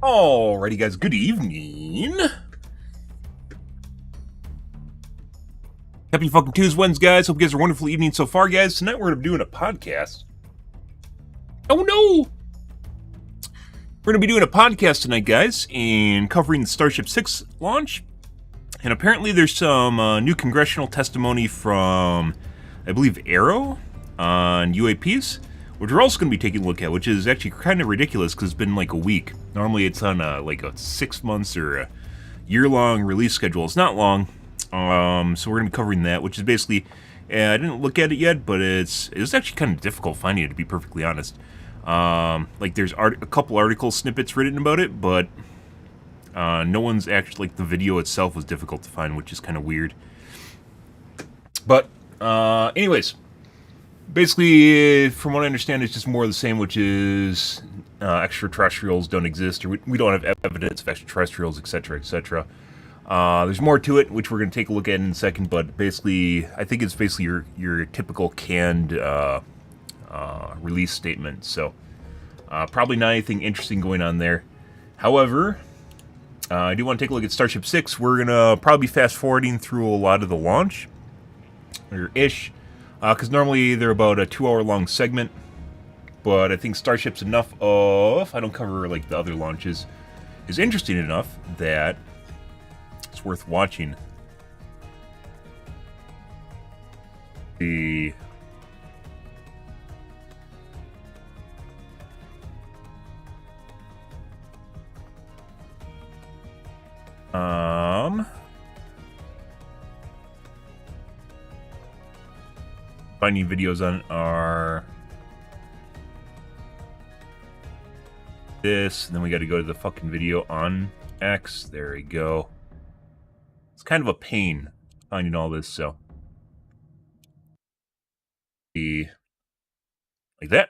Alrighty, guys, good evening. Happy fucking Tuesdays, guys. Hope you guys are a wonderful evening so far, guys. Tonight we're going to be doing a podcast. Oh, no! We're going to be doing a podcast tonight, guys, and covering the Starship 6 launch. And apparently there's some new congressional testimony from, I believe, Arrow on UAPs, which we're also going to be taking a look at, which is actually kind of ridiculous because it's been like a week. Normally it's on like a 6 months or a year-long release schedule. It's not long, so we're going to be covering that, which is basically, I didn't look at it yet, but it's actually kind of difficult finding it, to be perfectly honest. Like there's a couple article snippets written about it, but no one's actually, like the video itself was difficult to find, which is kind of weird. But anyways, basically, from what I understand, it's just more of the same, which is extraterrestrials don't exist, or we don't have evidence of extraterrestrials, etc., etc. There's more to it, which we're going to take a look at in a second, but basically, I think it's basically your typical canned release statement, so probably not anything interesting going on there. However, I do want to take a look at Starship 6. We're going to probably be fast-forwarding through a lot of the launch, or ish, because normally they're about a 2-hour-long segment, but I think Starship's enough of, I don't cover like the other launches, is interesting enough that it's worth watching. The finding videos on are this, and then we got to go to the fucking video on X. There we go. It's kind of a pain finding all this, so like that.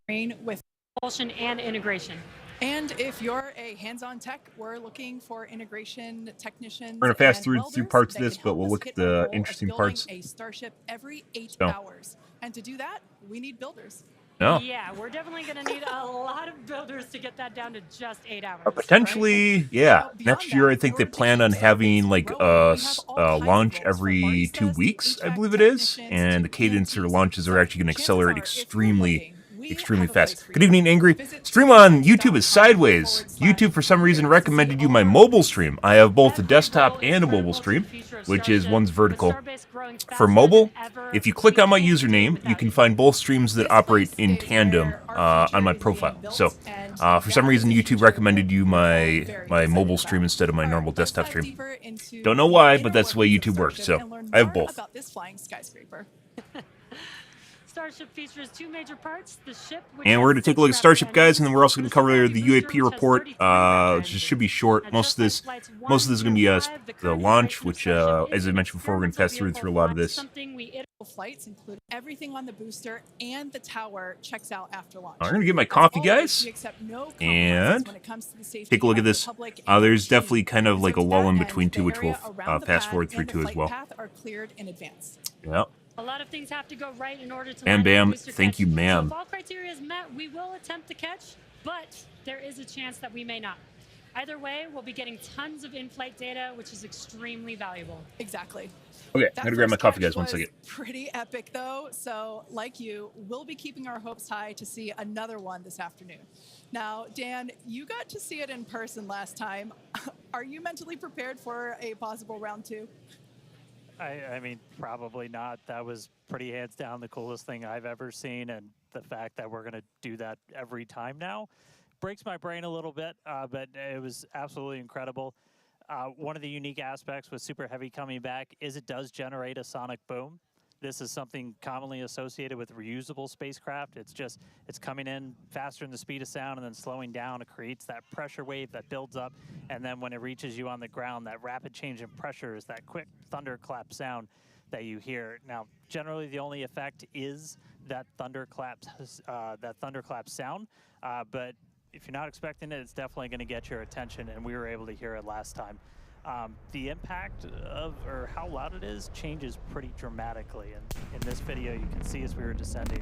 With propulsion and integration. And if you're a hands-on tech, we're looking for integration technicians. We're gonna fast through parts of this, but we'll look at the interesting parts. A Starship every 8 hours, and to do that, we need builders. No. Yeah, we're definitely gonna need a lot of builders to get that down to just 8 hours. Potentially, right? Yeah. Next year, I think they plan on having like a launch every 2 weeks, I believe it is, and the cadence or launches are actually going to accelerate extremely fast. Good evening, Angry. Stream on YouTube is sideways. YouTube, for some reason, recommended you my mobile stream. I have both a desktop and a mobile stream, which is one's vertical. For mobile, if you click on my username, you can find both streams that operate in tandem on my profile. So, for some reason, YouTube recommended you my mobile stream instead of my normal desktop stream. Don't know why, but that's the way YouTube works. So, I have both. Starship features 2 major parts, the ship, and we're going to take a look at Starship, guys, and then we're also going to cover the UAP report, which should be short. Most of this is going to be the launch, which, as I mentioned before, we're going to fast through a lot of this. Flights include everything on the booster, and the tower checks out after launch. I'm going to get my coffee, guys, and take a look at this. There's definitely kind of like a lull in between two, which we'll fast forward through to as well. Yeah. A lot of things have to go right in order to bam, bam. Thank you, ma'am. So if all criteria is met, we will attempt to catch, but there is a chance that we may not. Either way, we'll be getting tons of in-flight data, which is extremely valuable. Exactly. Okay, I'm gonna grab my coffee, guys. 1 second. Pretty epic, though. So, like you, we'll be keeping our hopes high to see another one this afternoon. Now, Dan, you got to see it in person last time. Are you mentally prepared for a possible round 2? I mean, probably not. That was pretty hands down the coolest thing I've ever seen, and the fact that we're going to do that every time now breaks my brain a little bit, but it was absolutely incredible. One of the unique aspects with Super Heavy coming back is it does generate a sonic boom. This is something commonly associated with reusable spacecraft. It's coming in faster than the speed of sound and then slowing down. It creates that pressure wave that builds up, and then when it reaches you on the ground, that rapid change in pressure is that quick thunderclap sound that you hear. Now, generally the only effect is that thunderclap sound, but if you're not expecting it, it's definitely going to get your attention, and we were able to hear it last time. The impact of, or how loud it is, changes pretty dramatically. And in this video, you can see as we were descending,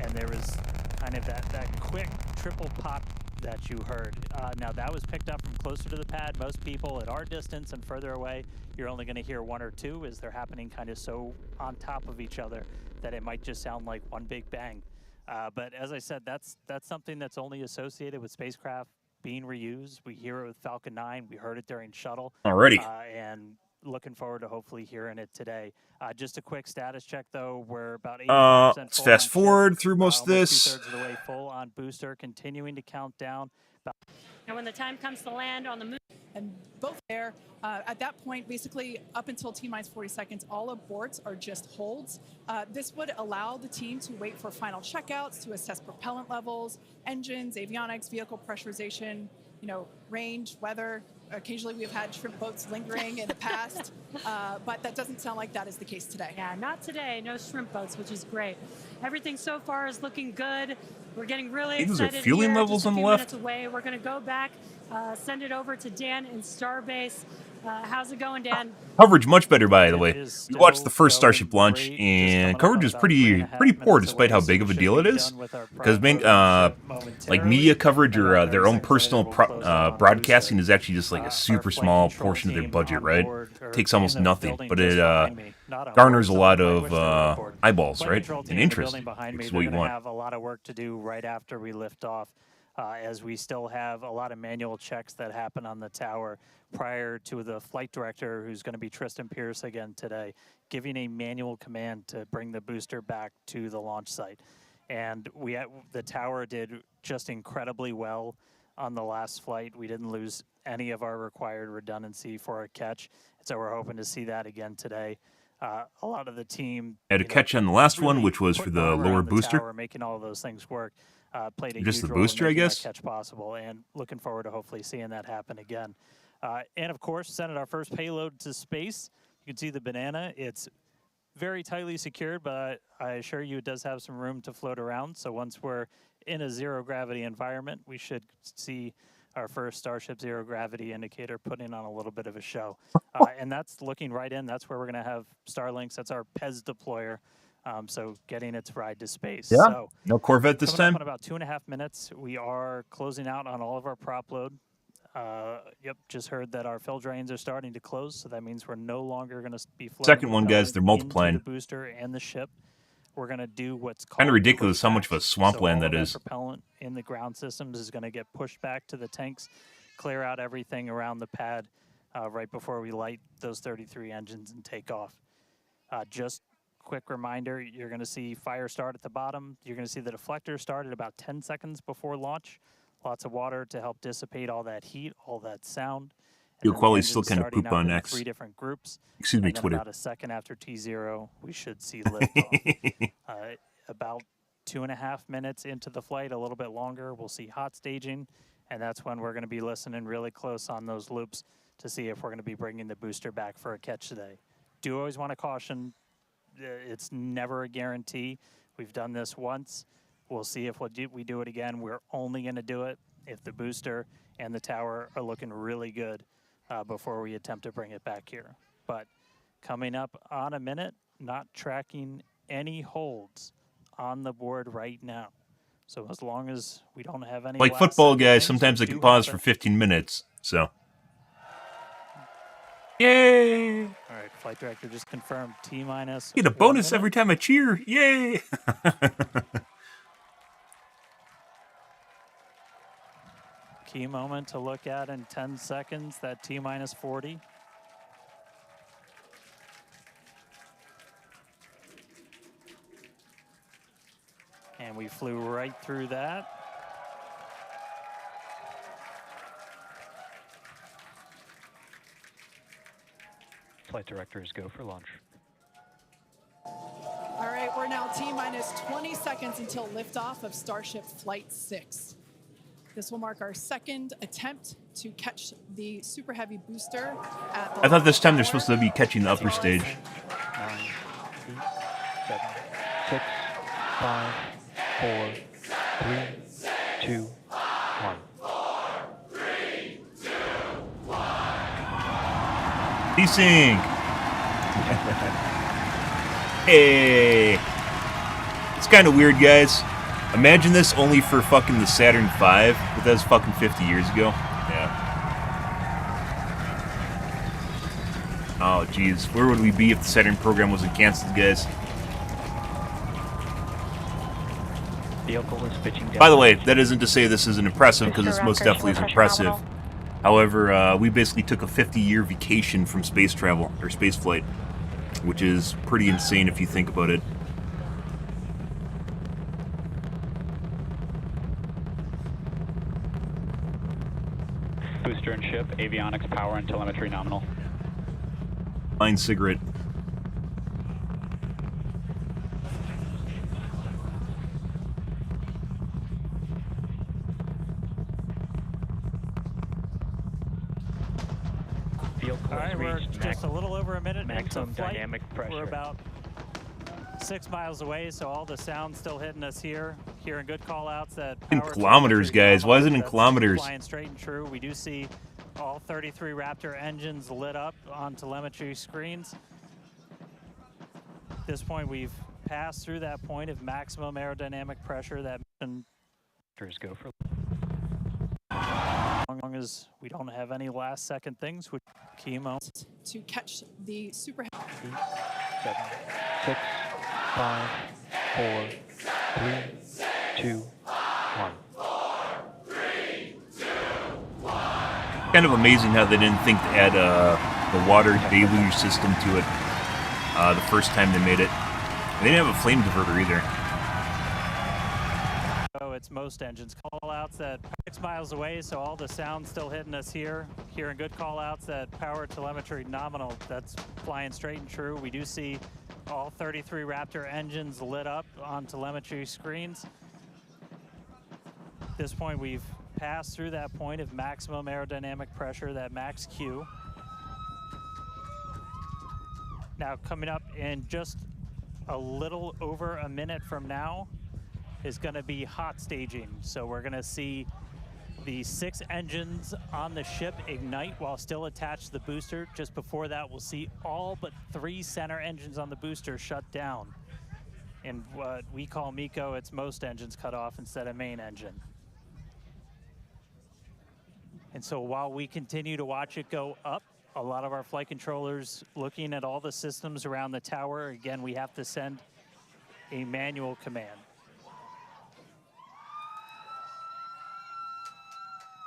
and there was kind of that quick triple pop that you heard. Now that was picked up from closer to the pad. Most people at our distance and further away, you're only going to hear one or two as they're happening kind of so on top of each other that it might just sound like one big bang. But as I said, that's something that's only associated with spacecraft being reused. We hear it with Falcon 9. We heard it during Shuttle. Already. And looking forward to hopefully hearing it today. Just a quick status check, though. We're about 85% let's full fast on forward ship, through most of this. 2/3 of the way full on booster, continuing to count down. And when the time comes to land on the moon, And both there, at that point, basically up until T-minus 40 seconds, all aborts are just holds. This would allow the team to wait for final checkouts to assess propellant levels, engines, avionics, vehicle pressurization, range, weather. Occasionally we've had shrimp boats lingering in the past, but that doesn't sound like that is the case today. yeah, not today. No shrimp boats, which is great. Everything so far is looking good. We're getting really Hey, those are excited fueling here. levels Just a on the few left. minutes away. We're going to go back, send it over to Dan in Starbase. How's it going, Dan? Coverage much better, by the way. It is We watched the still first Starship going launch, great. Just and coming coverage up is on pretty about 3.5 poor, minutes despite how away, big so of a we deal should it be is. done with our Because prep like media coverage or momentarily. their own Very personal excited. We'll close out on broadcasting Booster. is actually just like a Our super flight small control portion of their team budget, on right? board, or Takes in almost the nothing, building but just it behind me. Not on garners a board, lot so I of wish they were on board. eyeballs, Flight right? control team And in the interest. building behind me, It's they're what you gonna want. have a lot of work to do right after we lift off, as we still have a lot of manual checks that happen on the tower prior to the flight director, who's going to be Tristan Pierce again today, giving a manual command to bring the booster back to the launch site. And the tower did just incredibly well on the last flight. We didn't lose any of our required redundancy for a catch, and so we're hoping to see that again today. A lot of the team Had a catch on the last one, really which was for putting the armor lower around the booster. tower, making all of those things work. Played a Just huge the role in booster, I making that guess? catch possible, and looking forward to hopefully seeing that happen again. And of course, sending our first payload to space. You can see the banana. It's very tightly secured, but I assure you it does have some room to float around. So once we're in a zero gravity environment, we should see our first Starship zero gravity indicator putting on a little bit of a show. And that's looking right in. That's where we're going to have Starlinks. That's our PEZ deployer. So getting its ride to space. Yeah. So No Corvette this coming time. up in about 2.5 minutes, we are closing out on all of our prop load. Yep, just heard that our fill drains are starting to close, so that means we're no longer going to be floating Second one, guys, propellant they're multiplying. into the booster and the ship. We're going to do what's called Kinda ridiculous how much of a pushbacks. swampland so all that of is. Propellant in the ground systems is going to get pushed back to the tanks, clear out everything around the pad right before we light those 33 engines and take off. Just quick reminder, you're going to see fire start at the bottom. You're going to see the deflector start at about 10 seconds before launch. Lots of water to help dissipate all that heat, all that sound. Yo, And then the Quali's still engine's kind of starting poop up on in X. 3 different groups. Excuse me, And then Twitter. about a second after T0, we should see liftoff. About 2.5 minutes into the flight, a little bit longer, we'll see hot staging, and that's when we're going to be listening really close on those loops to see if we're going to be bringing the booster back for a catch today. Do always want to caution, it's never a guarantee. We've done this once. We'll see if we do it again. We're only going to do it if the booster and the tower are looking really good before we attempt to bring it back here. But coming up on a minute, not tracking any holds on the board right now. So as long as we don't have any Like last football, second guys, things, sometimes we they can do pause have for it. 15 minutes, so. Yay! All right, flight director just confirmed T-minus. Get a 1 bonus minute. every time I cheer. Yay! Key moment to look at in 10 seconds, that T-minus 40. And we flew right through that. Flight directors go for launch. All right, we're now T-minus 20 seconds until liftoff of Starship Flight 6. This will mark our second attempt to catch the Super Heavy booster at the I thought this time they're tower. supposed to be catching the upper stage. 9, 8, 7, 6, 5, 4, 3, 2, 1. Desync! Hey! It's kind of weird, guys. Imagine this only for fucking the Saturn V, but that was fucking 50 years ago. Yeah. Oh, jeez. Where would we be if the Saturn program wasn't canceled, guys? Vehicle is pitching down. By the way, that isn't to say this isn't impressive, because this most definitely is impressive. However, we basically took a 50-year vacation from space travel, or space flight, which is pretty insane if you think about it. Booster and ship, avionics, power, and telemetry nominal. Fine cigarette. All right, we're just a little over a minute maximum into flight. dynamic pressure. We're about 6 miles away, so all the sound's still hitting us here. Hearing good call-outs that In power kilometers, telemetry guys. Why is it in that's kilometers? Flying straight and true. We do see all 33 Raptor engines lit up on telemetry screens. At this point, we've passed through that point of maximum aerodynamic pressure that Go for as long as we don't have any last-second things, which chemo. To catch the super. 7, 6, 5, 4, 3, 2, 1. Kind of amazing how they didn't think to add the water deluge system to it the first time they made it. They didn't have a flame diverter either. So it's most engines. Call-outs that 6 miles away, so all the sound's still hitting us here. Hearing good call-outs that power telemetry nominal. That's flying straight and true. We do see all 33 Raptor engines lit up on telemetry screens. At this point, we've passed through that point of maximum aerodynamic pressure, that max Q. Now, coming up in just a little over a minute from now is going to be hot staging. So we're going to see the 6 engines on the ship ignite while still attached to the booster. Just before that, we'll see all but 3 center engines on the booster shut down. In what we call MECO, it's most engines cut off instead of main engine. And so while we continue to watch it go up, a lot of our flight controllers looking at all the systems around the tower. Again, we have to send a manual command.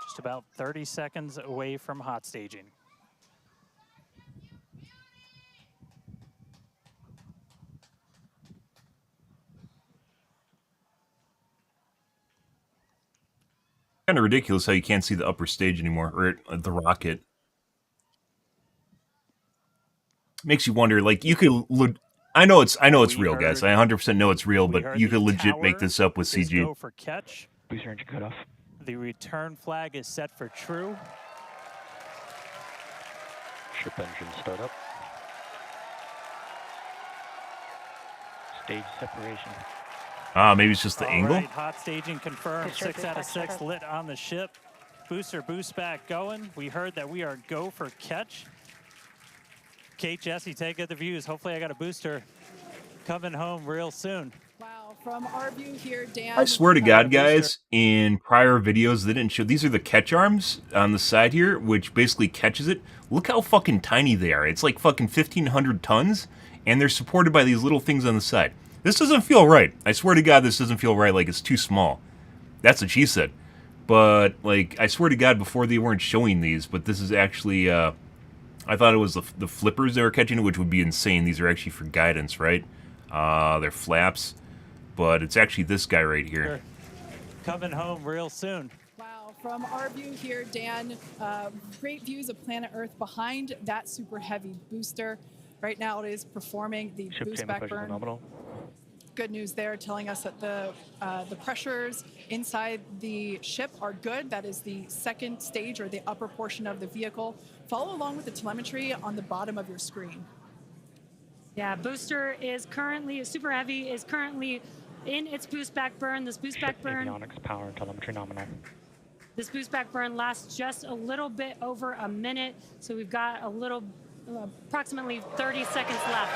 Just about 30 seconds away from hot staging. Kind of ridiculous how you can't see the upper stage anymore, or the rocket. Makes you wonder, like, you could... I know it's real, guys. I 100% know it's real, but you could legit make this up with CG. Go for catch. Booster engine cut off. The return flag is set for true. Ship engine startup. Stage separation. Maybe it's just the angle? Right, hot staging confirmed. 6 out of 6 lit on the ship. Booster boost back going. We heard that we are go for catch. Kate, Jesse, take good the views. Hopefully I got a booster coming home real soon. Wow, from our view here, Dan. I swear to God, guys, in prior videos they didn't show... These are the catch arms on the side here, which basically catches it. Look how fucking tiny they are. It's like fucking 1,500 tons, and they're supported by these little things on the side. This doesn't feel right. I swear to God, this doesn't feel right. Like, it's too small. That's what she said. But, like, I swear to God, before they weren't showing these, but this is actually... I thought it was the flippers they were catching, which would be insane. These are actually for guidance, right? They're flaps. But it's actually this guy right here. Coming home real soon. Wow, from our view here, Dan, great views of planet Earth behind that super heavy booster. Right now it is performing the Ship boost damage back burn. nominal. Good news there, telling us that the pressures inside the ship are good. That is the second stage, or the upper portion of the vehicle. Follow along with the telemetry on the bottom of your screen. Yeah, booster is currently, super heavy, is currently in its boost back burn. This boost back burn. Avionics, power, and telemetry nominal. This boost back burn lasts just a little bit over a minute, so we've got a little approximately 30 seconds left.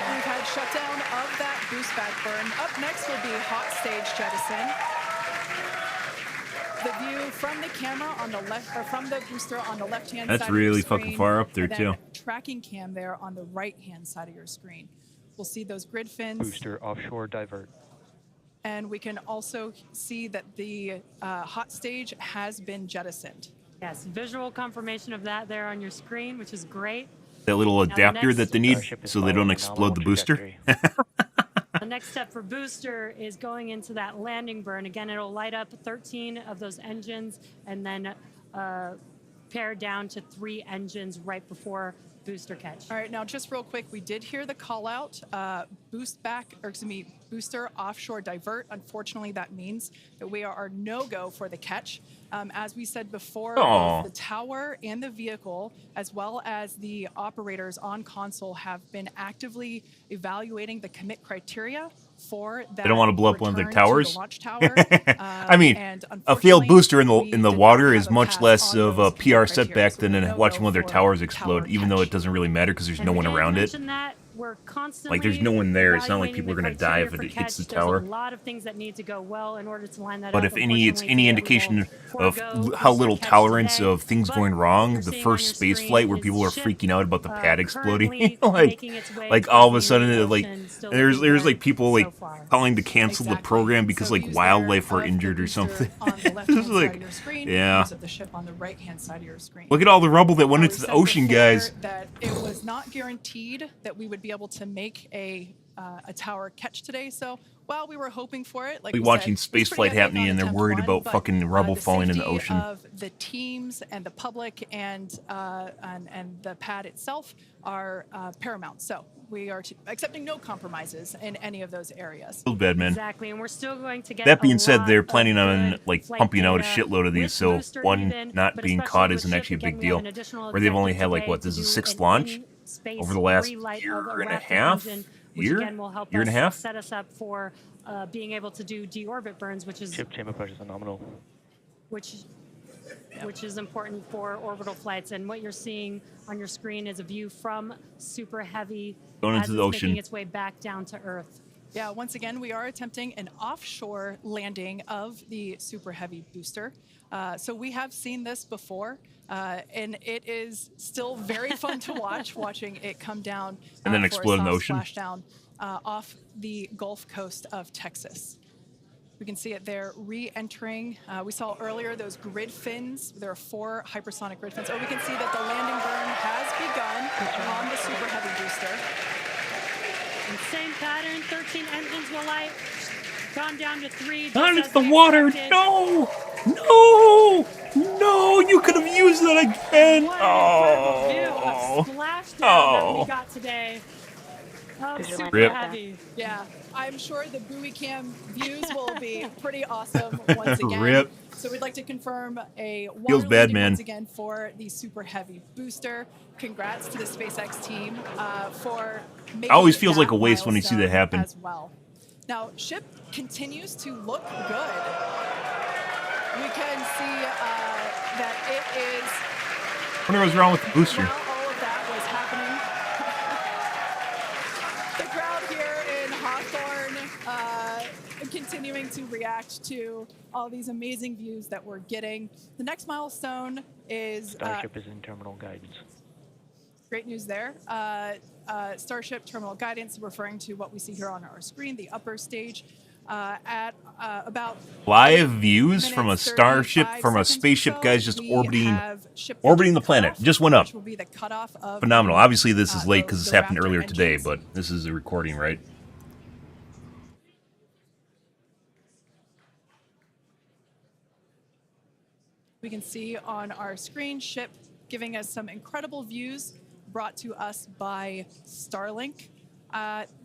We've had shutdown of that boost back burn. Up next will be hot stage jettison. The view from the camera on the left, or from the booster on the left-hand side. That's of your really screen, fucking far up there, and then too. Tracking cam there on the right-hand side of your screen. We'll see those grid fins. Booster offshore divert. And we can also see that the hot stage has been jettisoned. Yes, visual confirmation of that there on your screen, which is great. That little Now, adapter that they need Starship is so they don't following a explode the nominal booster. trajectory. The next step for booster is going into that landing burn. Again, it'll light up 13 of those engines and then pare down to 3 engines right before booster catch. All right, now just real quick, we did hear the call out, booster offshore divert. Unfortunately, that means that we are no-go for the catch. As we said before, Aw. both the tower and the vehicle, as well as the operators on console, have been actively evaluating the commit criteria for that. They don't want to blow up one of their return to the towers. watchtower. I mean, And a failed unfortunately, booster in the we did not water have is a much pass less on of a those PR criteria, setback so than no-go watching one of their for towers explode, tower even though catch. it doesn't really matter because there's And no one Dan around it. mentioned that we're constantly Like, there's no one there. It's not like evaluating people are the gonna die if criteria it for hits the catch. tower. There's a lot of things that need to go well in order to line that But up. if it's any Unfortunately, indication we will of forego how booster little catch tolerance today. of things But going what wrong, you're the seeing first on your space screen flight where is people are ship, freaking out about the pad exploding, currently like making its way all of a towards the sudden, Indian like Ocean, still there's looking like good people so like far. calling to cancel the Exactly. program because So like views wildlife there were of injured the or booster something. On the left-hand It's side like, of your screen, yeah. views of the ship on the right-hand side of your screen. Look at all the rubble that went We into the said ocean, before guys. that it was not guaranteed that we would be able to make a tower catch today. So while we were hoping for it, like We we watching said, it was space pretty flight epic happening on and they're attempt worried one, about but, fucking rubble the falling in the safety ocean. of the teams and the public and the pad itself are paramount. So we are accepting no compromises in any of those areas. Feels bad, man. Exactly, and we're still going to get. That being a said, lot they're of planning on good like flight pumping out a data shitload of these, with so booster one even, not but being especially caught with isn't ship, actually a again, big we have deal. an additional Where they've only objective had like today what? to This is do the 6th an launch in-space over the last relight year of a and a Raptor half. engine, which Year again will help and a us half. set us up for being able to do deorbit burns, which is Ship chamber pressure is nominal. which is important for orbital flights. And what you're seeing on your screen is a view from Super Heavy Going as into the it's ocean. making its way back down to Earth. Yeah, once again, we are attempting an offshore landing of the Super Heavy booster. So we have seen this before, and it is still very fun to watch, watching it come down And then for a explode in the soft ocean. splashdown off the Gulf Coast of Texas. We can see it there re-entering. We saw earlier those grid fins. There are 4 hypersonic grid fins. Oh, we can see that the landing burn has begun on the Super Heavy booster. And same pattern, 13 engines will light, gone down to 3. just Not as into the we water! expected. No! No! No! You could have used that again! What an incredible view Oh! of splashdown that Oh. we got today. Super Rip. Heavy. Yeah, I'm sure the buoy cam views will be pretty awesome once again. Rip. So we'd like to confirm a water Feels bad, landing man. once again for the Super Heavy booster. Congrats to the SpaceX team for making Always feels like that a waste when you see that milestone happen. as well. Now, ship continues to look good. We can see that it is. I wonder what's wrong with the booster. While all of that was happening, the crowd here in Hawthorne continuing to react to all these amazing views that we're getting. The next milestone is Starship is in terminal guidance. great news there. Starship terminal guidance, referring to what we see here on our screen, the upper stage. At about Live views from a minutes, starship, 35 from a seconds or spaceship, so, guys, just we orbiting have ship orbiting engine the planet. cutoff, Just went up. which will be the cutoff of Phenomenal. the, Obviously, this is late because those- this the happened Raptor earlier today, engines. but this is a recording, right? We can see on our screen ship giving us some incredible views brought to us by Starlink.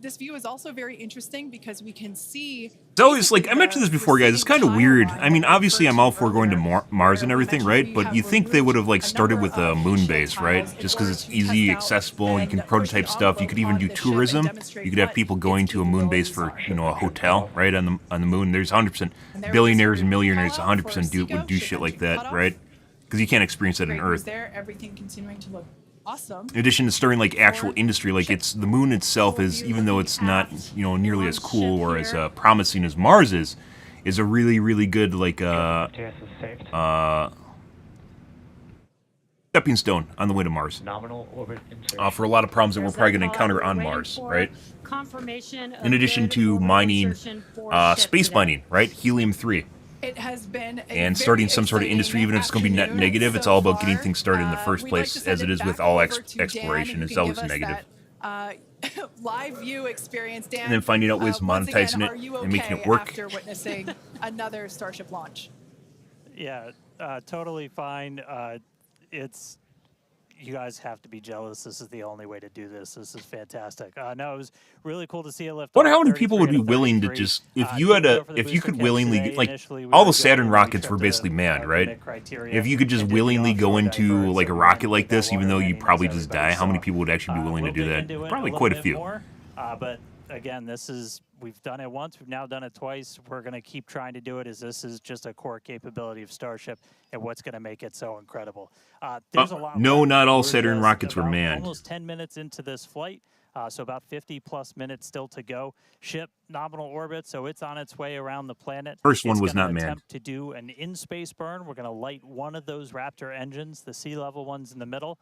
This view is also very interesting because we can see. It's always like I mentioned this before, guys. It's kind of weird. I mean, obviously, I'm all for going to Mars and everything, right? But you think they would have like started with a moon base, right? Just because it's easy, accessible, you can prototype stuff. You could even do tourism. You could have people going to a moon base for a hotel, right, on the moon. There's 100% billionaires and millionaires 100% would do shit like that, right? Because you can't experience that on Great news Earth. there, everything continuing to look Awesome. In addition to starting like actual Or industry, like ship. it's the moon itself is, We'll be even though looking it's not, at you know, nearly as launch cool ship or as here. promising as Mars is a really, really good like FTS is saved. stepping stone on the way to Mars. Nominal orbit insertion. For a lot of problems that we're There's probably that going to call out. encounter We're on waiting Mars, for right? Confirmation In of addition good to orbital mining insertion for ship space today. mining, right? Helium-3. It has been a And very starting some sort of industry, exciting even if it's going to be net afternoon negative, it's so all about getting far. things started in the first We'd like to place, send as it is back with all over to exploration. Dan, who It's can always give us negative. that, live view experience. Dan, And then finding out ways of once again, monetizing it are you and making it okay work. after witnessing another Starship launch? Yeah, totally fine. It's you guys have to be jealous. This is the only way to do this. This is fantastic. No, it was really cool to see it lift. Wonder off how many people 33 would be out of willing to 33. just, if you had Didn't a, go for the if you booster could kits willingly, today. like, Initially, we all were the Saturn good. We rockets tripped were basically manned, the right? commit criteria If you could just and did the willingly go offshore into divert, like so a we rocket didn't like get that this, even water though you landing probably as just everybody die, how many saw. people would actually be willing to We'll do dig that? into it Probably a little quite a bit few. more, but again, this is we've done it once. We've now done it twice. We're going to keep trying to do it. This is just a core capability of Starship and what's going to make it so incredible. There's a lot. No, left. not all We're Saturn just rockets were about manned. Almost 10 minutes into this flight. So about 50 plus minutes still to go. Ship nominal orbit, so it's on its way around the planet. First one It's was gonna not manned. attempt to do an in-space burn. We're going to light one of those Raptor engines, the sea level ones in the middle,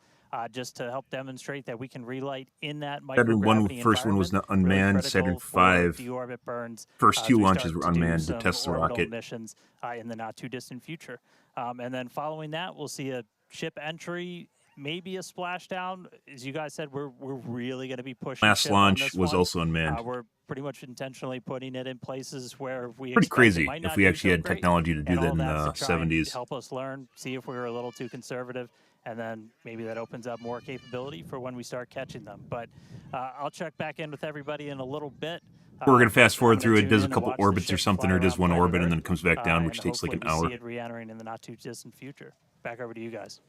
just to help demonstrate that we can relight in that Saturn 1, microgravity first one was not environment. Really unmanned. critical Saturn for 5, deorbit burns. first As two we launches start were to do unmanned to some test the orbital rocket. missions in the not too distant future. And then following that, we'll see a ship entry, maybe a splashdown. As you guys said, we're really going to be pushing. Last ship on launch this was one. also unmanned. We're pretty much intentionally putting it in places where we Pretty expect crazy it might if not we do actually so had great, technology to do and that all in that's the to try and 70s. help us learn, see if we were a little too conservative, and then maybe that opens up more capability for when we start catching them. But I'll check back in with everybody in a little bit. We're going to fast forward I'm through. gonna It tune does a in and couple watch the orbits or ship something, fly or it does around one planet orbit and then Earth, it comes back down, which and takes like an hopefully we hour. see it re-entering in the not too distant future. Back over to you guys.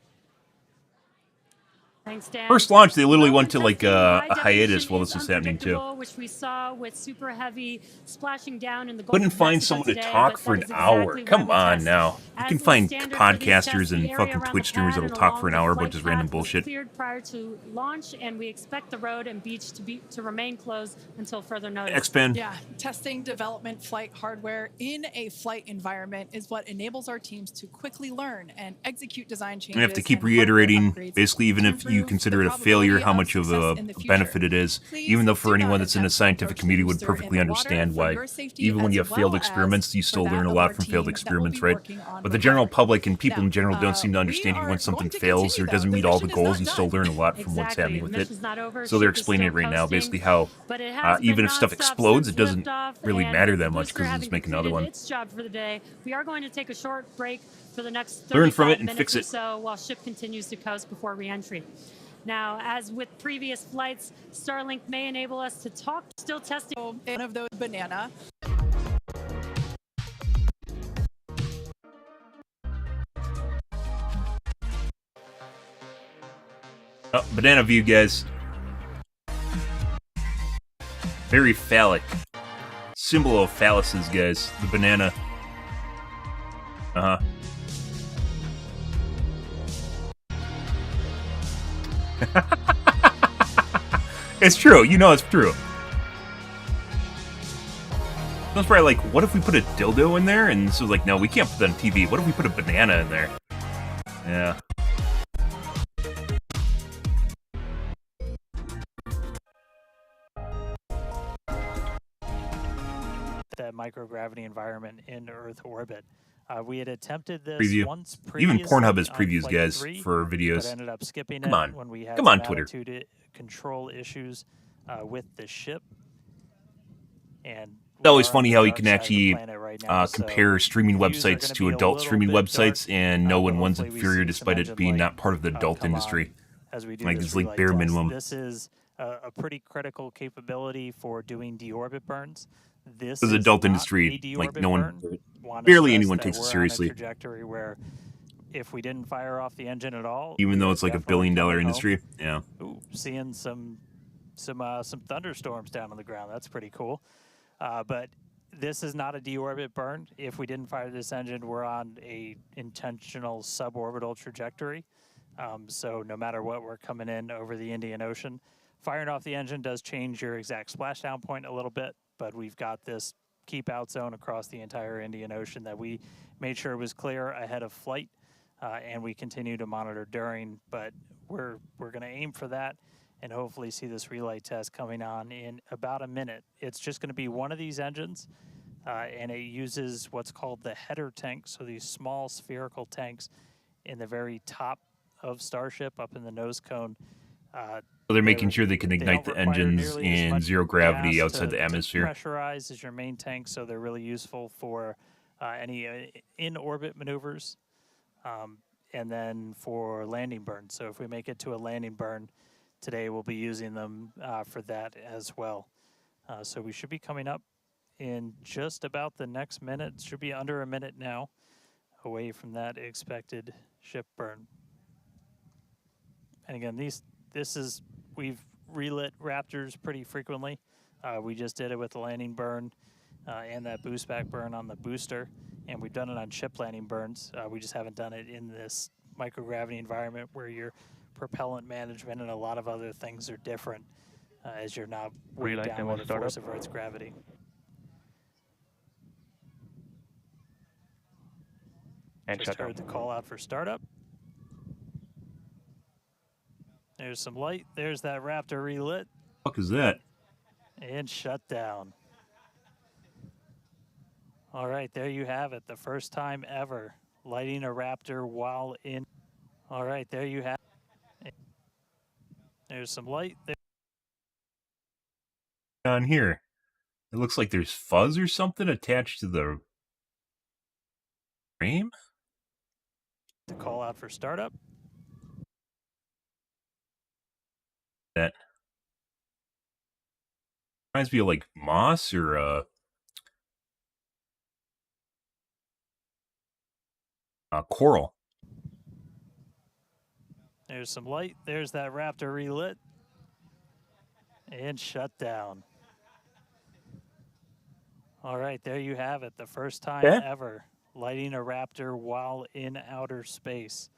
Thanks, Dan. First launch, they literally Well, went to like testing a high hiatus definition while is this was happening too. unpredictable, which we saw with super heavy splashing down in the Gulf Couldn't of find Mexico someone to today, talk but for that an is hour. exactly where Come we on test. now. You As can is find standard for these tests, podcasters the and area fucking around Twitch the streamers pad that'll and talk for along an the hour flight about just random path was bullshit. cleared prior to launch, and we expect the road and beach to remain closed until further notice. X-Pen. Yeah, testing development flight hardware in a flight environment is what enables our teams to quickly learn and execute design changes. We have to keep and hardware reiterating, upgrades basically, even to if you improve consider the it a failure, probability how much of success a in the future. benefit it is. Please Even though for do not anyone that's in the attempt to scientific approach the community would booster in perfectly the understand water for why, your safety, even when as you have well failed as experiments, you for still that learn a of lot our from failed team that will experiments, be right? working on But the general recovery. public and people Now, in general don't seem to we understand, even are when something going to fails or continue, doesn't though. meet The all the mission is goals, not you still done. learn a lot from what's Exactly. happening The with it. mission's not over. So they're Ship is explaining it still right now, coasting, basically how but it has been even if stuff nonstop explodes, since it doesn't liftoff, really and matter with the that much booster because having it's making another completed one. its job for the day, we are going to take a short break for the next Learn from it 35 and minutes fix or it. so while ship continues to coast before re-entry. Now, as with previous flights, Starlink may enable us to talk, still testing. One of those banana. Oh, banana view, guys. Very phallic. Symbol of phalluses, guys. The banana. Uh-huh. It's true. You know it's true. I was probably like, what if we put a dildo in there? And so like, no, we can't put that on TV. What if we put a banana in there? Yeah. That microgravity environment in Earth orbit. We had attempted this Preview. once Even previously Pornhub has on previews, Flight guys, 3, for but videos. ended up skipping Come it on. when we had Come some on, Twitter. attitude control issues with the ship. And It's always we are on funny the how you dark can side of the actually planet right now, so compare streaming views are websites gonna to be a adult little streaming bit websites dark, and know but when one's hopefully we inferior see some despite it engine being light, not part of the adult come on industry. as we do Like, this it's like relay bare test. minimum. This is a pretty critical capability for doing deorbit burns. This Because is adult not industry, a like, deorbit no one, burn. Wanna barely stress anyone that takes it we're seriously. on a trajectory where if we didn't fire off the engine at all, Even we though are it's like a definitely billion-dollar coming home. industry. Yeah. Ooh, seeing some thunderstorms down on the ground. That's pretty cool. But this is not a deorbit burn. If we didn't fire this engine, we're on a intentional suborbital trajectory. So no matter what, we're coming in over the Indian Ocean. Firing off the engine does change your exact splashdown point a little bit, but we've got this keep out zone across the entire Indian Ocean that we made sure was clear ahead of flight, and we continue to monitor during. But we're going to aim for that and hopefully see this relay test coming on in about a minute. It's just going to be one of these engines, and it uses what's called the header tank, so these small spherical tanks in the very top of Starship up in the nose cone. So they're making sure they can ignite the engines in zero gravity outside the atmosphere. Pressurized is your main tank, so they're really useful for any in-orbit maneuvers, and then for landing burn. So if we make it to a landing burn today, we'll be using them for that as well. So we should be coming up in just about the next minute. It should be under a minute now away from that expected ship burn. And again, we've relit Raptors pretty frequently. We just did it with the landing burn and that boost back burn on the booster, and we've done it on ship landing burns. We just haven't done it in this microgravity environment where your propellant management and a lot of other things are different as you're not weighed down by the force of Earth's gravity. And just heard the call out for startup. There's some light. There's that Raptor relit. What the fuck is that? And shut down. All right, there you have it. The first time ever lighting a Raptor while in. All right, there you have it. There's some light there. On here, it looks like there's fuzz or something attached to the frame. The call out for startup. That reminds me of like moss or coral. There's some light. There's that Raptor relit. And shut down. All right, there you have it. The first time ever lighting a Raptor while in outer space.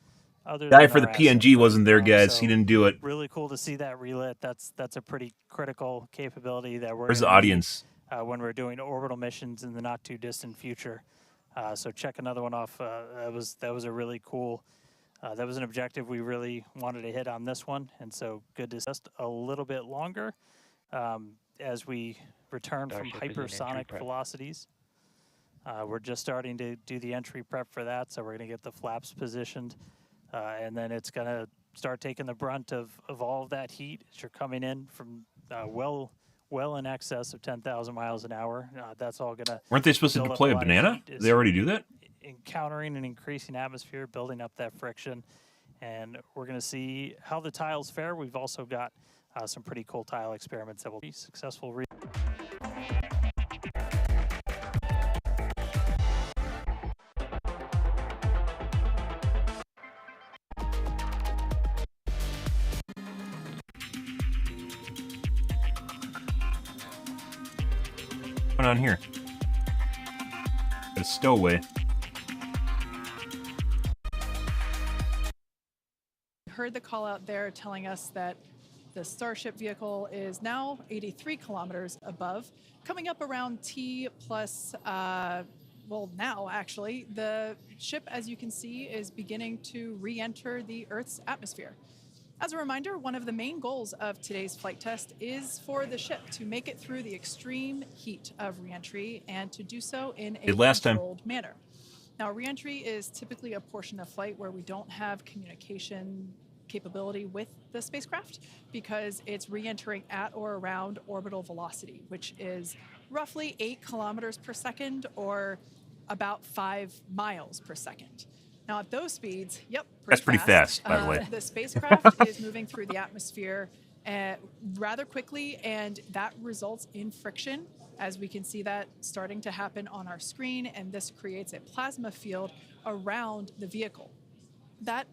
Guy for the PNG wasn't there, guys. So he didn't do it. Really cool to see that relit. That's a pretty critical capability that we're. Where's the audience? When we're doing orbital missions in the not too distant future. So check another one off. That was a really cool. That was an objective we really wanted to hit on this one, and so good to just a little bit longer as we return from hypersonic velocities. We're just starting to do the entry prep for that, so we're going to get the flaps positioned, and then it's going to start taking the brunt of all of that heat as you're coming in from well in excess of 10,000 miles an hour. That's all going to. Weren't they supposed to deploy a banana? Did they already do that? Encountering an increasing atmosphere, building up that friction, and we're going to see how the tiles fare. We've also got some pretty cool tile experiments that will be successful. What's going on here? Got a stowaway. Heard the call out there telling us that the Starship vehicle is now 83 kilometers above, coming up around T plus, well, now actually, the ship, as you can see, is beginning to re-enter the Earth's atmosphere. As a reminder, one of the main goals of today's flight test is for the ship to make it through the extreme heat of re-entry and to do so in a controlled manner. Now, re-entry is typically a portion of flight where we don't have communication capability with the spacecraft because it's re-entering at or around orbital velocity, which is roughly 8 kilometers per second or about 5 miles per second. Now, at those speeds, that's pretty fast, by the way. The spacecraft is moving through the atmosphere rather quickly, and that results in friction, as we can see that starting to happen on our screen, and this creates a plasma field around the vehicle. That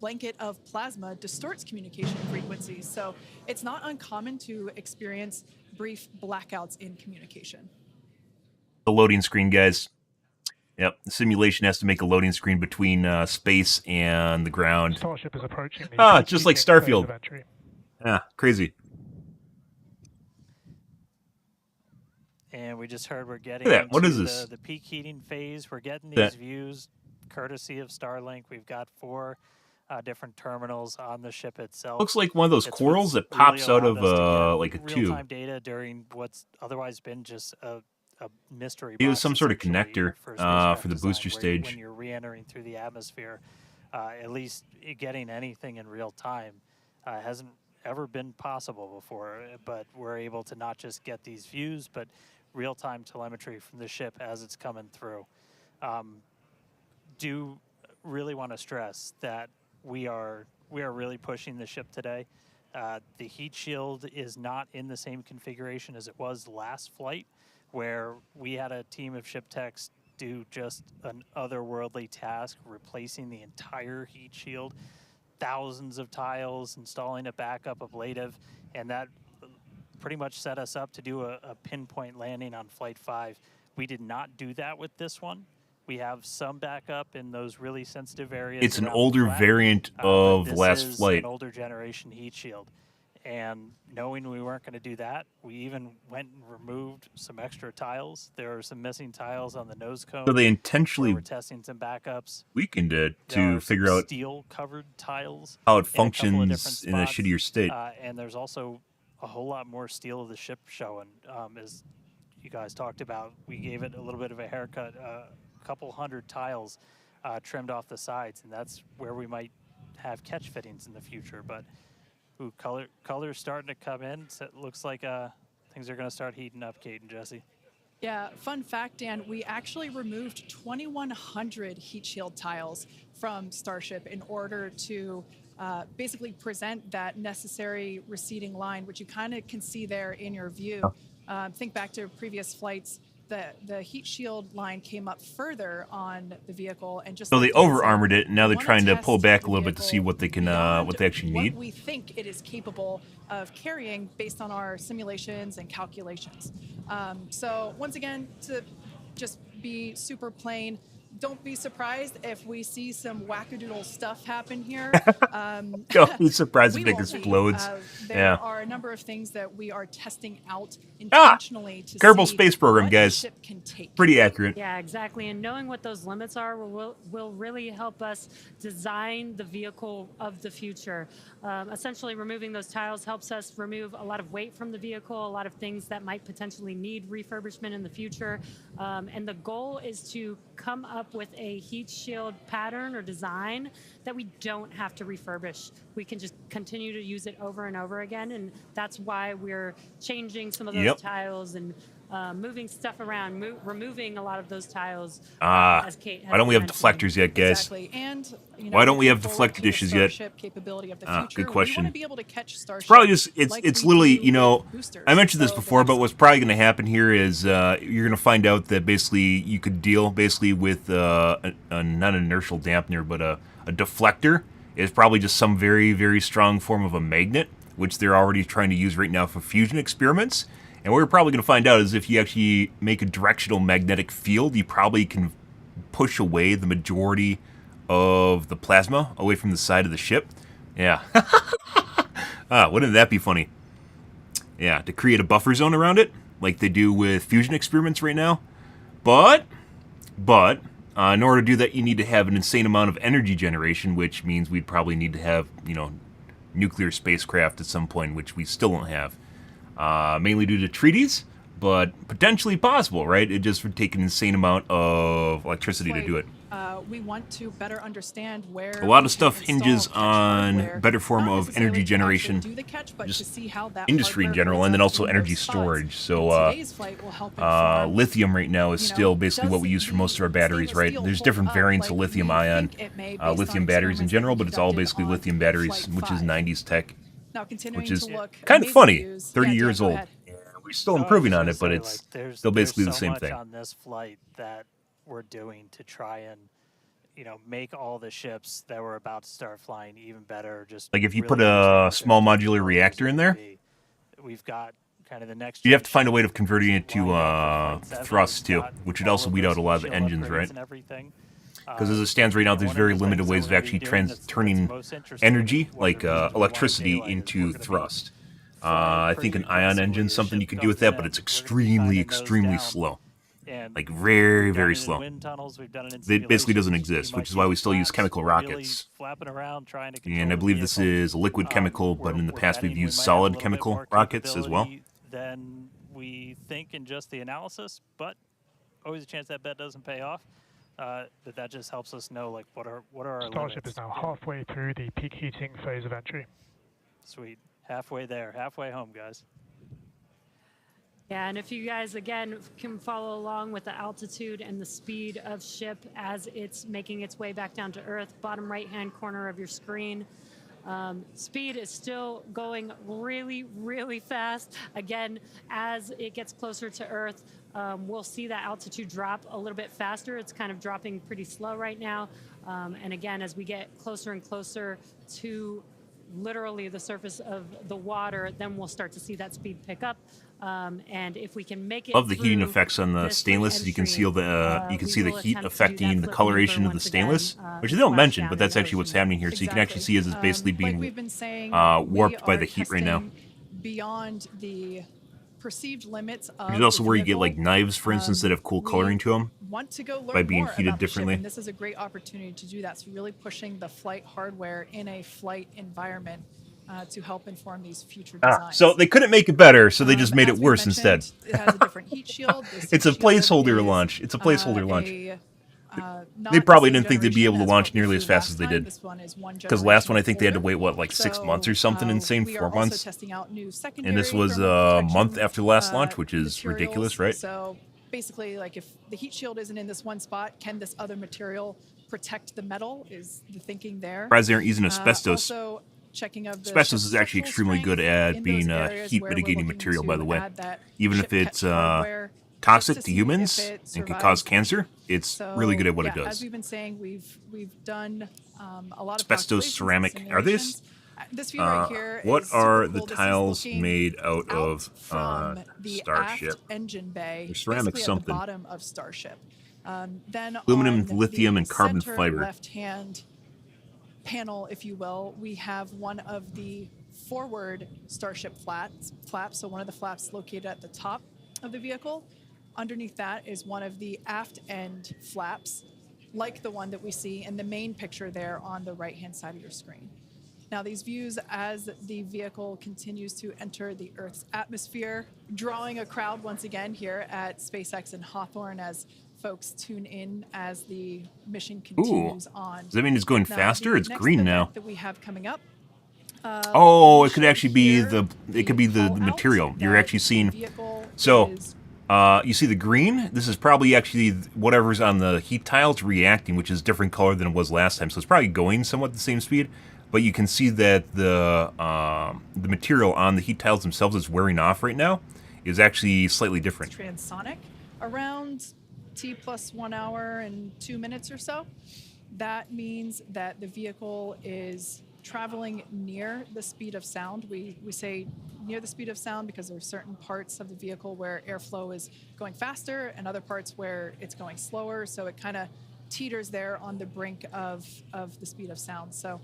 blanket of plasma distorts communication frequencies, so it's not uncommon to experience brief blackouts in communication. The loading screen, guys. Yep, the simulation has to make a loading screen between space and the ground. Starship is approaching the Just like strategic phase Starfield. of entry. Yeah, crazy. And we just heard we're getting Look at that. into What is this? the peak heating phase. We're getting That- these views courtesy of Starlink. We've got 4 different terminals on the ship itself. Looks like one of those It's corals what's that pops really out of allowed us to get like a real-time tube. data during what's otherwise been just a mystery It was box, some sort of essentially, connector for spacecraft for the design, booster where stage. when you're re-entering through the atmosphere, at least getting anything in real time hasn't ever been possible before. But we're able to not just get these views, but real-time telemetry from the ship as it's coming through. Do really want to stress that we are really pushing the ship today. The heat shield is not in the same configuration as it was last flight, where we had a team of ship techs do just an otherworldly task, replacing the entire heat shield, thousands of tiles, installing a backup ablative, and that pretty much set us up to do a pinpoint landing on Flight 5. We did not do that with this one. We have some backup in those really sensitive areas. It's an around the older flat, variant but of this Last is Flight. an older generation heat shield. And knowing we weren't going to do that, we even went and removed some extra tiles. There are some missing tiles on the nose cone. So they where intentionally we're testing some backups. weakened it There to are figure some out steel-covered tiles how it in a couple of different functions in a spots. shittier state. And there's also a whole lot more steel of the ship showing. As you guys talked about, we gave it a little bit of a haircut, a couple hundred tiles trimmed off the sides, and that's where we might have catch fittings in the future. But ooh, color's starting to come in. So it looks like things are going to start heating up, Kate and Jesse. Yeah, fun fact, Dan, we actually removed 2,100 heat shield tiles from Starship in order to basically present that necessary receding line, which you kind of can see there in your view. Think back to previous flights. The heat shield line came up further on the vehicle, and just So like they Dan over said, armored it, and now we they're wanna trying to pull test back a the little bit to see vehicle what they can, beyond what they actually need. What we think it is capable of carrying based on our simulations and calculations. So once again, to just be super plain, don't be surprised if we see some wackadoodle stuff happen here. Don't be surprised if we it won't be. explodes. There Yeah. are a number of things that we are testing out intentionally to Kerbal see Space Program, what guys. the ship can take. Pretty accurate. Yeah, exactly. And knowing what those limits are will really help us design the vehicle of the future. Essentially, removing those tiles helps us remove a lot of weight from the vehicle, a lot of things that might potentially need refurbishment in the future. And the goal is to come up with a heat shield pattern or design that we don't have to refurbish. We can just continue to use it over and over again. And that's why we're changing some of those tiles and moving stuff around, removing a lot of those tiles. As Kate has Why don't we have mentioned. deflectors yet, guys? Exactly. And Why don't we have looking forward deflector to the dishes yet? Starship capability of the Good future. question. We want to be able to catch Starship. Probably just like it's we literally, do you know, with boosters. I mentioned this So the before, but next- what's probably going to happen here is you're going to find out that basically you could deal basically with not an inertial dampener, but a deflector is probably just some very, very strong form of a magnet, which they're already trying to use right now for fusion experiments. And what we're probably going to find out is if you actually make a directional magnetic field, you probably can push away the majority of the plasma away from the side of the ship. Yeah. Wouldn't that be funny? Yeah, to create a buffer zone around it, like they do with fusion experiments right now. But, in order to do that, you need to have an insane amount of energy generation, which means we'd probably need to have, you know, nuclear spacecraft at some point, which we still don't have. Mainly due to treaties, but potentially possible, right? It just would take an insane amount of electricity to do it. We want to better understand where A lot we of stuff can install hinges catch on hardware, better form not of necessarily energy to actually generation, do the catch, but just to see how that industry in hardware general, holds and then up also in energy those spots. storage. So, And today's flight will help inform, lithium right now is you know, still basically what does we use for the most of our batteries, stainless right? steel There's hold different up variants like of we lithium ion, think it may based on lithium batteries in experiments general, that we but it's all conducted basically on lithium batteries, Flight which is 5. 90s tech, Now continuing which is to look kind of amazing funny. views. 30 Yeah, Dan, years go old. ahead. We're still No, I was improving just on gonna it, but say, it's like, there's still basically the so same much thing. on this flight that we're doing to try and, you know, make all the ships that we're about to start flying even better. Just Like if you really put a understand what their small modular capabilities reactor in are there? gonna be. We've got kind of the next. You have to find a way of converting it to Line up for Flight 7. thrust too, We've got which would all also of weed those out a lot of the shield engines, upgrades right? and everything. Because as it stands right now, there's very limited ways of actually turning energy, like electricity, into thrust. I think an ion engine is something you can do with that, but it's extremely, extremely slow. Like very, very slow. It basically doesn't exist, which is why we still use chemical rockets. And I believe this is a liquid chemical, but in the past we've used solid chemical rockets as well. Than we think in just the analysis, but always a chance that bet doesn't pay off. But that just helps us know like what are our Starship limits. is now halfway through the peak heating phase of entry. Sweet, halfway there, halfway home, guys. Yeah, and if you guys, again, can follow along with the altitude and the speed of ship as it's making its way back down to Earth, bottom right-hand corner of your screen. Speed is still going really, really fast. Again, as it gets closer to Earth, we'll see that altitude drop a little bit faster. It's kind of dropping pretty slow right now. And again, as we get closer and closer to literally the surface of the water, then we'll start to see that speed pick up. And if we can make it Love the heating effects on the stainless. You can see the heat affecting the coloration of the stainless, which they don't mention, but that's actually what's happening here. So you can actually see as it's basically being warped by the heat right now. Beyond the perceived limits of There's also the where you get vehicle. like knives, for instance, that have cool coloring to them. Want to go learn by being more heated about the ship, differently. and this is a great opportunity to do that. So really pushing the flight hardware in a flight environment to help inform these future designs. So they couldn't make it better, so they just made it as we worse mentioned, instead. It has a different heat shield. This It's a heat shield placeholder is, launch. It's a placeholder launch. Not They probably the same didn't think they'd be able to generation as launch what we nearly as flew fast last as they time. did. This one is one Because last one I generation think they had to older. wait, what, like 6 months or something insane, we are 4 also months? testing out new secondary And this was thermal a protection, month after the last launch, which is materials. ridiculous, right? So basically, like if the heat shield isn't in this one spot, can this other material protect the metal? Is the thinking there? Surprised they aren't using asbestos. Also, checking of the Asbestos is ship's actually structural extremely good strength at in being those a areas heat where we're mitigating looking material, by the to way. add that Even if ship it's catch hardware, toxic just to see humans if it and can survives cause the cancer, heat. it's So, really good at what it yeah, does. As we've been saying, we've done a lot of Asbestos calculations ceramic. and Are these? simulations. This view right here What is are super the cool. This is tiles looking made out out of from the Starship? aft engine bay, They're ceramic basically something. at the bottom of Starship. Then Aluminum, on lithium, the and carbon center fiber. left-hand panel, if you will, we have one of the forward Starship flaps. So one of the flaps located at the top of the vehicle. Underneath that is one of the aft end flaps, like the one that we see in the main picture there on the right-hand side of your screen. Now, these views as the vehicle continues to enter the Earth's atmosphere, drawing a crowd once again here at SpaceX and Hawthorne as folks tune in as the mission continues on. Does that mean it's going faster? It's green now. That we have coming up. Oh, it could actually be the material. You're actually seeing. So, you see the green? This is probably actually whatever's on the heat tiles reacting, which is different color than it was last time. So it's probably going somewhat the same speed. But you can see that the material on the heat tiles themselves is wearing off right now is actually slightly different. Transonic, around T plus 1 hour and 2 minutes or so. That means that the vehicle is traveling near the speed of sound. We say near the speed of sound because there are certain parts of the vehicle where airflow is going faster and other parts where it's going slower. So it kind of teeters there on the brink of the speed of sound. So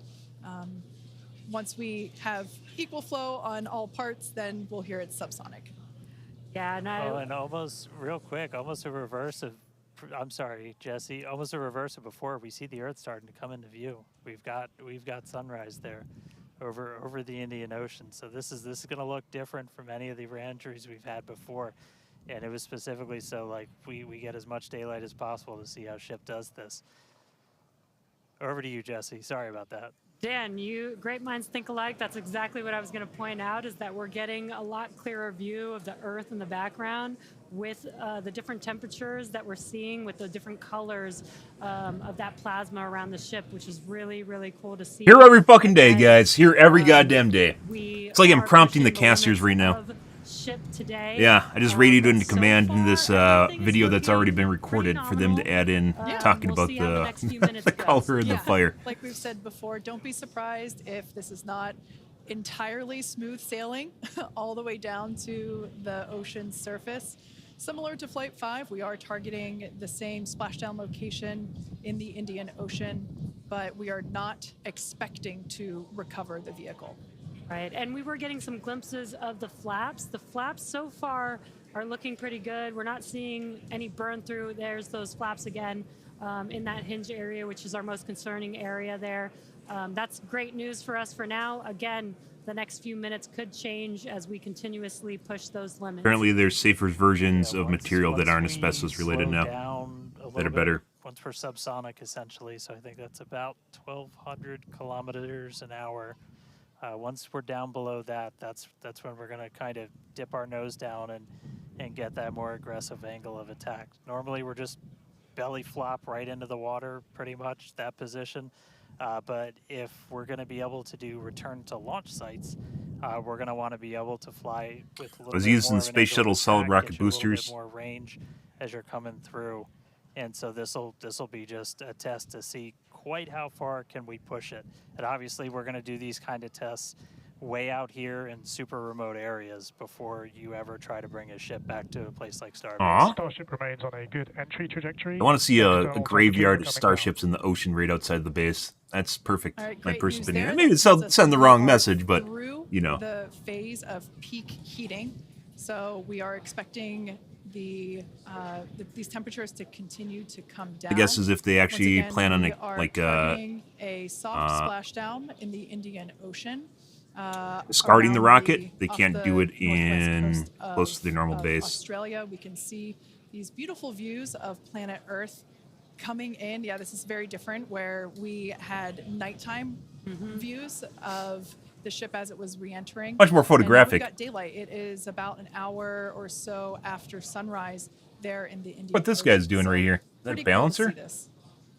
once we have equal flow on all parts, then we'll hear it's subsonic. Yeah, and and almost real quick, almost a reverse of. I'm sorry, Jesse. Almost a reverse of before. We see the Earth starting to come into view. We've got sunrise there, over the Indian Ocean. So this is going to look different from any of the re-entries we've had before, and it was specifically so like we get as much daylight as possible to see how ship does this. Over to you, Jesse. Sorry about that. Dan, great minds think alike. That's exactly what I was going to point out, is that we're getting a lot clearer view of the Earth in the background with the different temperatures that we're seeing with the different colors of that plasma around the ship, which is really, really cool to see. Here every fucking day, guys. Here every goddamn day. It's like I'm prompting the casters right now. Ship today. Yeah, I just radioed into command in this video that's already been recorded for them to add in talking about the color and the fire. Like we've said before, don't be surprised if this is not entirely smooth sailing all the way down to the ocean's surface. Similar to Flight 5, we are targeting the same splashdown location in the Indian Ocean, but we are not expecting to recover the vehicle. Right, and we were getting some glimpses of the flaps. The flaps so far are looking pretty good. We're not seeing any burn through. There's those flaps again in that hinge area, which is our most concerning area there. That's great news for us for now. Again, the next few minutes could change as we continuously push those limits. Apparently, there's safer versions Yeah, of material that aren't we asbestos related slow now. down a That are little bit, better. Once we're subsonic, essentially, so I think that's about 1,200 kilometers an hour. Once we're down below that, that's when we're going to kind of dip our nose down and get that more aggressive angle of attack. Normally, we're just belly flop right into the water, pretty much, that position. But if we're going to be able to do return to launch sites, we're going to want to be able to fly with a little I was bit using more of an Space angle of Shuttle solid attack, rocket get you a little boosters. bit more range as you're coming through. And so this'll be just a test to see quite how far can we push it. And obviously we're going to do these kind of tests way out here in super remote areas before you ever try to bring a ship back to a place like Starbase. Aw. Starship remains on a good entry trajectory. I want to see No a external graveyard of coming down. starships in the ocean right outside the base. That's perfect. All right, My great personal news opinion. there. Maybe That it tells us send the that wrong we are message, but through you know. the phase of peak heating. So we are expecting these temperatures to continue to come down. I guess as if they Once actually again, plan on we it, are like targeting a soft splashdown in the Indian Ocean. discarding the around rocket. They off can't the do it northwest in coast close to their normal of base. Australia. We can see these beautiful views of planet Earth coming in. Yeah, this is very different where we had nighttime views of the ship as it was re-entering. Much more And now photographic. we've got daylight. It is about an hour or so after sunrise there in the Indian What this Ocean. guy's doing So right here? That pretty cool to balancer? see this.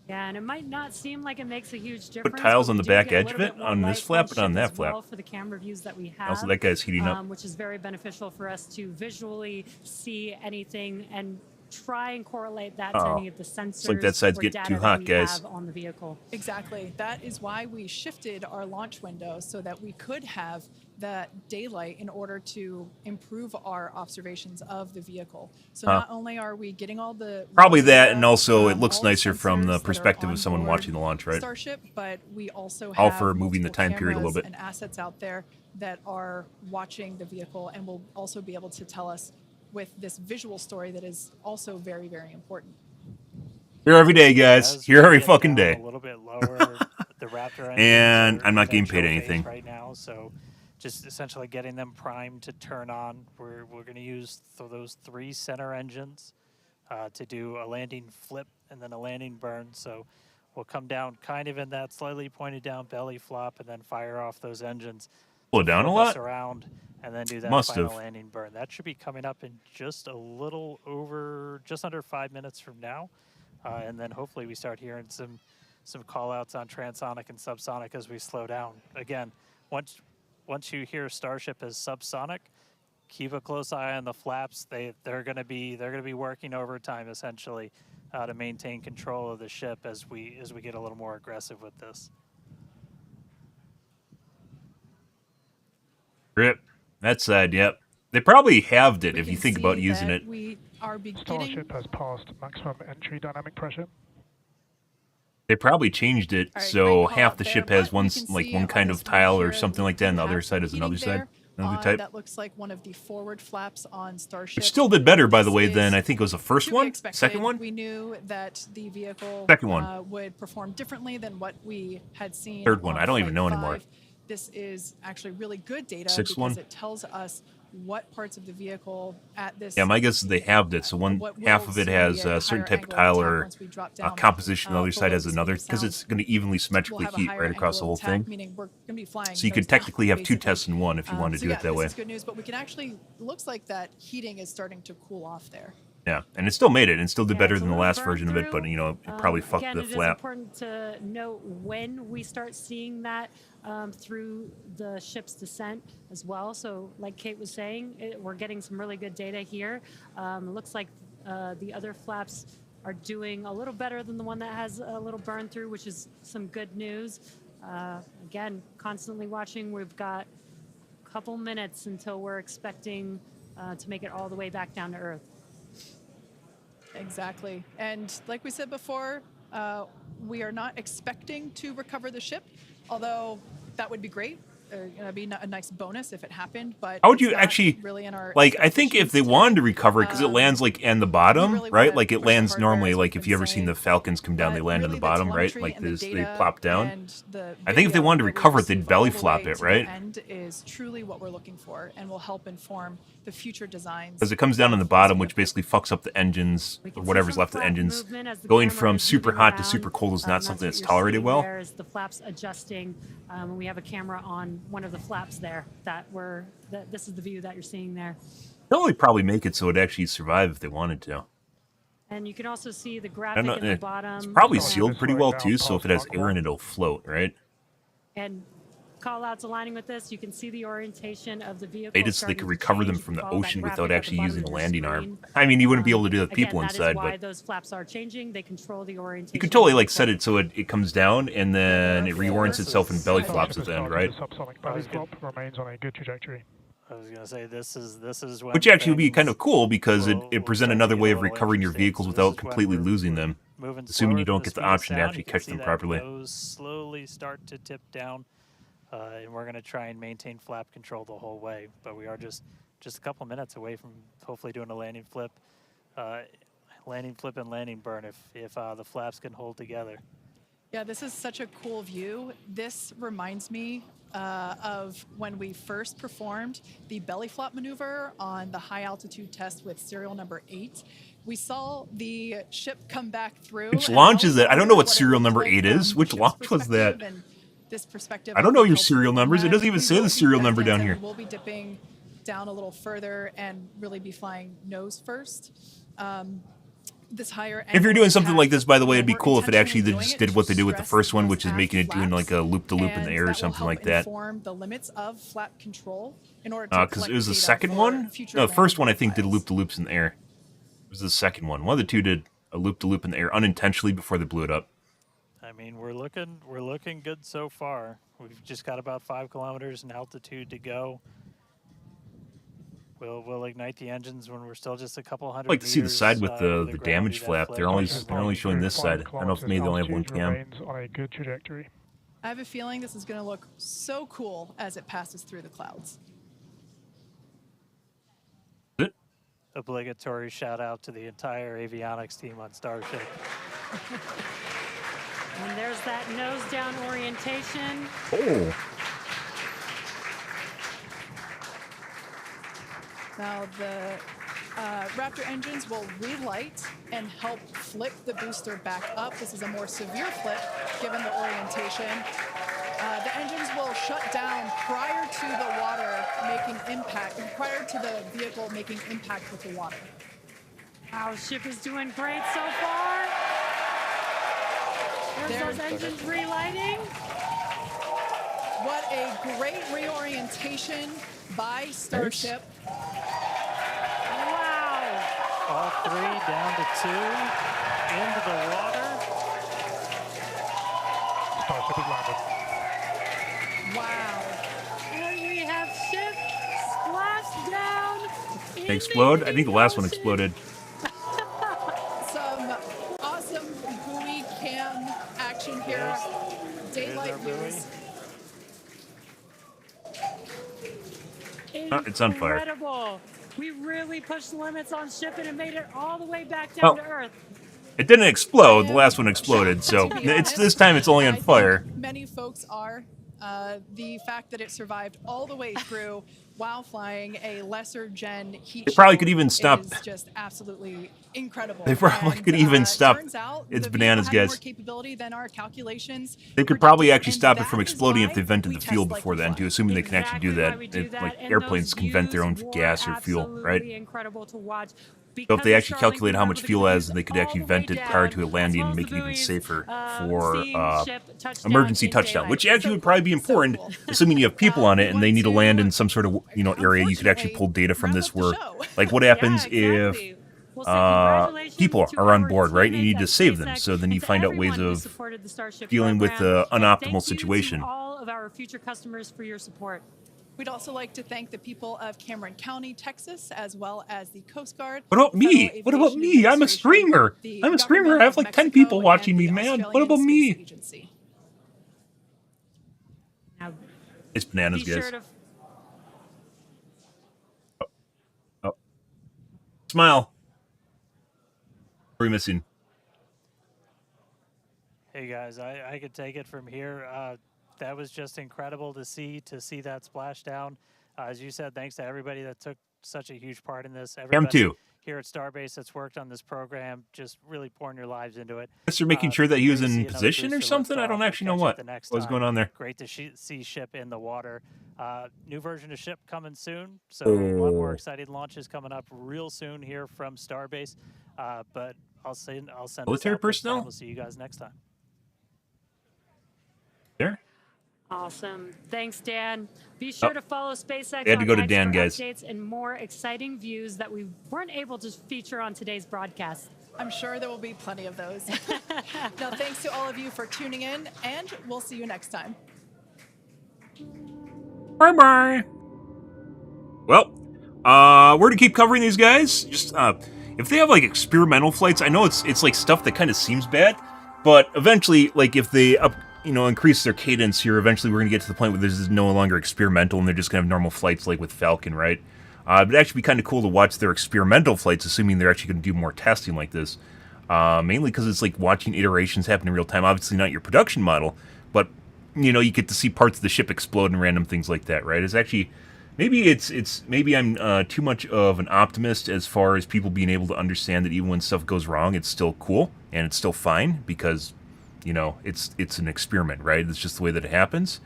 Yeah, and it might not seem like it makes a huge difference. tiles but on we the do back get a edge little of it bit more on this light flap, on but on ship that as flap. well for the camera views that we have. Also, that guy's heating up. Which is very beneficial for us to visually see anything and try and correlate that to Uh-oh. any of the sensors like that side's or getting data too that hot, we guys. have on the vehicle. Exactly. That is why we shifted our launch window so that we could have that daylight in order to improve our observations of the vehicle. So not only are we getting all the Probably raw that, data and also it from looks all the nicer from the sensors that are perspective of on someone board watching the launch, right? Starship, but we also All have for moving the multiple time period a little cameras bit. and assets out there that are watching the vehicle and will also be able to tell us with this visual story that is also very, very important. Here every day, guys. As Here we every get fucking down day. A little bit lower, the Raptor engines And are I'm not in their getting paid chill anything. phase right now, so just essentially getting them primed to turn on. We're going to use those 3 center engines to do a landing flip and then a landing burn. So we'll come down kind of in that slightly pointed down belly flop and then fire off those engines. Slow to down a flip lot? us around and then do that Must final have. landing burn. That should be coming up in just under 5 minutes from now. And then hopefully we start hearing some call outs on transonic and subsonic as we slow down. Again, once you hear Starship as subsonic, keep a close eye on the flaps. They're going to be working overtime essentially to maintain control of the ship as we get a little more aggressive with this. Rip. That side, yep. They probably halved it We if you can think about see using that it. We are beginning. Starship has passed maximum entry dynamic pressure. They probably changed it All right, so great call half out the there, ship has but you can like see one on kind this of tile view or here, something we like that, and the do other have side is another heating side. there. Another type. That looks like one of the forward flaps on Starship. Which still did better, by the This way, is than I think it was the first to be one? expected. Second one? We knew that the vehicle Second one. would perform differently than what we had seen. Third one. on I don't even Flight know anymore. 5. This is actually really good data Sixth because one? it tells us what parts of the vehicle at this. Yeah, my guess is they halved it. So one what half will of it seem to has be a certain higher type of angle tile attack or once we drop down, composition. The other side below has the another, speed of because it's sound. going to evenly We'll symmetrically have a heat higher right across the angle whole attack, thing. meaning we're going to be flying. So you could nose down, technically have 2 basically. tests in one if you wanted to So do yeah, it that way. This is good news, but we can actually, looks like that heating is starting to cool off there. Yeah, and it still made it, and still did Yeah, better it's a than the little last burn version of it, but through. you know, it probably fucked Again, the it is flap. important to note when we start seeing that through the ship's descent as well. So like Kate was saying, we're getting some really good data here. It looks like the other flaps are doing a little better than the one that has a little burn through, which is some good news. Again, constantly watching. We've got a couple minutes until we're expecting to make it all the way back down to Earth. Exactly. And like we said before, we are not expecting to recover the ship, although that would be great. It'd be a nice bonus if it happened, but How would you it's not actually, really in our like, I think if they wanted to recover it, because it lands, like, in the bottom, really right? wanna Like, it push the lands hardware, normally, as like, we've if you been ever seen the saying, Falcons come down, they but land in really the bottom, right? telemetry Like, and the they data plop down. and the I think if they video wanted to that we recover it, they'd receive belly all the flop way it, to the right? end is truly what we're looking for and will help inform the future designs. Because it comes down on the of bottom, this which basically fucks up the engines, We or can see whatever's some left of the flap engines. movement as the Going camera from is super moving hot to around. super cold is not something what that's you're tolerated seeing well. There is the flaps adjusting, and we have a camera on one of the flaps there this is the view that you're seeing there. They'll only probably make it so it'd actually survive if they wanted to. And you can also see the I graphic don't at know. the bottom. It's probably Oh, sealed it's pretty slowing well down too, so if past it has Mach air in 1. it, it'll float, right? And call outs aligning with this. You can see the orientation of the vehicle. They just they starting could to recover them change. from You the can follow that ocean graphic without at the actually bottom using of a your landing arm. screen. I mean, you wouldn't be able to do it with people Again, that inside, is why but those flaps are changing. They control the orientation. you could totally of like the set vehicle. it so it comes down and then it reorients itself and belly Starship flops at has the end, started right? a subsonic belly flop, remains on a good trajectory. I was gonna say this is when Which actually would be kind of things cool because will it present start to another get way a of little recovering your interesting. vehicles So this without is when completely losing them. moving assuming you slower, don't the get the speed is option to down. actually You can catch see them that properly. nose slowly start to tip down, and we're going to try and maintain flap control the whole way. But we are just a couple minutes away from hopefully doing a landing flip and landing burn if the flaps can hold together. Yeah, this is such a cool view. This reminds me of when we first performed the belly flop maneuver on the high altitude test with serial number 8. We saw the ship come back through. Which and launch is always it? I don't know wondered what it serial looked number like 8 is. from Which ship's launch was that? perspective, and this perspective, I don't know think, your helps serial inform numbers. It that. doesn't even We say will the be, serial as number Dan down said, here. We will be dipping down a little further and really be flying nose first. This higher If you're angle doing something impact, like this, by the way, you know, it'd be we're cool if it actually intentionally just doing did it what to they do with the stress first one, those which is aft making it doing like a flaps, loop-de-loop in the and air or that will something help like that. inform the limits of flap control in order to Because collect it was the data second for one? future No, the first one I landing think did profiles. loop-de-loops in the air. It was the second one. One of the two did a loop-de-loop in the air unintentionally before they blew it up. I mean, we're looking good so far. We've just got about 5 kilometers in altitude to go. We'll ignite the engines when we're still just a couple hundred I'd like to see the meters, side with over the ground, damage do that flap. flip. They're only Starship showing this 5 side. I don't know if maybe they only have one kilometers, cam. altitude remains on a good trajectory. I have a feeling this is going to look so cool as it passes through the clouds. Is it? Obligatory shout out to the entire avionics team on Starship. And there's that nose down orientation. Oh. Now the Raptor engines will relight and help flip the booster back up. This is a more severe flip given the orientation. The engines will shut down prior to the water making impact, prior to the vehicle making impact with the water. Our ship is doing great so far. There's those engines relighting. What a great reorientation by Starship. Wow. All 3 down to 2 into the water. Starship is landed. Wow. And we have ship splashed down. They explode? I think the last one exploded. Some awesome buoy cam action here. Daylight our buoy. views. It's on fire. Incredible. We really pushed the limits on ship and it made it all the way back down to Earth. It didn't explode. The last one exploded, so To be it's honest, this time it's only on I think fire. many folks are. The fact that it survived all the way through while flying a lesser gen heat They probably shield could even stop- is just absolutely incredible. They probably And, could even stop- turns out it's the bananas, vehicle had guys. more capability than our calculations They could probably predicted, actually and stop it that from is exploding if why they vented we the fuel test like before we then, fly. too, assuming they can actually do that. Why we do that, Like and airplanes those can vent their own views gas were or fuel, right? absolutely incredible to watch. So if they actually calculate how much fuel has, has, they could actually vent it prior to a landing and make it even safer for emergency touchdown, which actually would probably be important, assuming you have people on it and they need to land in some sort of area. You could actually pull data from this where, like, what happens if Well, so congratulations people to are on our board, right? You teammates need to at save them, SpaceX so then you and to find out ways everyone who of supported the Starship dealing with program. the And unoptimal thank you situation. to all of our future customers for your support. We'd also like to thank the people of Cameron County, Texas, as well as the Coast Guard. What about the Federal me? What about Aviation me? I'm a Administration, streamer. the I'm a streamer. government I have of like 10 Mexico, people watching and me, the man. What Australian about Space me? Agency. Now, It's bananas, be guys. sure to Oh. Smile. What are we missing? Hey guys, I could take it from here. That was just incredible to see that splashdown. As you said, thanks to everybody that took such a huge part in this. Everybody too. here at Starbase that's worked on this program, just really pouring your lives into it. Guess they're making sure that he was Great to see in another position or booster something. lift I don't off. We'll actually know catch up what the next was time. going on there. Great to see ship in the water. New version of ship coming soon, so a lot more exciting launches coming up real soon here from Starbase. But I'll send Military this out this personnel? time. We'll see you guys next time. There. Awesome. Thanks, Dan. Be sure to follow SpaceX They had to on go to X Dan, for guys. updates and more exciting views that we weren't able to feature on today's broadcast. I'm sure there will be plenty of those. Now, thanks to all of you for tuning in, and we'll see you next time. Bye-bye. Well, we're to keep covering these guys. Just if they have like experimental flights, I know it's like stuff that kind of seems bad, but eventually, like if they increase their cadence here, eventually we're gonna get to the point where this is no longer experimental and they're just gonna have normal flights like with Falcon, right? It'd actually be kind of cool to watch their experimental flights, assuming they're actually gonna do more testing like this. Mainly because it's like watching iterations happen in real time. Obviously not your production model, but you get to see parts of the ship explode and random things like that, right? It's actually maybe I'm too much of an optimist as far as people being able to understand that even when stuff goes wrong, it's still cool and it's still fine because it's an experiment, right? It's just the way that it happens.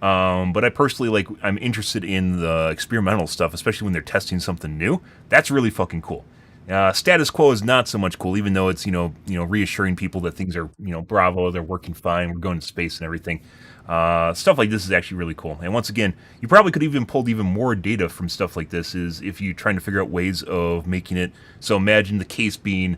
But I personally I'm interested in the experimental stuff, especially when they're testing something new. That's really fucking cool. Status quo is not so much cool, even though it's reassuring people that things are bravo, they're working fine, we're going to space and everything. Stuff like this is actually really cool. And once again, you probably could even pulled even more data from stuff like this is if you're trying to figure out ways of making it. So imagine the case being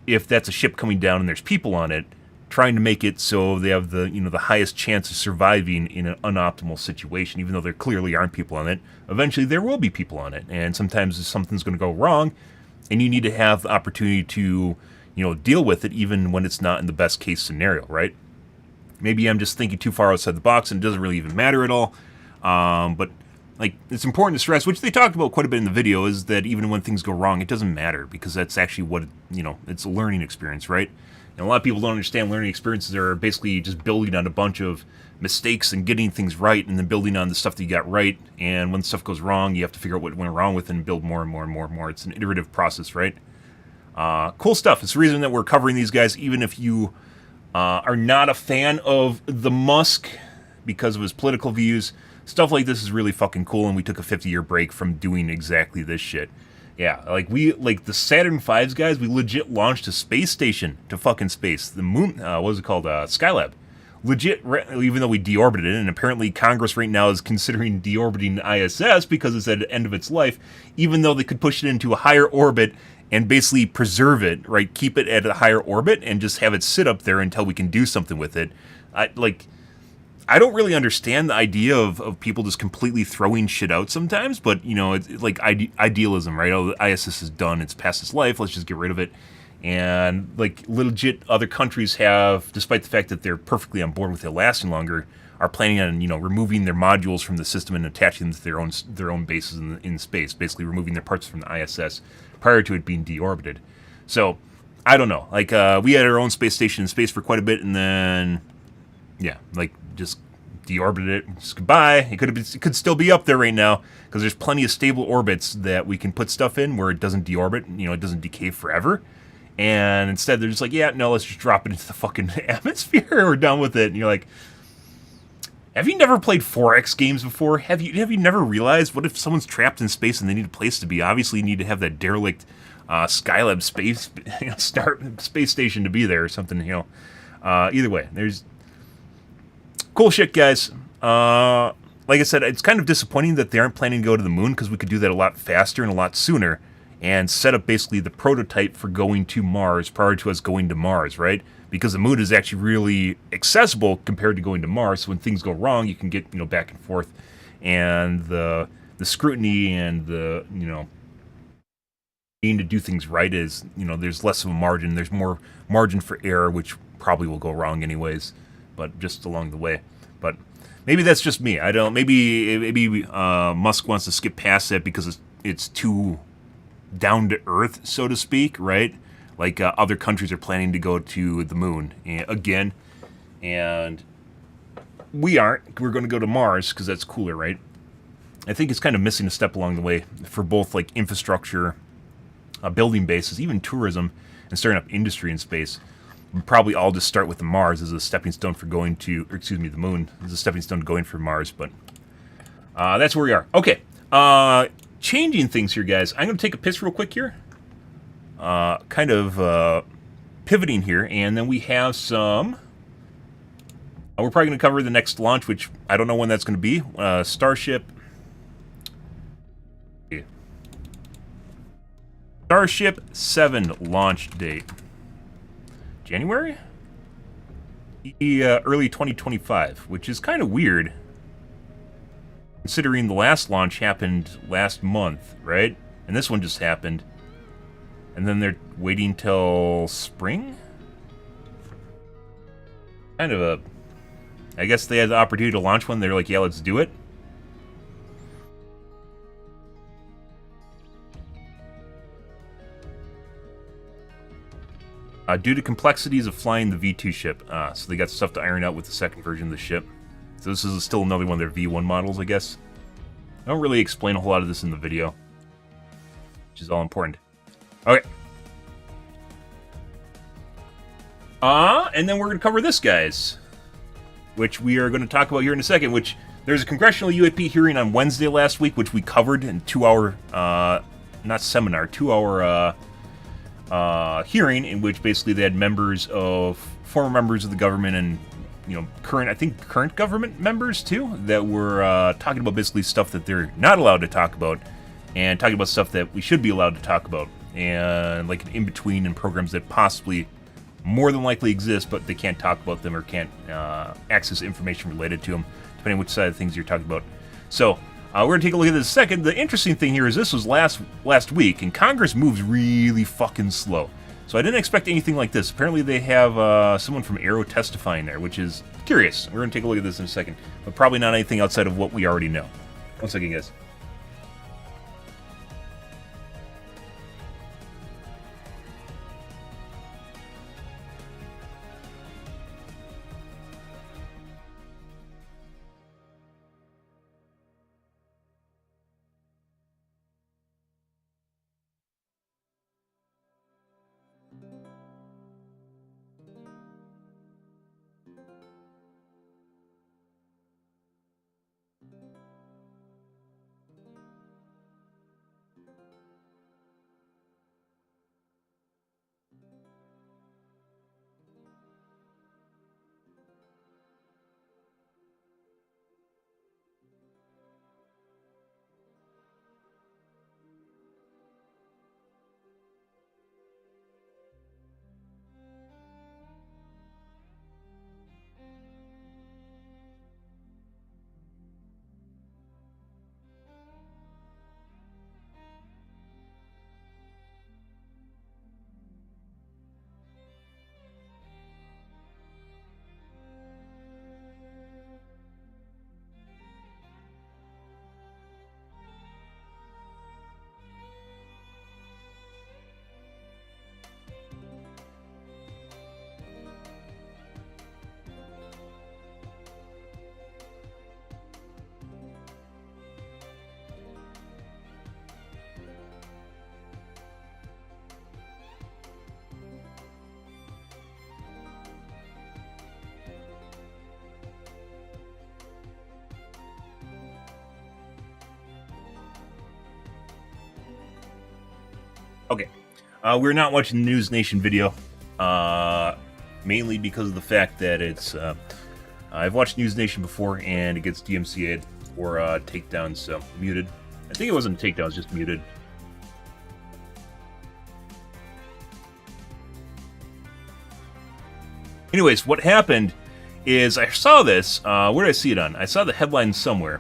if that's a ship coming down and there's people on it, trying to make it so they have the the highest chance of surviving in an unoptimal situation, even though there clearly aren't people on it. Eventually there will be people on it, and sometimes something's going to go wrong, and you need to have the opportunity to deal with it even when it's not in the best case scenario, right? Maybe I'm just thinking too far outside the box and it doesn't really even matter at all. But it's important to stress, which they talked about quite a bit in the video, is that even when things go wrong, it doesn't matter because that's actually what it's a learning experience, right? And a lot of people don't understand learning experiences are basically just building on a bunch of mistakes and getting things right, and then building on the stuff that you got right. And when stuff goes wrong, you have to figure out what went wrong with it and build more and more and more and more. It's an iterative process, right? Cool stuff. It's the reason that we're covering these guys, even if you are not a fan of the Musk because of his political views. Stuff like this is really fucking cool, and we took a 50-year break from doing exactly this shit. Yeah, the Saturn V's guys, we legit launched a space station to fucking space. The moon, what was it called? Skylab. Legit, even though we deorbited it, and apparently Congress right now is considering deorbiting ISS because it's at the end of its life, even though they could push it into a higher orbit and basically preserve it, right? Keep it at a higher orbit and just have it sit up there until we can do something with it. I don't really understand the idea of people just completely throwing shit out sometimes, but, it's like idealism, right? Oh, the ISS is done, it's past its life, let's just get rid of it. And, legit other countries have, despite the fact that they're perfectly on board with it lasting longer, are planning on, removing their modules from the system and attaching them to their own bases in space, basically removing their parts from the ISS prior to it being deorbited. So, I don't know. We had our own space station in space for quite a bit, and then, yeah, just deorbited it. Just goodbye. It could still be up there right now because there's plenty of stable orbits that we can put stuff in where it doesn't deorbit. It doesn't decay forever. And instead, they're just like, yeah, no, let's just drop it into the fucking atmosphere. We're done with it. And you're like, have you never played 4X games before? Have you never realized what if someone's trapped in space and they need a place to be? Obviously, you need to have that derelict Skylab space station to be there or something. Either way, there's cool shit, guys. Like I said, it's kind of disappointing that they aren't planning to go to the moon because we could do that a lot faster and a lot sooner and set up basically the prototype for going to Mars prior to us going to Mars, right? Because the moon is actually really accessible compared to going to Mars. So when things go wrong, you can get, you know, back and forth, and the scrutiny and the, you know, needing to do things right is, you know, there's less of a margin. There's more margin for error, which probably will go wrong anyways, but just along the way. But maybe that's just me. I don't. Maybe Musk wants to skip past that because it's too down to earth, so to speak, right? Like other countries are planning to go to the moon again, and we aren't. We're going to go to Mars because that's cooler, right? I think it's kind of missing a step along the way for both like infrastructure, building bases, even tourism, and starting up industry in space. We'll probably all just start with the Mars as a stepping stone for going to, or excuse me, the moon as a stepping stone to going for Mars. But that's where we are. Okay, changing things here, guys. I'm going to take a piss real quick here. Kind of pivoting here, and then we have some. We're probably going to cover the next launch, which I don't know when that's going to be. Starship 7 launch date. January? Early 2025, which is kind of weird, considering the last launch happened last month, right? And this one just happened. And then they're waiting till spring? Kind of a... I guess they had the opportunity to launch one. They're like, yeah, let's do it. Due to complexities of flying the V2 ship. So they got stuff to iron out with the second version of the ship. So this is still another one of their V1 models, I guess. I don't really explain a whole lot of this in the video, which is all important. Okay. And then we're going to cover this, guys, which we are going to talk about here in a second, which there's a congressional UAP hearing on Wednesday last week, which we covered in 2-hour, not seminar, 2-hour hearing, in which basically they had former members of the government and, you know, current government members too, that were talking about basically stuff that they're not allowed to talk about, and talking about stuff that we should be allowed to talk about, and like an in-between and programs that possibly more than likely exist, but they can't talk about them or can't access information related to them, depending on which side of things you're talking about. So we're going to take a look at this in a second. The interesting thing here is this was last week, and Congress moves really fucking slow. So I didn't expect anything like this. Apparently they have someone from Arrow testifying there, which is curious. We're going to take a look at this in a second, but probably not anything outside of what we already know. One second, guys. Okay, we're not watching the News Nation video, mainly because of the fact that it's, I've watched News Nation before, and it gets DMCA'd or takedowns, so muted. I think it wasn't a takedown, it was just muted. Anyways, what happened is I saw this. Where did I see it on? I saw the headline somewhere.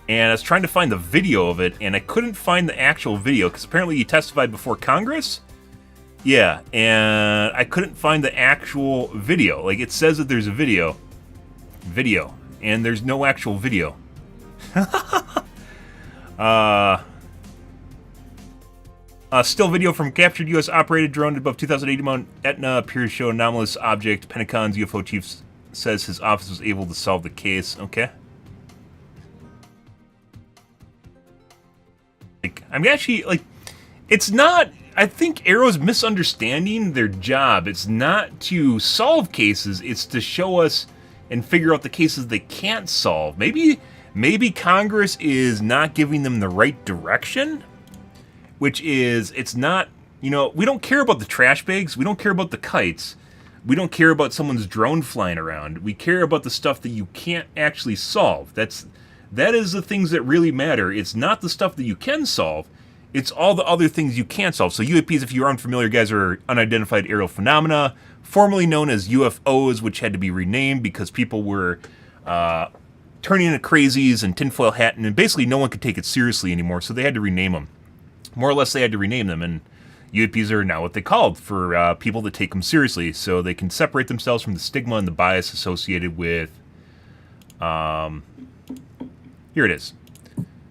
And I was trying to find the video of it, and I couldn't find the actual video, because apparently he testified before Congress? Yeah, and I couldn't find the actual video. Like, it says that there's a video, and there's no actual video. Still video from captured U.S.-operated drone above 2080 Mount Etna appears to show anomalous object. Pentagon's UFO chief says his office was able to solve the case. Okay. Like, I'm actually, like, it's not, I think Arrow's misunderstanding their job. It's not to solve cases, it's to show us and figure out the cases they can't solve. Maybe Congress is not giving them the right direction, which is, it's not, you know, we don't care about the trash bags, we don't care about the kites, we don't care about someone's drone flying around. We care about the stuff that you can't actually solve. That is the things that really matter. It's not the stuff that you can solve. It's all the other things you can't solve. So UAPs, if you're unfamiliar, guys, are unidentified aerial phenomena, formerly known as UFOs, which had to be renamed because people were turning into crazies and tinfoil hatting, and basically no one could take it seriously anymore, so they had to rename them. More or less, they had to rename them, and UAPs are now what they called for people that take them seriously, so they can separate themselves from the stigma and the bias associated with... Here it is.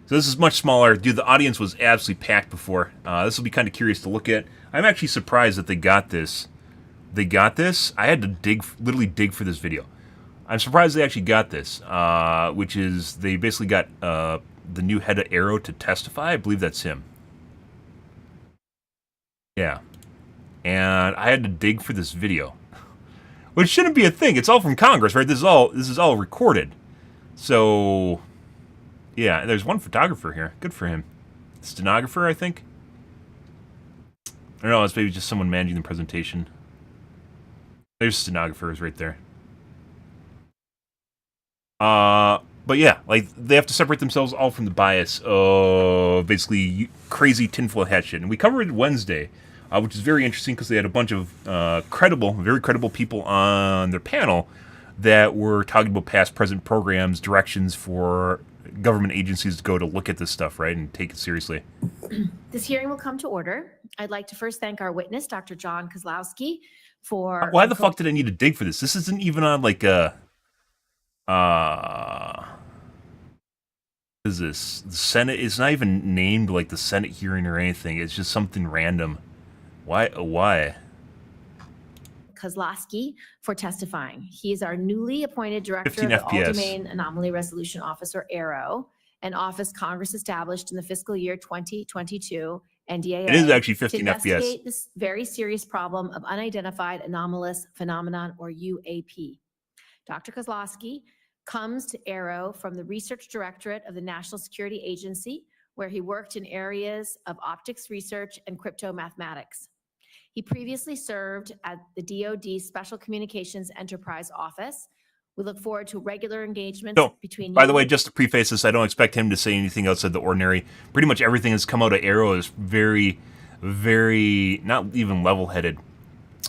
So this is much smaller. Dude, the audience was absolutely packed before. This will be kind of curious to look at. I'm actually surprised that they got this. They got this. I had to literally dig for this video. I'm surprised they actually got this, which is they basically got the new head of Arrow to testify. I believe that's him. Yeah. And I had to dig for this video. Which shouldn't be a thing. It's all from Congress, right? This is all recorded. So... yeah, there's one photographer here. Good for him. Stenographer, I think? I don't know, it's maybe just someone managing the presentation. There's stenographers right there. But yeah, like, they have to separate themselves all from the bias of basically crazy tinfoil hat shit. And we covered it Wednesday, which is very interesting because they had a bunch of very credible people on their panel that were talking about past, present programs, directions for government agencies to go to look at this stuff, right, and take it seriously. This hearing will come to order. I'd like to first thank our witness, Dr. John Kozlowski, for... Why the fuck did I need to dig for this? This isn't even on, like, a... what is this? The Senate? It's not even named, like, the Senate hearing or anything. It's just something random. Why? Kozlowski for testifying. He is our newly appointed director of 15 the FPS. All-Domain Anomaly Resolution Office, or ARROW, an office Congress established in the fiscal year 2022 NDAA. It is actually 15 to FPS. investigate this very serious problem of unidentified anomalous phenomenon, or UAP. Dr. Kozlowski comes to ARROW from the Research Directorate of the National Security Agency, where he worked in areas of optics research and crypto mathematics. He previously served at the DoD Special Communications Enterprise Office. We look forward to regular engagements between... By the way, just to preface this, I don't expect him to say anything outside the ordinary. Pretty much everything that's come out of Arrow is very, very, not even level-headed,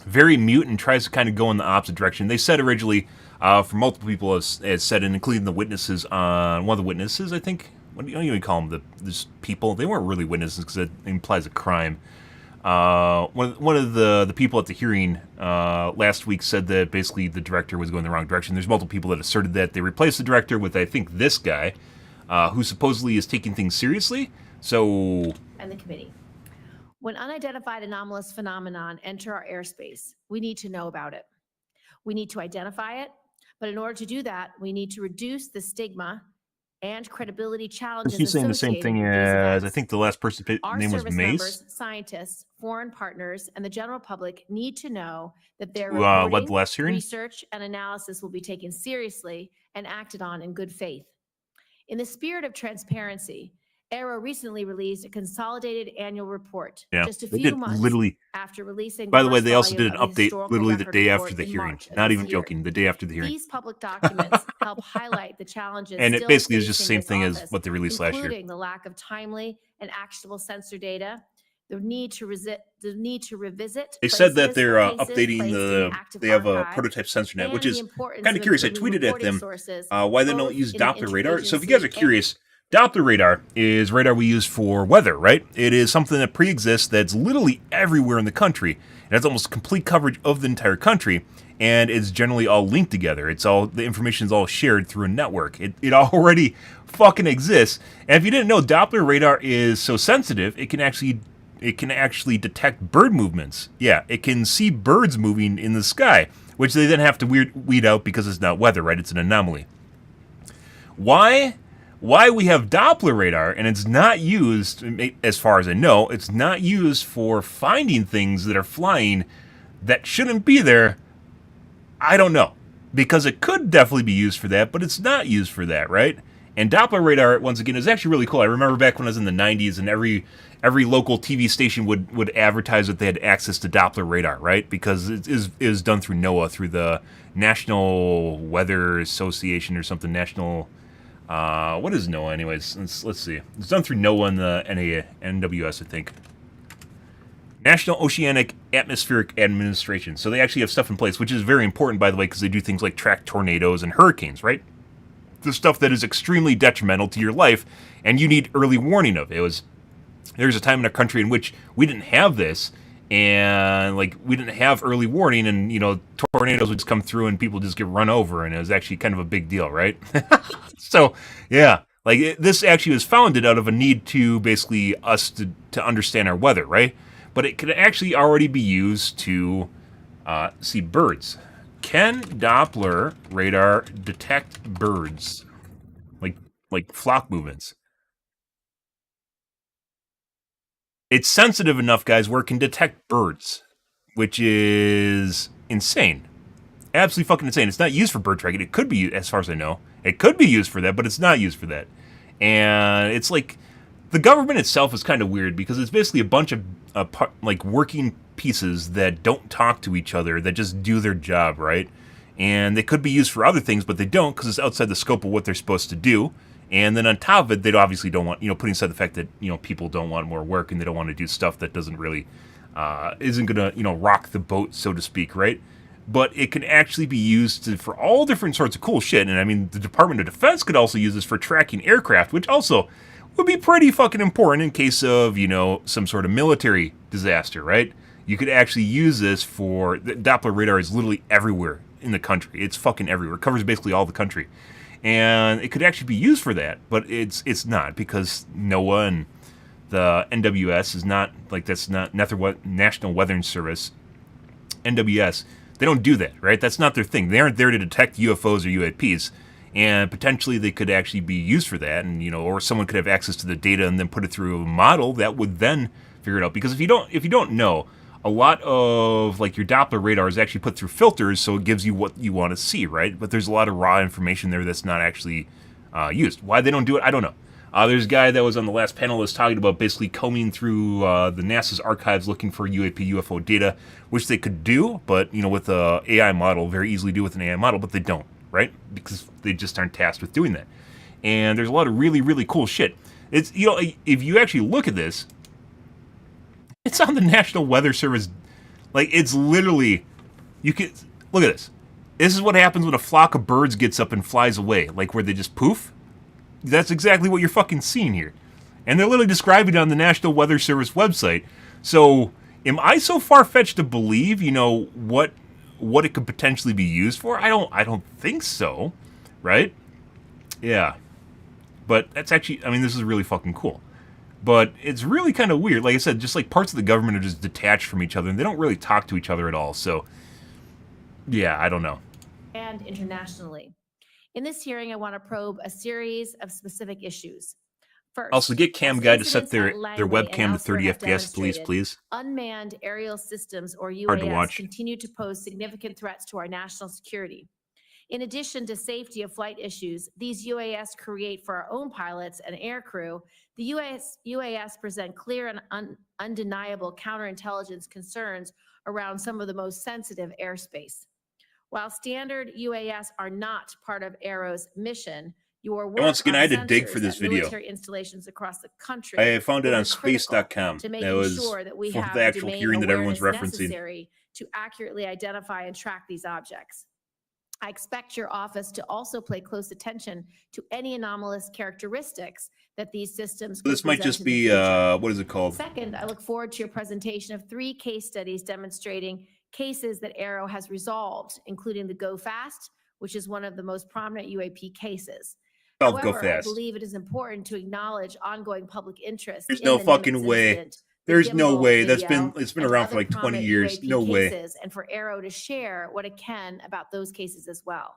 very mute and tries to kind of go in the opposite direction. They said originally, for multiple people as said, and including the witnesses on... one of the witnesses, I think. What do you even call them? These people? They weren't really witnesses because it implies a crime. One of the people at the hearing last week said that basically the director was going the wrong direction. There's multiple people that asserted that. They replaced the director with, I think, this guy, who supposedly is taking things seriously. So... and the committee. When unidentified anomalous phenomenon enter our airspace, we need to know about it. We need to identify it, but in order to do that, we need to reduce the stigma and credibility challenges. She's saying the same thing as, I think the last person's name was Mace. Members, scientists, foreign partners, and the general public need to know that their led the last hearing? Research and analysis will be taken seriously and acted on in good faith. In the spirit of transparency, Arrow recently released a consolidated annual report just a few months after releasing. By the way, they also did an update literally the day after the hearing. Not even joking, the day after the hearing. These public documents help highlight the challenges. And it basically is just the same thing as what they released last year. Including the lack of timely and actionable sensor data, The need to revisit. They said that places they're or cases updating placed in the. active They have a archive, prototype sensor net, which and is the importance kind of of curious. I improving tweeted at reporting them sources, why they don't both use in the Doppler radar. So if you guys are interagency curious, Doppler radar is radar we use for weather, right? It is something that pre-exists that's literally everywhere in the country. It has almost complete coverage of the entire country, and it's generally all linked together. It's all, the information is all shared through a network. It already fucking exists. And if you didn't know, Doppler radar is so sensitive, it can actually detect bird movements. Yeah, it can see birds moving in the sky, which they then have to weed out because it's not weather, right? It's an anomaly. Why we have Doppler radar, and it's not used, as far as I know, it's not used for finding things that are flying that shouldn't be there, I don't know. Because it could definitely be used for that, but it's not used for that, right? And Doppler radar, once again, is actually really cool. I remember back when I was in the 90s, and every local TV station would advertise that they had access to Doppler radar, right? Because it is done through NOAA, through the National Weather Association or something, National... what is NOAA anyways? Let's see. It's done through NOAA and the NWS, I think. National Oceanic Atmospheric Administration. So they actually have stuff in place, which is very important, by the way, because they do things like track tornadoes and hurricanes, right? The stuff that is extremely detrimental to your life, and you need early warning of. There's a time in our country in which we didn't have this, and we didn't have early warning, and tornadoes would just come through and people just get run over, and it was actually kind of a big deal, right? So yeah, this actually was founded out of a need to basically us to understand our weather, right? But it could actually already be used to see birds. Can Doppler radar detect birds, like flock movements? It's sensitive enough, guys, where it can detect birds, which is insane. Absolutely fucking insane. It's not used for bird tracking. It could be, as far as I know. It could be used for that, but it's not used for that. And it's like, the government itself is kind of weird because it's basically a bunch of working pieces that don't talk to each other, that just do their job, right? And they could be used for other things, but they don't because it's outside the scope of what they're supposed to do. And then on top of it, they obviously don't want, putting aside the fact that, people don't want more work and they don't want to do stuff that doesn't really, isn't going to, rock the boat, so to speak, right? But it can actually be used for all different sorts of cool shit. And I mean, the Department of Defense could also use this for tracking aircraft, which also would be pretty fucking important in case of, some sort of military disaster, right? You could actually use this for, the Doppler radar is literally everywhere in the country. It's fucking everywhere. It covers basically all the country. And it could actually be used for that, but it's not, because NOAA and the NWS is not, that's not National Weather Service, NWS, they don't do that, right? That's not their thing. They aren't there to detect UFOs or UAPs, and potentially they could actually be used for that, and or someone could have access to the data and then put it through a model that would then figure it out. Because if you don't know, a lot of your Doppler radar is actually put through filters, so it gives you what you want to see, right? But there's a lot of raw information there that's not actually used. Why they don't do it, I don't know. There's a guy that was on the last panel that was talking about basically combing through the NASA's archives looking for UAP, UFO data, which they could do, but with a AI model, very easily do with an AI model, but they don't, right? Because they just aren't tasked with doing that. And there's a lot of really, really cool shit. It's if you actually look at this, it's on the National Weather Service. It's literally, you can look at this. This is what happens when a flock of birds gets up and flies away, where they just poof. That's exactly what you're fucking seeing here. And they're literally describing it on the National Weather Service website. So, am I so far-fetched to believe, what it could potentially be used for? I don't think so, right? Yeah. But that's actually, this is really fucking cool. But it's really kind of weird. Like I said, just parts of the government are just detached from each other, and they don't really talk to each other at all. So, yeah, I don't know. And internationally. In this hearing, I want to probe a series of specific issues. First, also, get Cam Guy to set their webcam to 30 FPS, please. Unmanned aerial systems, or Hard to UAS, watch. continue to pose significant threats to our national security. In addition to safety of flight issues, these UAS create for our own pilots and air crew. The UAS present clear and undeniable counterintelligence concerns around some of the most sensitive airspace. While standard UAS are not part of AARO's mission, Your And work once again, on I had to dig for sensors this at video. military installations across the country I found it will on be critical space.com. to That making was sure that we for have the actual domain hearing that everyone's awareness referencing. necessary to accurately identify and track these objects. I expect your office to also pay close attention to any anomalous characteristics that these systems could This might present just in the be, future. what is it called? Second, I look forward to your presentation of 3 case studies demonstrating cases that Arrow has resolved, including the Go Fast, which is one of the most prominent UAP cases. Go However, I Fast. believe it is important to acknowledge ongoing public interest There's in no the fucking Nimitz way. incident, the There's no gimbal way. video, It's been and around for other like 20 prominent years. UAP No way. cases, and for Arrow to share what it can about those cases as well.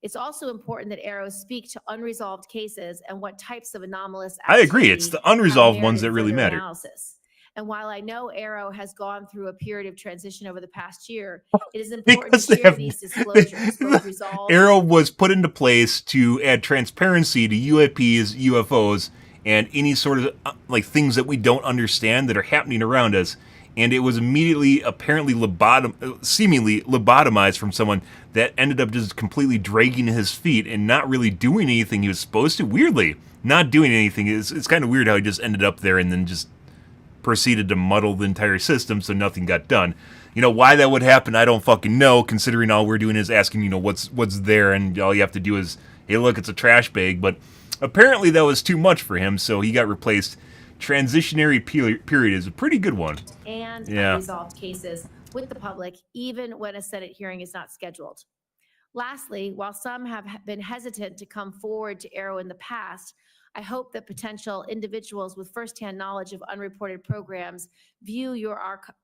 It's also important that Arrow speak to unresolved cases and what types of anomalous I agree. It's activity the unresolved have ones that merited really further matter. analysis. And while I know Arrow has gone through a period of transition over the past year, it is important Because to share these disclosures, both resolved. Arrow was put into place to add transparency to UAPs, UFOs, and any sort of like things that we don't understand that are happening around us. And it was immediately, apparently, seemingly lobotomized from someone that ended up just completely dragging his feet and not really doing anything he was supposed to. Weirdly, not doing anything. It's kind of weird how he just ended up there and then just proceeded to muddle the entire system so nothing got done. You know, why that would happen, I don't fucking know, considering all we're doing is asking, you know, what's there, and all you have to do is, hey, look, it's a trash bag. But apparently that was too much for him, so he got replaced. Transitionary period is a pretty good one. And Yeah. unresolved cases with the public, even when a Senate hearing is not scheduled. Lastly, while some have been hesitant to come forward to Arrow in the past, I hope that potential individuals with firsthand knowledge of unreported programs view your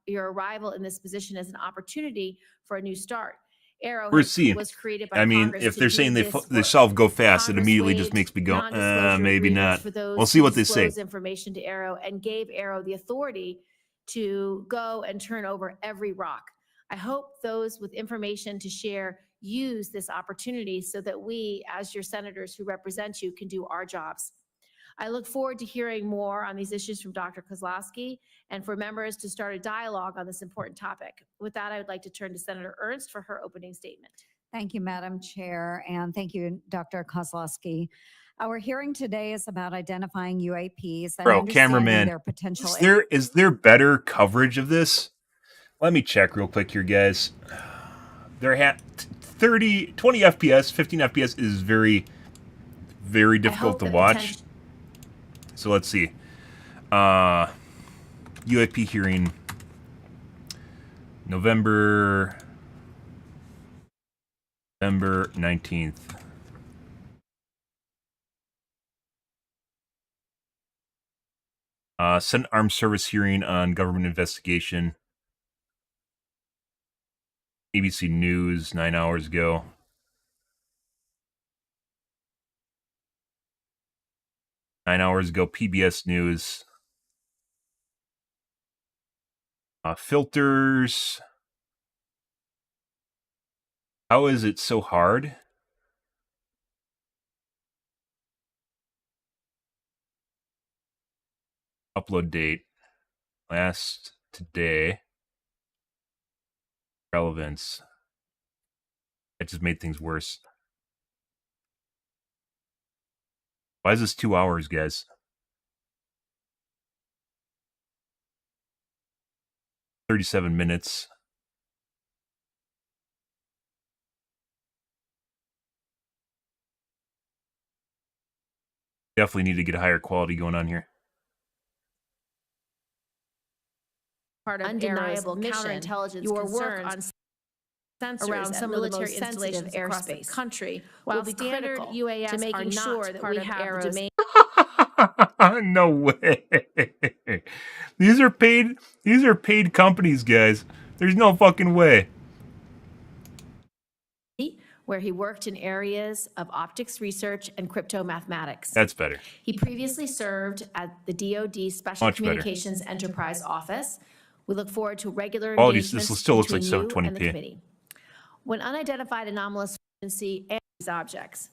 arrival in this position as an opportunity for a new start. Arrow was created by Congress if to they're do saying they this solve Go Fast, it Congress immediately just waived makes me go, non-disclosure maybe agreements not. for those We'll see who what they say. disclose information to Arrow and gave Arrow the authority to go and turn over every rock. I hope those with information to share use this opportunity so that we, as your senators who represent you, can do our jobs. I look forward to hearing more on these issues from Dr. Kozlowski and for members to start a dialogue on this important topic. With that, I would like to turn to Senator Ernst for her opening statement. Thank you, Madam Chair, and thank you, Dr. Kozlowski. Our hearing today is about identifying UAPs and Bro, understanding cameraman, their potential. is there better coverage of this? Let me check real quick here, guys. They're 20 FPS, 15 FPS is very, very difficult to watch. So let's see. UAP hearing November 19th. Senate Armed Service hearing on government investigation. ABC News 9 hours ago. PBS News. Filters. How is it so hard? Upload date. Last today. Relevance. That just made things worse. Why is this 2 hours, guys? 37 minutes. Definitely need to get a higher quality going on here. Part of undeniable counterintelligence your work on sensors around some military installations across the country, while standard UAS to making sure that we have the domain. No way. These are paid companies, guys. There's no fucking way. Where he worked in areas of optics research and crypto mathematics. That's better. He previously served at the DoD Special Communications Enterprise Office. We look forward to regular engagement this still looks like between you 720p. and the committee. When unidentified anomalous frequency and these objects,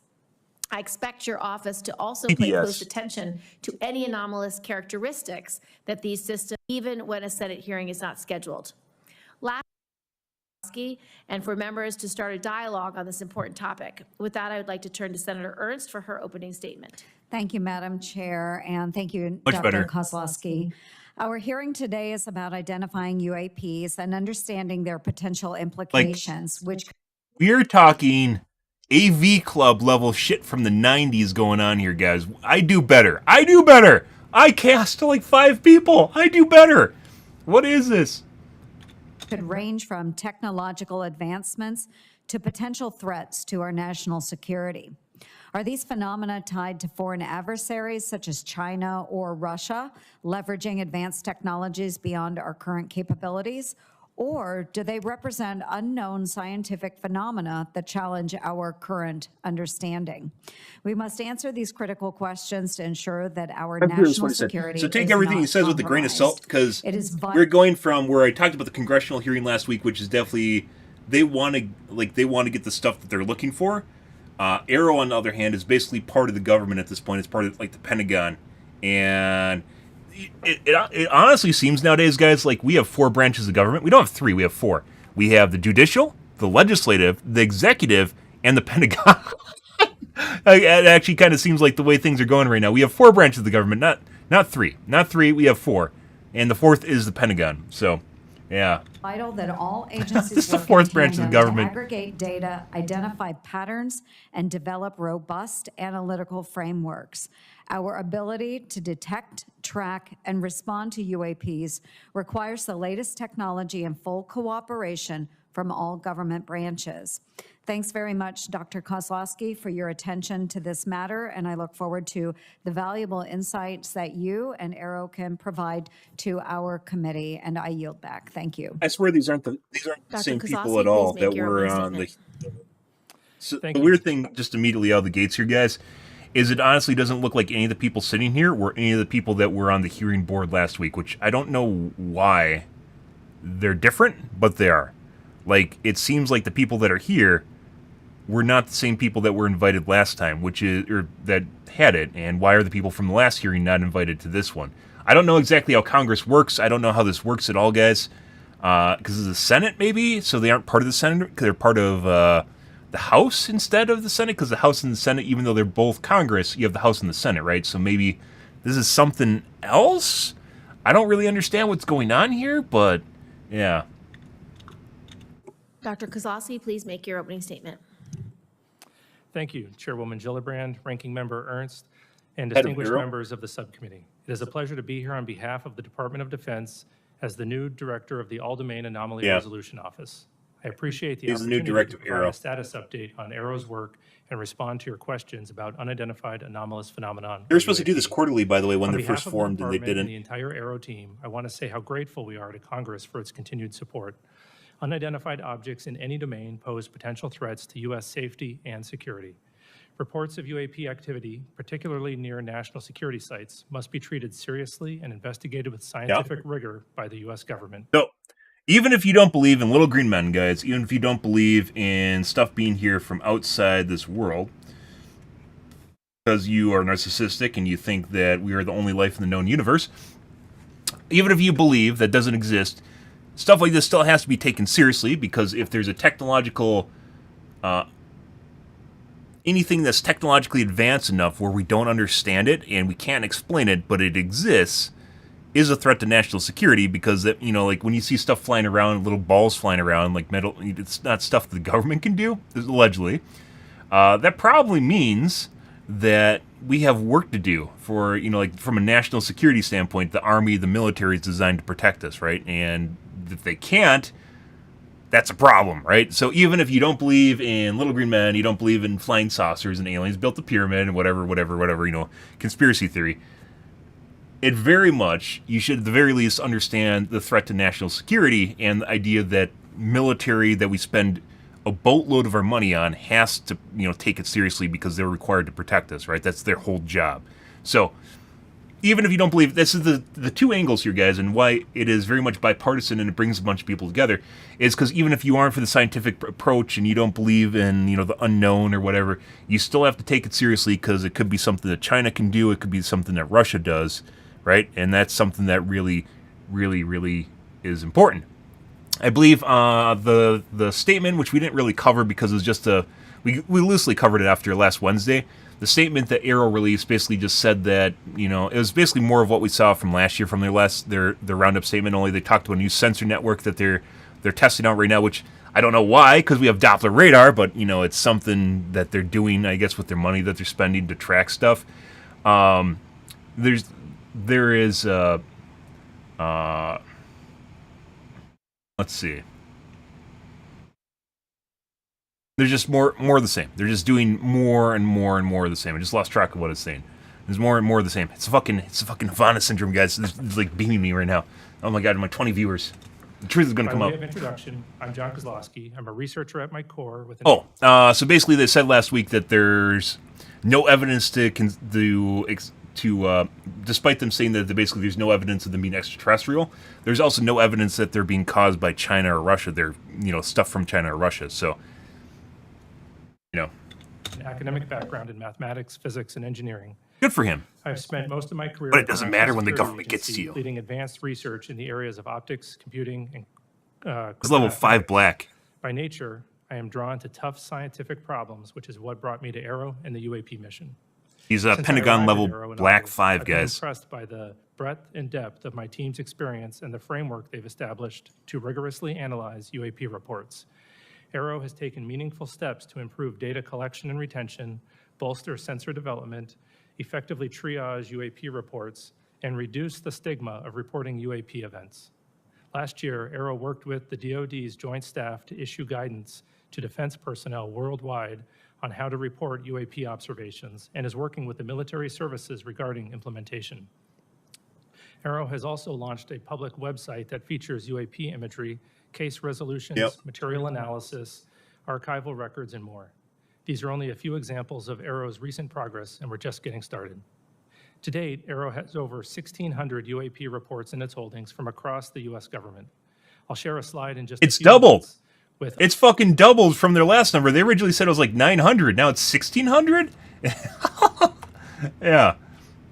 I expect your office to also pay close attention to any anomalous characteristics that these systems, even when a Senate hearing is not scheduled. and for members to start a dialogue on this important topic. With that, I would like to turn to Senator Ernst for her opening statement. Thank you, Madam Chair, and thank you, Much Dr. better. Kozlowski. Our hearing today is about identifying UAPs and understanding their potential implications, which We're talking AV Club level shit from the 90s going on here, guys. I do better. I cast to like 5 people. I do better. What is this? could range from technological advancements to potential threats to our national security. Are these phenomena tied to foreign adversaries such as China or Russia, leveraging advanced technologies beyond our current capabilities? Or do they represent unknown scientific phenomena that challenge our current understanding? We must answer these critical questions to ensure that our national security is So take everything he not says with a grain of salt, because It is we're going from where I talked about the congressional hearing last week, which is definitely they want to get the stuff that they're looking for. Arrow, on the other hand, is basically part of the government at this point. It's part of like the Pentagon, and it honestly seems nowadays, guys, like we have 4 branches of government. We don't have 3, we have 4. We have the judicial, the legislative, the executive, and the Pentagon. It actually kind of seems like the way things are going right now. We have 4 branches of the government, not 3. Not 3, we have 4. And the 4th is the Pentagon. So, yeah. vital that all agencies This is the work in 4th branch of the tandem to government. aggregate data, identify patterns, and develop robust analytical frameworks. Our ability to detect, track, and respond to UAPs requires the latest technology and full cooperation from all government branches. Thanks very much, Dr. Kozlowski, for your attention to this matter, and I look forward to the valuable insights that you and Arrow can provide to our committee, and I yield back. Thank you. I swear these aren't the Dr. same Kozlowski, people at all please make that your were opening on the. statement. So Thank the you. weird thing, just immediately out of the gates here, guys, is it honestly doesn't look like any of the people sitting here were any of the people that were on the hearing board last week, which I don't know why they're different, but they are. Like, it seems like the people that are here were not the same people that were invited last time, or that had it, and why are the people from the last hearing not invited to this one? I don't know exactly how Congress works. I don't know how this works at all, guys, because it's the Senate, maybe, so they aren't part of the Senate, because they're part of the House instead of the Senate, because the House and the Senate, even though they're both Congress, you have the House and the Senate, right? So maybe this is something else? I don't really understand what's going on here, but yeah. Dr. Kozlowski, please make your opening statement. Thank you, Chairwoman Gillibrand, Ranking Member Ernst, and Head of distinguished Bureau. members of the subcommittee. It is a pleasure to be here on behalf of the Department of Defense as the new Director of the All-Domain Anomaly Yeah. Resolution Office. I appreciate the He's the new opportunity director to of provide Arrow. a status update on Arrow's work and respond to your questions about unidentified anomalous phenomenon. They were supposed to do this quarterly, by the way, when On they're behalf first of the formed, and they department and didn't. the entire Arrow team, I want to say how grateful we are to Congress for its continued support. Unidentified objects in any domain pose potential threats to U.S. safety and security. Reports of UAP activity, particularly near national security sites, must be treated seriously and investigated with scientific rigor by the U.S. government. So, even if you don't believe in little green men, guys, even if you don't believe in stuff being here from outside this world, because you are narcissistic and you think that we are the only life in the known universe, even if you believe that doesn't exist, stuff like this still has to be taken seriously, because if there's a technological, anything that's technologically advanced enough where we don't understand it and we can't explain it, but it exists, is a threat to national security, because that, you know, like when you see stuff flying around, little balls flying around, like metal, it's not stuff the government can do, allegedly. That probably means that we have work to do for, you know, like from a national security standpoint. The army, the military is designed to protect us, right? And if they can't, that's a problem, right? So even if you don't believe in little green men, you don't believe in flying saucers and aliens built the pyramid and whatever, you know, conspiracy theory, it very much, you should at the very least understand the threat to national security and the idea that military that we spend a boatload of our money on has to, you know, take it seriously, because they're required to protect us, right? That's their whole job. So even if you don't believe, this is the two angles here, guys, and why it is very much bipartisan and it brings a bunch of people together, is because even if you aren't for the scientific approach and you don't believe in, you know, the unknown or whatever, you still have to take it seriously, because it could be something that China can do, it could be something that Russia does, right? And that's something that really, really, really is important. I believe the statement, which we didn't really cover because it was just we loosely covered it after last Wednesday. The statement that Arrow released basically just said that, you know, it was basically more of what we saw from last year from their roundup statement. Only they talked to a new sensor network that they're testing out right now, which I don't know why, because we have Doppler radar, but you know, it's something that they're doing, I guess, with their money that they're spending to track stuff. There is let's see. There's just more of the same. They're just doing more and more and more of the same. I just lost track of what it's saying. There's more and more of the same. It's a fucking Havana syndrome, guys. It's like beaming me right now. Oh my god, my 20 viewers. The truth is going to come By way out. of introduction, I'm John Kozlowski. I'm a researcher at my core with so basically they said last week that there's no evidence despite them saying that basically there's no evidence of them being extraterrestrial, there's also no evidence that they're being caused by China or Russia. They're, you know, stuff from China or Russia. So, you know, an academic background in mathematics, physics, and engineering. Good for him. I've spent most of my career. But it doesn't at matter when the National government Security gets to Agency, you. Leading advanced research in the areas of optics, computing, and It's level 5 black. By nature, I am drawn to tough scientific problems, which is what brought me to Arrow and the UAP mission. He's a Since I Pentagon arrived at level Arrow in black August, 5, I've been guys. impressed by the breadth and depth of my team's experience and the framework they've established to rigorously analyze UAP reports. Arrow has taken meaningful steps to improve data collection and retention, bolster sensor development, effectively triage UAP reports, and reduce the stigma of reporting UAP events. Last year, Arrow worked with the DoD's Joint Staff to issue guidance to defense personnel worldwide on how to report UAP observations and is working with the military services regarding implementation. Arrow has also launched a public website that features UAP imagery, case resolutions, material analysis, archival records, and more. These are only a few examples of Arrow's recent progress, and we're just getting started. To date, Arrow has over 1,600 UAP reports in its holdings from across the U.S. government. I'll share a slide in just a It's few doubled. minutes with It's fucking doubled from their last number. They originally said it was like 900. Now it's 1,600? Yeah.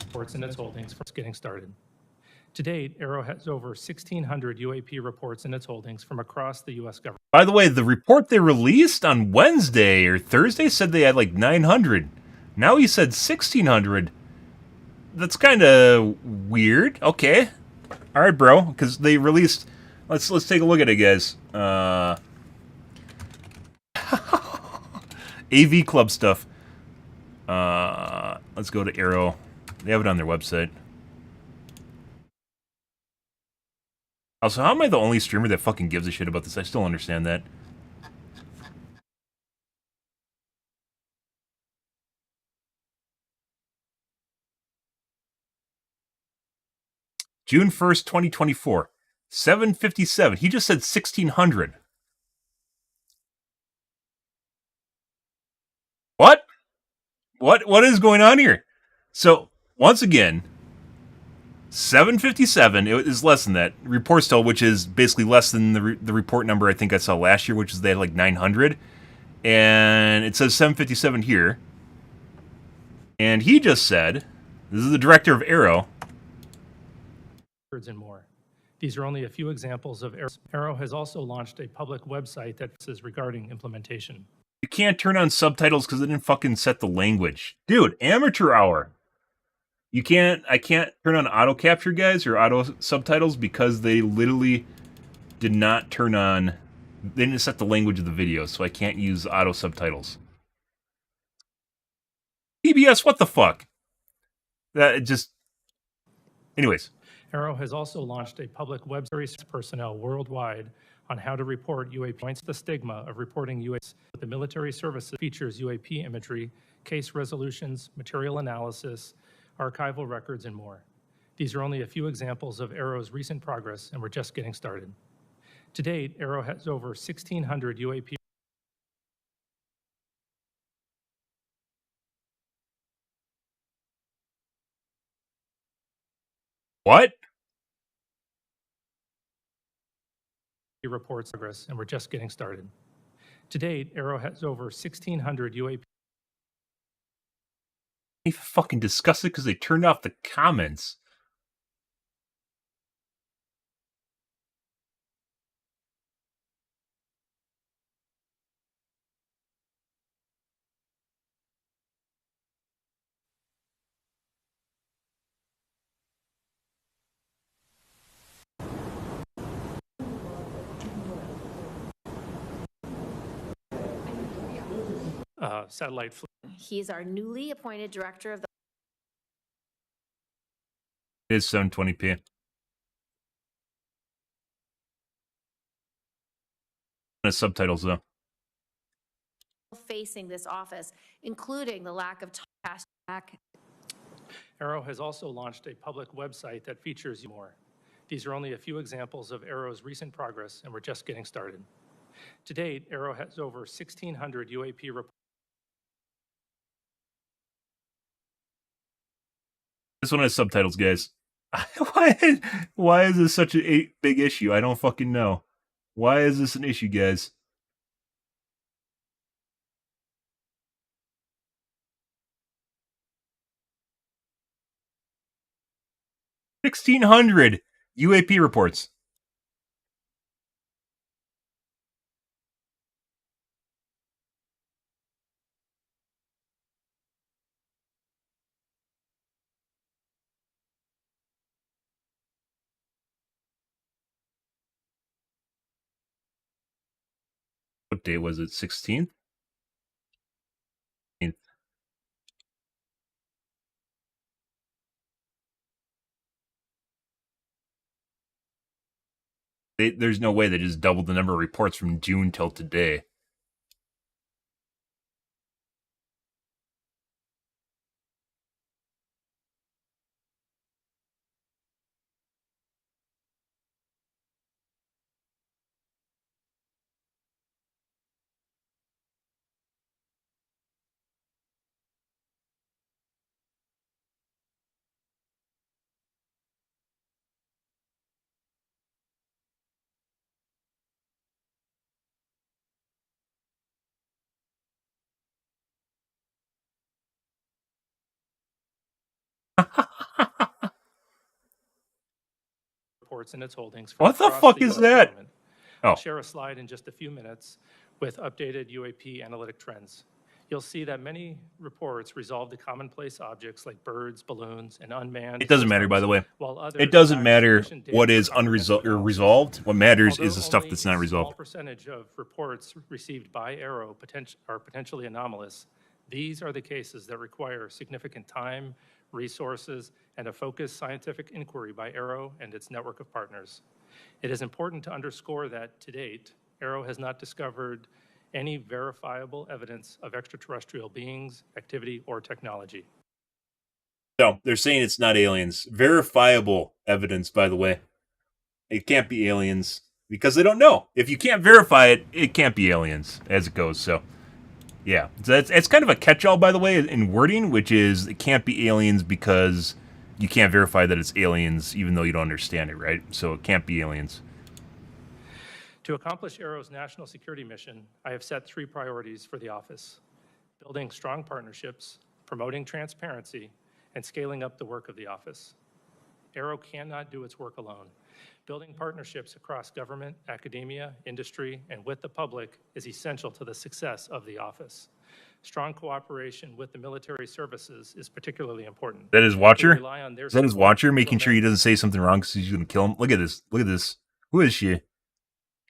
reports in its holdings for getting started. To date, Arrow has over 1,600 UAP reports in its holdings from across the U.S. government. By the way, the report they released on Wednesday or Thursday said they had like 900. Now he said 1,600. That's kind of weird. Okay. All right, bro. Because they released... Let's take a look at it, guys. AV Club stuff. Let's go to Arrow. They have it on their website. Also, how am I the only streamer that fucking gives a shit about this? I still don't understand that. June 1st, 2024. 7:57. He just said 1,600. What? What is going on here? So, once again, 757, it is less than that. Report still, which is basically less than the report number I think I saw last year, which is they had like 900. And it says 757 here. And he just said, this is the director of Arrow. And more. These are only a few examples of Arrow. Arrow has also launched a public website that is regarding implementation. You can't turn on subtitles because they didn't fucking set the language. Dude, amateur hour. I can't turn on auto capture, guys, or auto subtitles because they literally did not turn on, they didn't set the language of the video, so I can't use auto subtitles. PBS, what the fuck? That just, anyways. Arrow has also launched a public website personnel worldwide on how to report UAP. Points the stigma of reporting UAPs. The military services features UAP imagery, case resolutions, material analysis, archival records, and more. These are only a few examples of Arrow's recent progress, and we're just getting started. To date, Arrow has over 1,600 UAP. What? Reports progress, and we're just getting started. To date, Arrow has over 1,600 UAP. They fucking disgusted because they turned off the comments. satellite fleet. He's our newly appointed director of the It is 720p. The subtitles though. facing this office, including the lack of task. Arrow has also launched a public website that features more. These are only a few examples of Arrow's recent progress, and we're just getting started. To date, Arrow has over 1,600 UAP reports. This one has subtitles, guys. Why is this such a big issue? I don't fucking know. Why is this an issue, guys? $1,600 UAP reports. What day was it? 16th? There's no way they just doubled the number of reports from June till today. Reports in its holdings from What the across fuck the is US that? government. Oh. I'll share a slide in just a few minutes with updated UAP analytic trends. You'll see that many reports resolve the commonplace objects like birds, balloons, and unmanned. It doesn't matter, by the way. While others It doesn't lack matter sufficient data what for is comprehensive analysis. resolved. What matters Although is the stuff only that's not a resolved. small percentage of reports received by Arrow are potentially anomalous. These are the cases that require significant time, resources, and a focused scientific inquiry by Arrow and its network of partners. It is important to underscore that, to date, Arrow has not discovered any verifiable evidence of extraterrestrial beings, activity, or technology. So, they're saying it's not aliens. Verifiable evidence, by the way. It can't be aliens because they don't know. If you can't verify it, it can't be aliens as it goes. So, yeah. So it's kind of a catch-all, by the way, in wording, which is it can't be aliens because you can't verify that it's aliens even though you don't understand it, right? So it can't be aliens. To accomplish Arrow's national security mission, I have set 3 priorities for the office: building strong partnerships, promoting transparency, and scaling up the work of the office. Arrow cannot do its work alone. Building partnerships across government, academia, industry, and with the public is essential to the success of the office. Strong cooperation with the military services is particularly important. That is Watcher? We rely on their Is that his support Watcher to making sure he doesn't say something wrong because he's going to kill him? Look at this. Look at this. Who is she?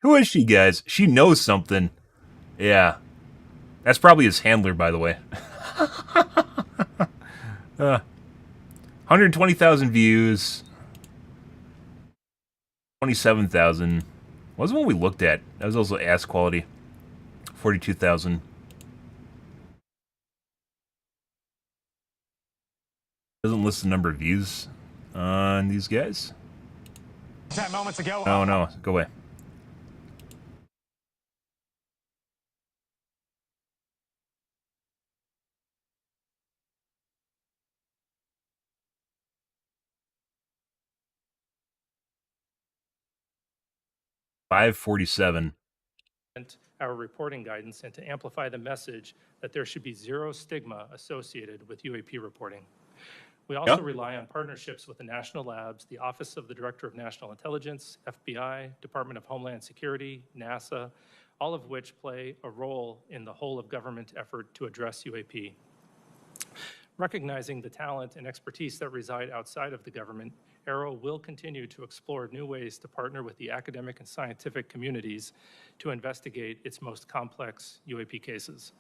Who is she, guys? She knows something. Yeah. That's probably his handler, by the way. 120,000 views. 27,000. What was the one we looked at? That was also ass quality. 42,000. Doesn't list the number of views on these guys. 10 moments ago. Oh, no. Go away. $547. Our reporting guidance and to amplify the message that there should be zero stigma associated with UAP reporting. We also rely on partnerships with the national labs, the Office of the Director of National Intelligence, FBI, Department of Homeland Security, NASA, all of which play a role in the whole of government effort to address UAP. Recognizing the talent and expertise that reside outside of the government, Arrow will continue to explore new ways to partner with the academic and scientific communities to investigate its most complex UAP cases.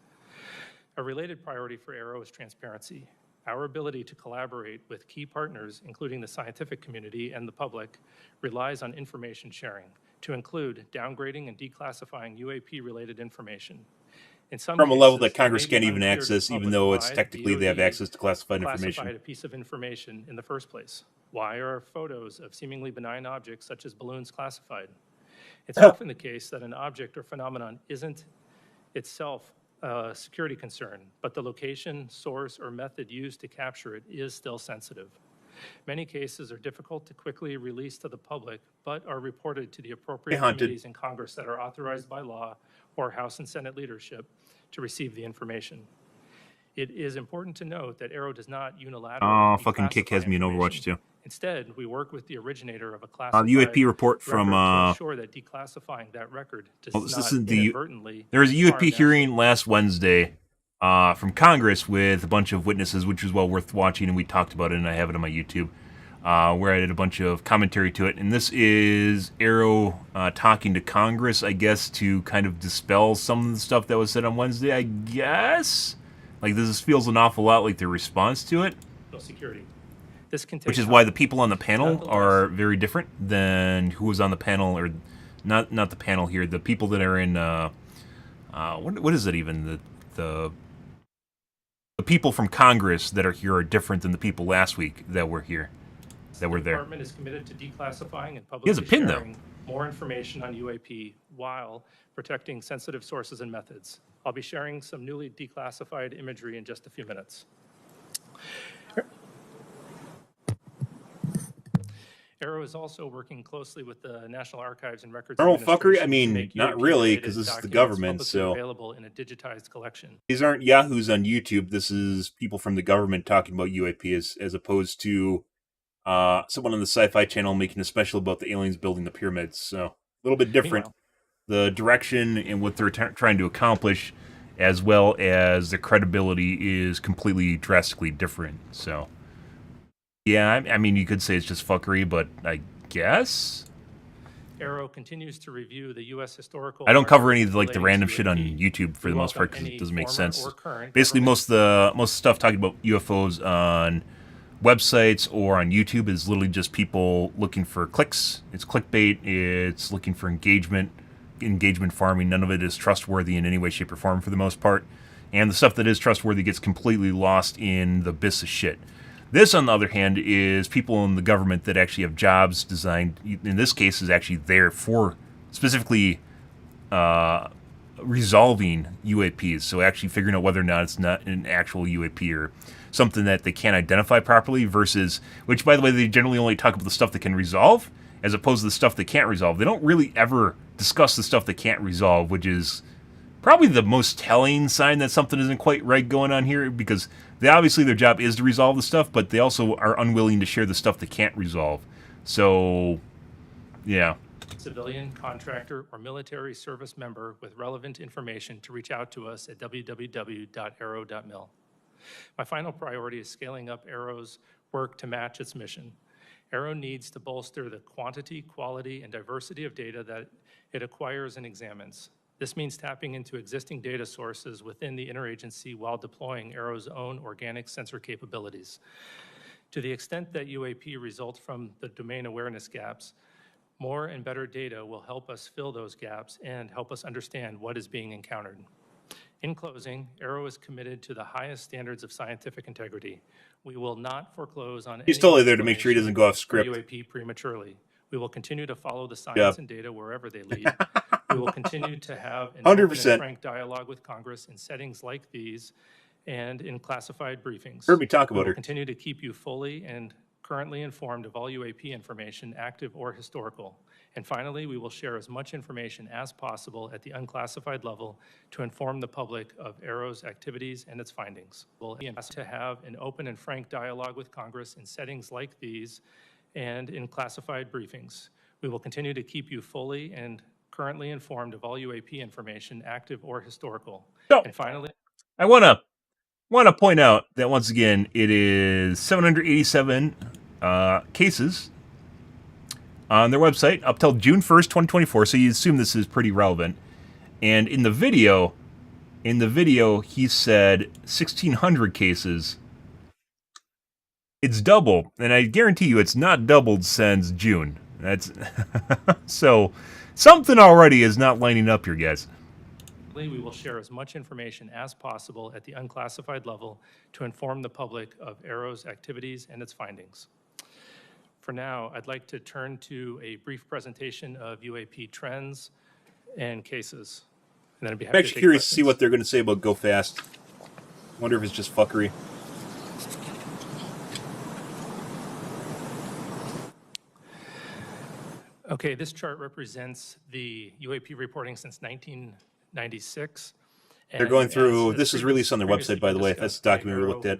A related priority for Arrow is transparency. Our ability to collaborate with key partners, including the scientific community and the public, relies on information sharing, to include downgrading and declassifying UAP-related information. In some From a cases, level that it Congress may be can't even unclear to the access, even public though it's why technically they have DoD access to classified classified information. a piece of information in the first place. Why are photos of seemingly benign objects such as balloons classified? It's often the case that an object or phenomenon isn't itself a security concern, but the location, source, or method used to capture it is still sensitive. Many cases are difficult to quickly release to the public, but are reported to the appropriate committees in Congress that are authorized by law or House and Senate leadership to receive the information. It is important to note that Arrow does not unilaterally fucking Kick has me in Overwatch too. Instead, we work with the originator of a classified The UAP report from to ensure that declassifying that record does not inadvertently there was a harm UAP hearing last Wednesday from Congress with a bunch of witnesses, which was well worth watching, and we talked about it, and I have it on my YouTube, where I did a bunch of commentary to it. And this is Arrow talking to Congress, I guess, to kind of dispel some of the stuff that was said on Wednesday, I guess. Like, this feels an awful lot like their response to it. Security. Which is why the people on the panel are very different than who was on the panel, or not the panel here. The people that are in what is it even? The people from Congress that are here are different than the people last week that were here, that were there. The department is committed to declassifying and publicly sharing more information on UAP while protecting sensitive sources and methods. I'll be sharing some newly declassified imagery in just a few minutes. Arrow is also working closely with the National Archives and Records fuckery? I Administration to mean, make not UAP really, related because this is the documents government, publicly so available in a digitized collection. These aren't yahoos on YouTube. This is people from the government talking about UAP, as opposed to someone on the Sci-Fi Channel making a special about the aliens building the pyramids. So a little bit different. The direction and what they're trying to accomplish, as well as the credibility, is completely drastically different. So, yeah, I mean, you could say it's just fuckery, but I guess Arrow continues to review the U.S. historical. I don't cover any of like the random shit on YouTube for the most part because it doesn't make sense. Basically, most of the stuff talking about UFOs on websites or on YouTube is literally just people looking for clicks. It's clickbait. It's looking for engagement farming. None of it is trustworthy in any way, shape, or form for the most part. And the stuff that is trustworthy gets completely lost in the abyss of shit. This, on the other hand, is people in the government that actually have jobs designed, in this case, is actually there for specifically resolving UAPs. So actually figuring out whether or not it's not an actual UAP or something that they can't identify properly versus, which, by the way, they generally only talk about the stuff that can resolve as opposed to the stuff they can't resolve. They don't really ever discuss the stuff they can't resolve, which is probably the most telling sign that something isn't quite right going on here, because obviously their job is to resolve the stuff, but they also are unwilling to share the stuff they can't resolve. So, yeah. Civilian, contractor, or military service member with relevant information to reach out to us at www.arrow.mil. My final priority is scaling up Arrow's work to match its mission. Arrow needs to bolster the quantity, quality, and diversity of data that it acquires and examines. This means tapping into existing data sources within the interagency while deploying Arrow's own organic sensor capabilities. To the extent that UAP result from the domain awareness gaps, more and better data will help us fill those gaps and help us understand what is being encountered. In closing, Arrow is committed to the highest standards of scientific integrity. We will not foreclose on He's totally there to make sure he doesn't go off script. UAP prematurely. We will continue to follow the science and data wherever they lead. We will continue to have an 100%. open and frank dialogue with Congress in settings like these and in classified briefings. Heard me talk We about will her. continue to keep you fully and currently informed of all UAP information, active or historical. And finally, we will share as much information as possible at the unclassified level to inform the public of Arrow's activities and its findings. We'll aim to have an open and frank dialogue with Congress in settings like these and in classified briefings. We will continue to keep you fully and currently informed of all UAP information, active or historical. So, and finally, I want to point out that once again, it is 787 cases on their website up till June 1st, 2024. So you assume this is pretty relevant. And in the video, In the video, he said 1,600 cases. It's double, and I guarantee you it's not doubled since June. That's so something already is not lining up here, guys. We will share as much information as possible at the unclassified level to inform the public of Arrow's activities and its findings. For now, I'd like to turn to a brief presentation of UAP trends and cases. And then I'd be happy I'm actually curious to see what they're going to say about Go Fast. Wonder if it's just fuckery. Okay, this chart represents the UAP reporting since 1996. They're going through, this is released on their website, by the way. That's the document we looked at.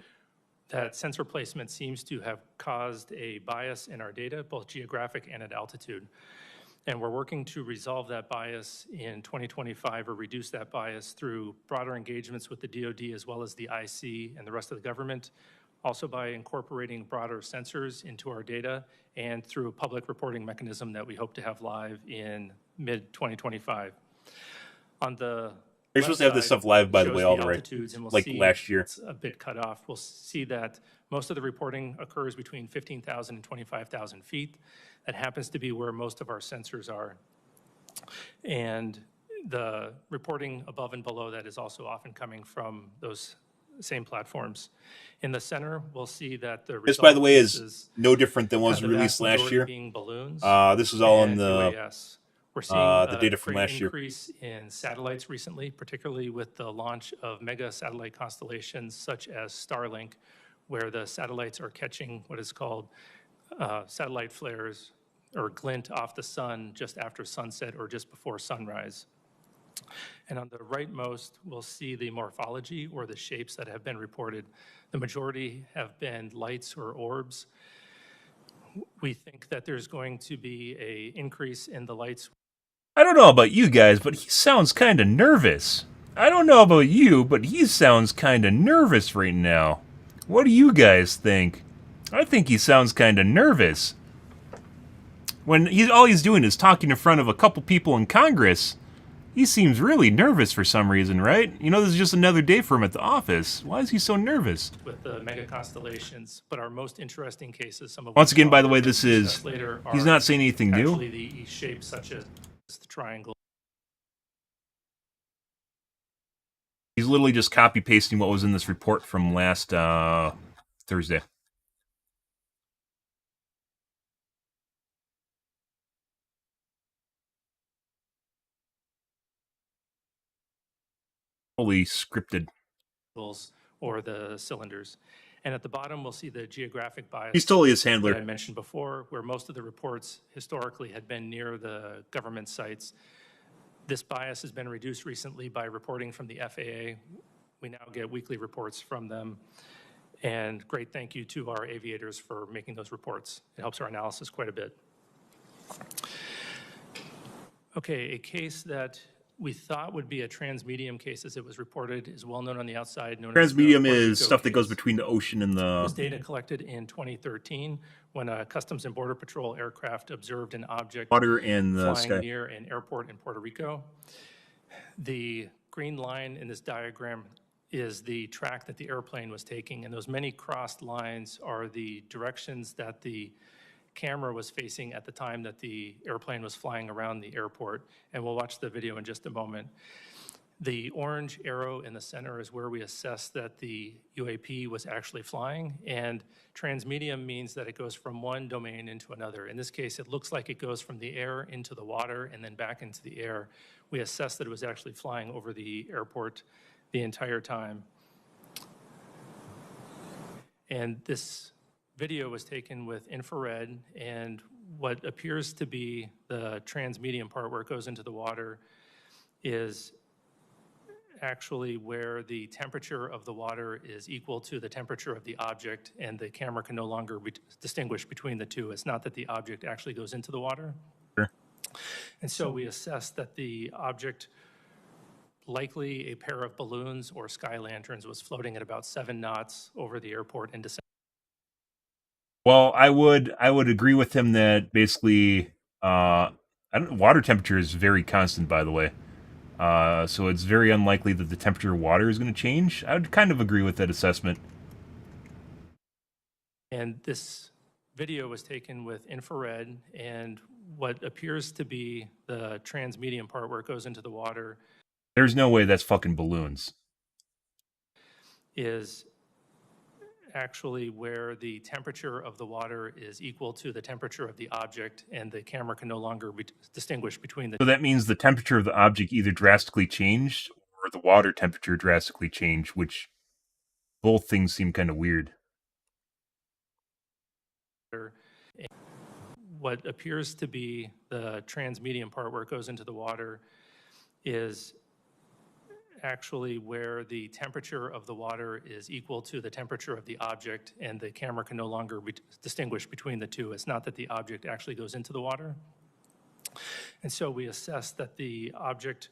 That sensor placement seems to have caused a bias in our data, both geographic and at altitude. And we're working to resolve that bias in 2025 or reduce that bias through broader engagements with the DoD as well as the IC and the rest of the government, also by incorporating broader sensors into our data and through a public reporting mechanism that we hope to have live in mid-2025. On the They're supposed to have this stuff live, by the way, all the way, like last year. It's a bit cut off. We'll see that most of the reporting occurs between 15,000 and 25,000 feet. That happens to be where most of our sensors are. And the reporting above and below that is also often coming from those same platforms. In the center, we'll see that the this, by the way, is no different than what was released last year. This is all in the UAS. We're seeing the data from last year. Increase in satellites recently, particularly with the launch of mega satellite constellations such as Starlink, where the satellites are catching what is called satellite flares or glint off the sun just after sunset or just before sunrise. And on the rightmost, we'll see the morphology or the shapes that have been reported. The majority have been lights or orbs. We think that there's going to be an increase in the lights. I don't know about you guys, but he sounds kind of nervous. I don't know about you, but he sounds kind of nervous right now. What do you guys think? I think he sounds kind of nervous. When all he's doing is talking in front of a couple people in Congress, he seems really nervous for some reason, right? You know, this is just another day for him at the office. Why is he so nervous? With the mega constellations, but our most interesting cases, some of once again, by the way, this is he's not saying anything new. Actually, the shapes such as the triangle. He's literally just copy pasting what was in this report from last Thursday. Fully scripted. Or the cylinders. And at the bottom, we'll see the geographic bias. He's totally his handler. That I mentioned before, where most of the reports historically had been near the government sites. This bias has been reduced recently by reporting from the FAA. We now get weekly reports from them. And great thank you to our aviators for making those reports. It helps our analysis quite a bit. Okay, a case that we thought would be a transmedium case as it was reported is well known on the outside. Transmedium is stuff that goes between the ocean and the... It was data collected in 2013 when a Customs and Border Patrol aircraft observed an object water and the flying sky near an airport in Puerto Rico. The green line in this diagram is the track that the airplane was taking, and those many crossed lines are the directions that the camera was facing at the time that the airplane was flying around the airport, and we'll watch the video in just a moment. The orange arrow in the center is where we assess that the UAP was actually flying, and transmedium means that it goes from one domain into another. In this case, it looks like it goes from the air into the water and then back into the air. We assess that it was actually flying over the airport the entire time. And this video was taken with infrared, and what appears to be the transmedium part where it goes into the water is actually where the temperature of the water is equal to the temperature of the object, and the camera can no longer distinguish between the two. It's not that the object actually goes into the water. Sure. And so we assess that the object, likely a pair of balloons or sky lanterns, was floating at about 7 knots over the airport in December. Well, I would agree with him that basically, water temperature is very constant, by the way. So it's very unlikely that the temperature of water is going to change. I would kind of agree with that assessment. And this video was taken with infrared, and what appears to be the transmedium part where it goes into the water There's no way that's fucking balloons. is actually where the temperature of the water is equal to the temperature of the object, and the camera can no longer distinguish between the So that means the temperature of the object either drastically changed or the water temperature drastically changed, which both things seem kind of weird. what appears to be the transmedium part where it goes into the water is actually where the temperature of the water is equal to the temperature of the object, and the camera can no longer distinguish between the two. It's not that the object actually goes into the water. And so we assess that the object,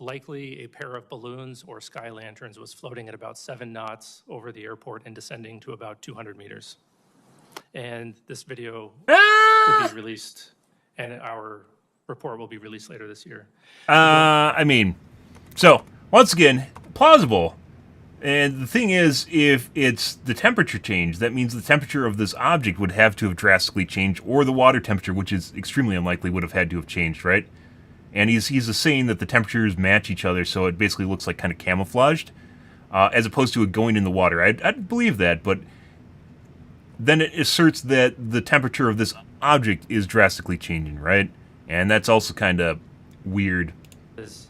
likely a pair of balloons or sky lanterns, was floating at about 7 knots over the airport and descending to about 200 meters. And this video will be released, and our report will be released later this year. I mean, so once again, plausible. And the thing is, if it's the temperature change, that means the temperature of this object would have to have drastically changed, or the water temperature, which is extremely unlikely, would have had to have changed, right? And he's saying that the temperatures match each other, so it basically looks like kind of camouflaged, as opposed to it going in the water. I'd believe that, but then it asserts that the temperature of this object is drastically changing, right? And that's also kind of weird. Is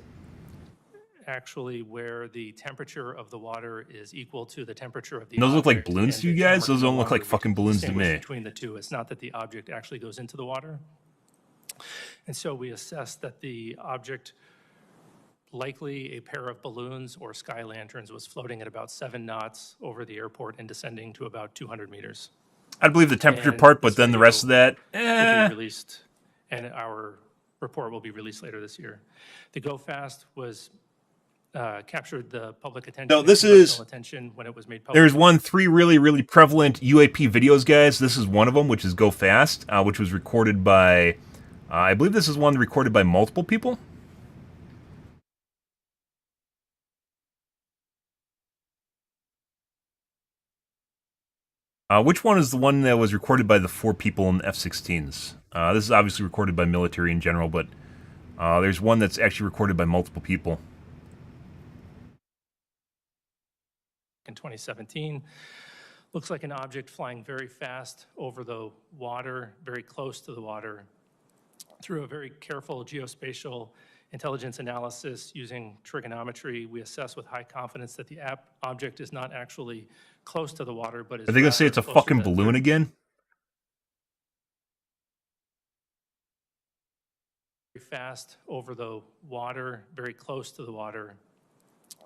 actually where the temperature of the water is equal to the temperature of the Those look like object, balloons and to you the guys? camera Those can don't no look like longer fucking balloons to distinguish me. between the two. It's not that the object actually goes into the water. And so we assess that the object, likely a pair of balloons or sky lanterns, was floating at about 7 knots over the airport and descending to about 200 meters. I'd believe the temperature And part, but this then the video rest of that, will be released, and our report will be released later this year. The Go Fast was captured the public attention. No, this and is- congressional attention when it was made public. there's three really prevalent UAP videos, guys. This is one of them, which is Go Fast, which was recorded by, I believe this is one recorded by multiple people. Which one is the one that was recorded by the 4 people in the F-16s? This is obviously recorded by military in general, but there's one that's actually recorded by multiple people. In 2017, looks like an object flying very fast over the water, very close to the water. Through a very careful geospatial intelligence analysis using trigonometry, we assess with high confidence that the object is not actually close to the water, but is Are they gonna say it's a rather closer fucking to balloon again? very fast over the water, very close to the water.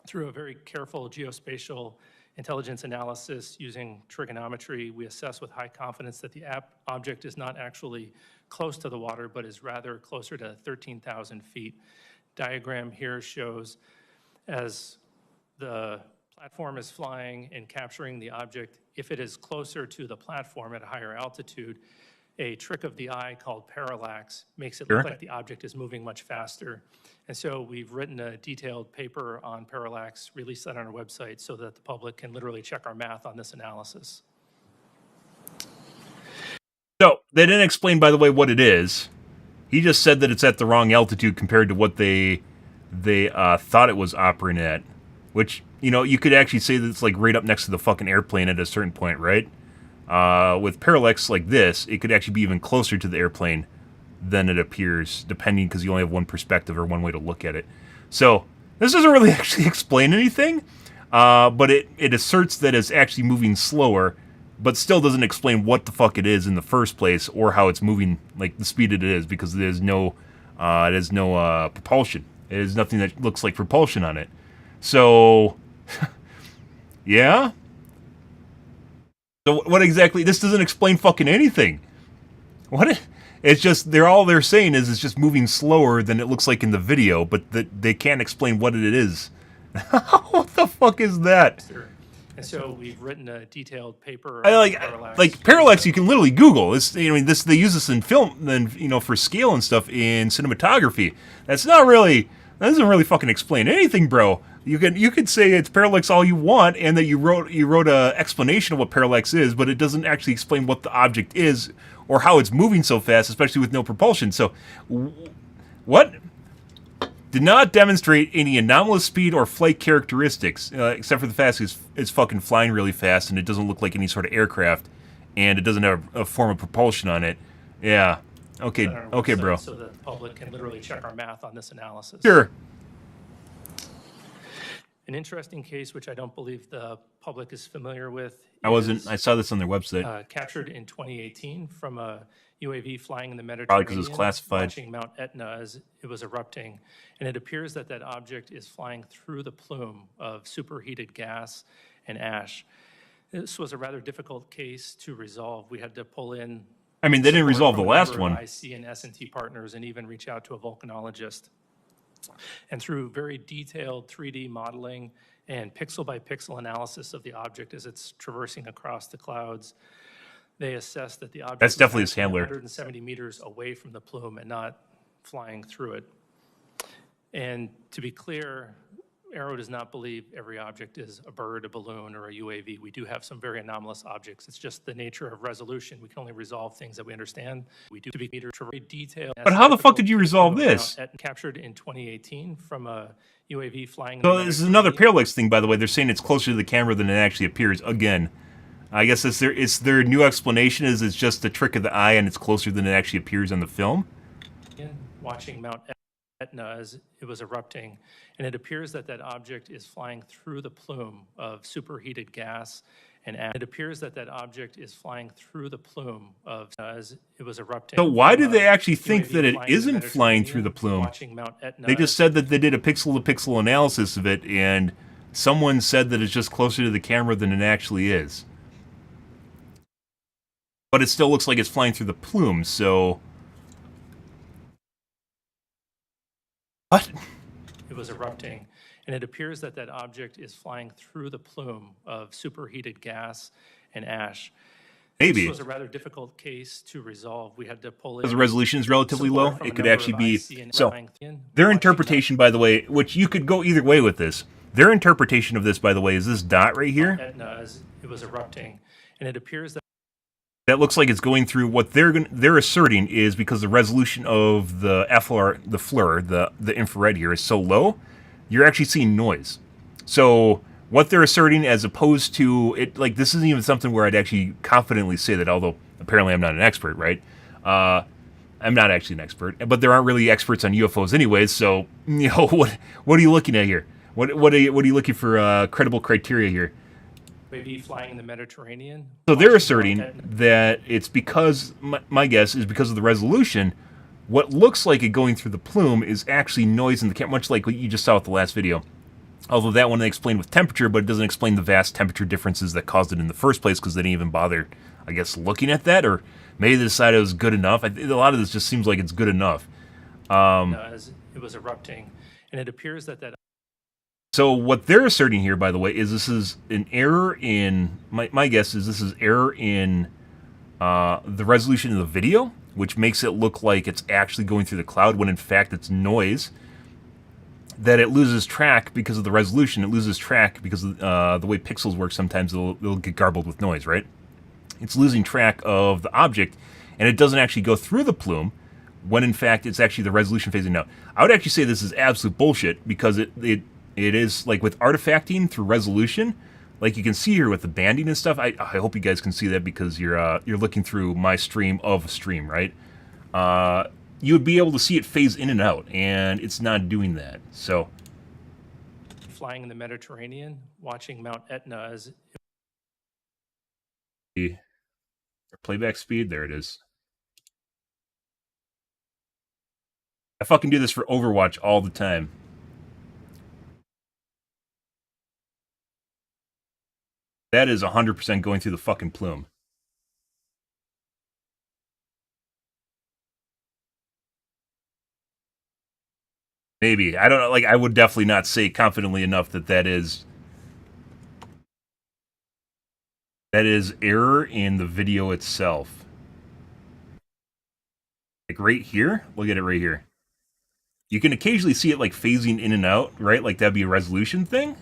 Through a very careful geospatial intelligence analysis using trigonometry, we assess with high confidence that the object is not actually close to the water, but is rather closer to 13,000 feet. Diagram here shows as the platform is flying and capturing the object, if it is closer to the platform at a higher altitude, a trick of the eye called parallax makes it look Sure. like the object is moving much faster. And so we've written a detailed paper on parallax, released that on our website so that the public can literally check our math on this analysis. So, they didn't explain, by the way, what it is. He just said that it's at the wrong altitude compared to what they thought it was operating at. Which, you know, you could actually say that it's like right up next to the fucking airplane at a certain point, right? With parallax like this, it could actually be even closer to the airplane than it appears, depending, because you only have one perspective or one way to look at it. So, this doesn't really actually explain anything, but it asserts that it's actually moving slower, but still doesn't explain what the fuck it is in the first place, or how it's moving, like the speed it is, because there's no propulsion. There's nothing that looks like propulsion on it. So, yeah? So what exactly, this doesn't explain fucking anything. What? It's just, all they're saying is it's just moving slower than it looks like in the video, but they can't explain what it is. What the fuck is that? And so we've written a detailed paper I on parallax. like parallax. You can literally Google. It's, you know, they use this in film, then, you know, for scale and stuff in cinematography. That's not really That doesn't really fucking explain anything, bro. You could say it's parallax all you want, and that you wrote a explanation of what parallax is, but it doesn't actually explain what the object is or how it's moving so fast, especially with no propulsion. So, what? Did not demonstrate any anomalous speed or flight characteristics, except for the fact it's fucking flying really fast, and it doesn't look like any sort of aircraft, and it doesn't have a form of propulsion on it. Yeah. Okay. on our Okay, website bro. So that the public can literally check our math on this analysis. Sure. An interesting case, which I don't believe the public is familiar with. I saw this on their website. Captured in 2018 from a UAV flying in the Probably Mediterranean, because it's classified. watching Mount Etna as it was erupting. And it appears that that object is flying through the plume of superheated gas and ash. This was a rather difficult case to resolve. We had to pull in. I mean, they didn't support resolve the from a last number of one. IC and S&T partners, and even reach out to a volcanologist. And through very detailed 3D modeling and pixel by pixel analysis of the object as it's traversing across the clouds, they assessed that the object That's was definitely his actually handler. 170 meters away from the plume and not flying through it. And to be clear, Arrow does not believe every object is a bird, a balloon, or a UAV. We do have some very anomalous objects. It's just the nature of resolution. We can only resolve things that we understand. We do to be very detailed. But how the fuck did you resolve this? Captured in 2018 from a UAV flying. So this is another parallax thing, by the way. They're saying it's closer to the camera than it actually appears. Again, I guess it's their new explanation is it's just a trick of the eye and it's closer than it actually appears on the film. Watching Mount Etna as it was erupting, and it appears that that object is flying through the plume of superheated gas and ash. It appears that that object is flying through the plume of as it was erupting. So why do they actually think UAV that it flying in the isn't flying through the Mediterranean, plume? watching Mount Etna. They just said that they did a pixel-to-pixel analysis of it, and someone said that it's just closer to the camera than it actually is. But it still looks like it's flying through the plume, so... What? It was erupting, and it appears that that object is flying through the plume of superheated gas and ash. Maybe. This was a rather difficult case to resolve. We had to pull in. Because the resolution is relatively support low, from it a could number actually of be... IC and So, flying in, their watching interpretation, by the way, which you could go either way with this, their interpretation of this, by the way, is this dot right here. Etna as it was erupting, and it appears that That looks like it's going through what they're asserting is because the resolution of the FLIR, the infrared here is so low, you're actually seeing noise. So what they're asserting as opposed to it, like this isn't even something where I'd actually confidently say that, although apparently I'm not an expert, right? I'm not actually an expert, but there aren't really experts on UFOs anyways. So you know what are you looking at here? What are you looking for credible criteria here? UAV flying in the Mediterranean. So they're watching asserting Mount Etna. that it's because, my guess is because of the resolution, what looks like it going through the plume is actually noise in the camera, much like what you just saw with the last video. Although that one they explained with temperature, but it doesn't explain the vast temperature differences that caused it in the first place because they didn't even bother, I guess, looking at that, or maybe they decided it was good enough. A lot of this just seems like it's good enough. As it was erupting, and it appears that that So what they're asserting here, by the way, is this is an error in, my guess is this is error in the resolution of the video, which makes it look like it's actually going through the cloud when in fact it's noise. That it loses track because of the resolution. It loses track because of the way pixels work. Sometimes they'll get garbled with noise, right? It's losing track of the object, and it doesn't actually go through the plume when in fact it's actually the resolution phasing out. I would actually say this is absolute bullshit because it is like with artifacting through resolution, like you can see here with the banding and stuff. I hope you guys can see that because you're looking through my stream of a stream, right? You would be able to see it phase in and out, and it's not doing that. So, flying in the Mediterranean, watching Mount Etna as the playback speed, there it is. I fucking do this for Overwatch all the time. That is 100% going through the fucking plume. Maybe. I don't know. Like, I would definitely not say confidently enough that that is error in the video itself. Like right here? Look at it right here. You can occasionally see it like phasing in and out, right? Like that'd be a resolution thing.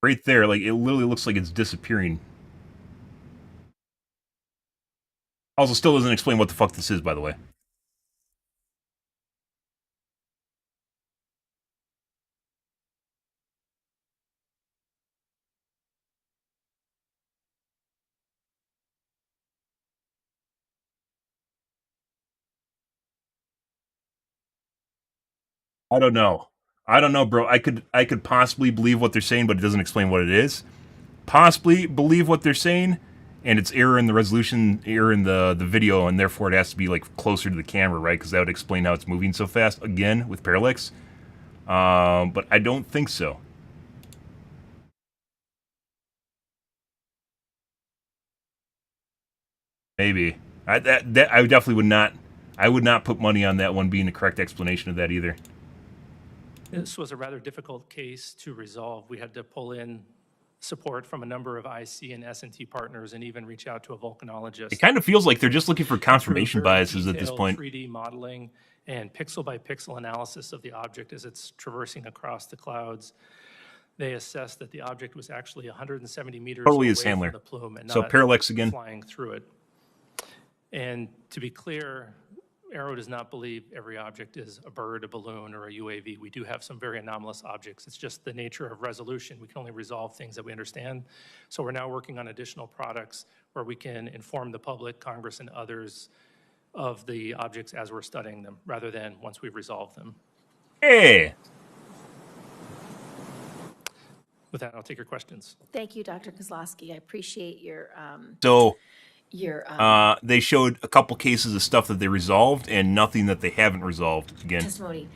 Right there, like it literally looks like it's disappearing. Also, still doesn't explain what the fuck this is, by the way. I don't know. I don't know, bro. I could possibly believe what they're saying, but it doesn't explain what it is. Possibly believe what they're saying, and it's error in the resolution, error in the video, and therefore it has to be like closer to the camera, right? Because that would explain how it's moving so fast again with parallax. But I don't think so. Maybe. I definitely would not. I would not put money on that one being the correct explanation of that either. This was a rather difficult case to resolve. We had to pull in support from a number of IC and S&T partners and even reach out to a volcanologist. It kind of feels like they're just looking for confirmation Through very biases at this detailed point. 3D modeling and pixel-by-pixel analysis of the object as it's traversing across the clouds. They assessed that the object was actually 170 meters Totally away his handler. from the plume and So not parallax again. flying through it. And to be clear, Arrow does not believe every object is a bird, a balloon, or a UAV. We do have some very anomalous objects. It's just the nature of resolution. We can only resolve things that we understand. So we're now working on additional products where we can inform the public, Congress, and others of the objects as we're studying them, rather than once we've resolved them. Hey! With that, I'll take your questions. Thank you, Dr. Kozlowski. I appreciate your They showed a couple cases of stuff that they resolved and nothing that they haven't resolved again. testimony.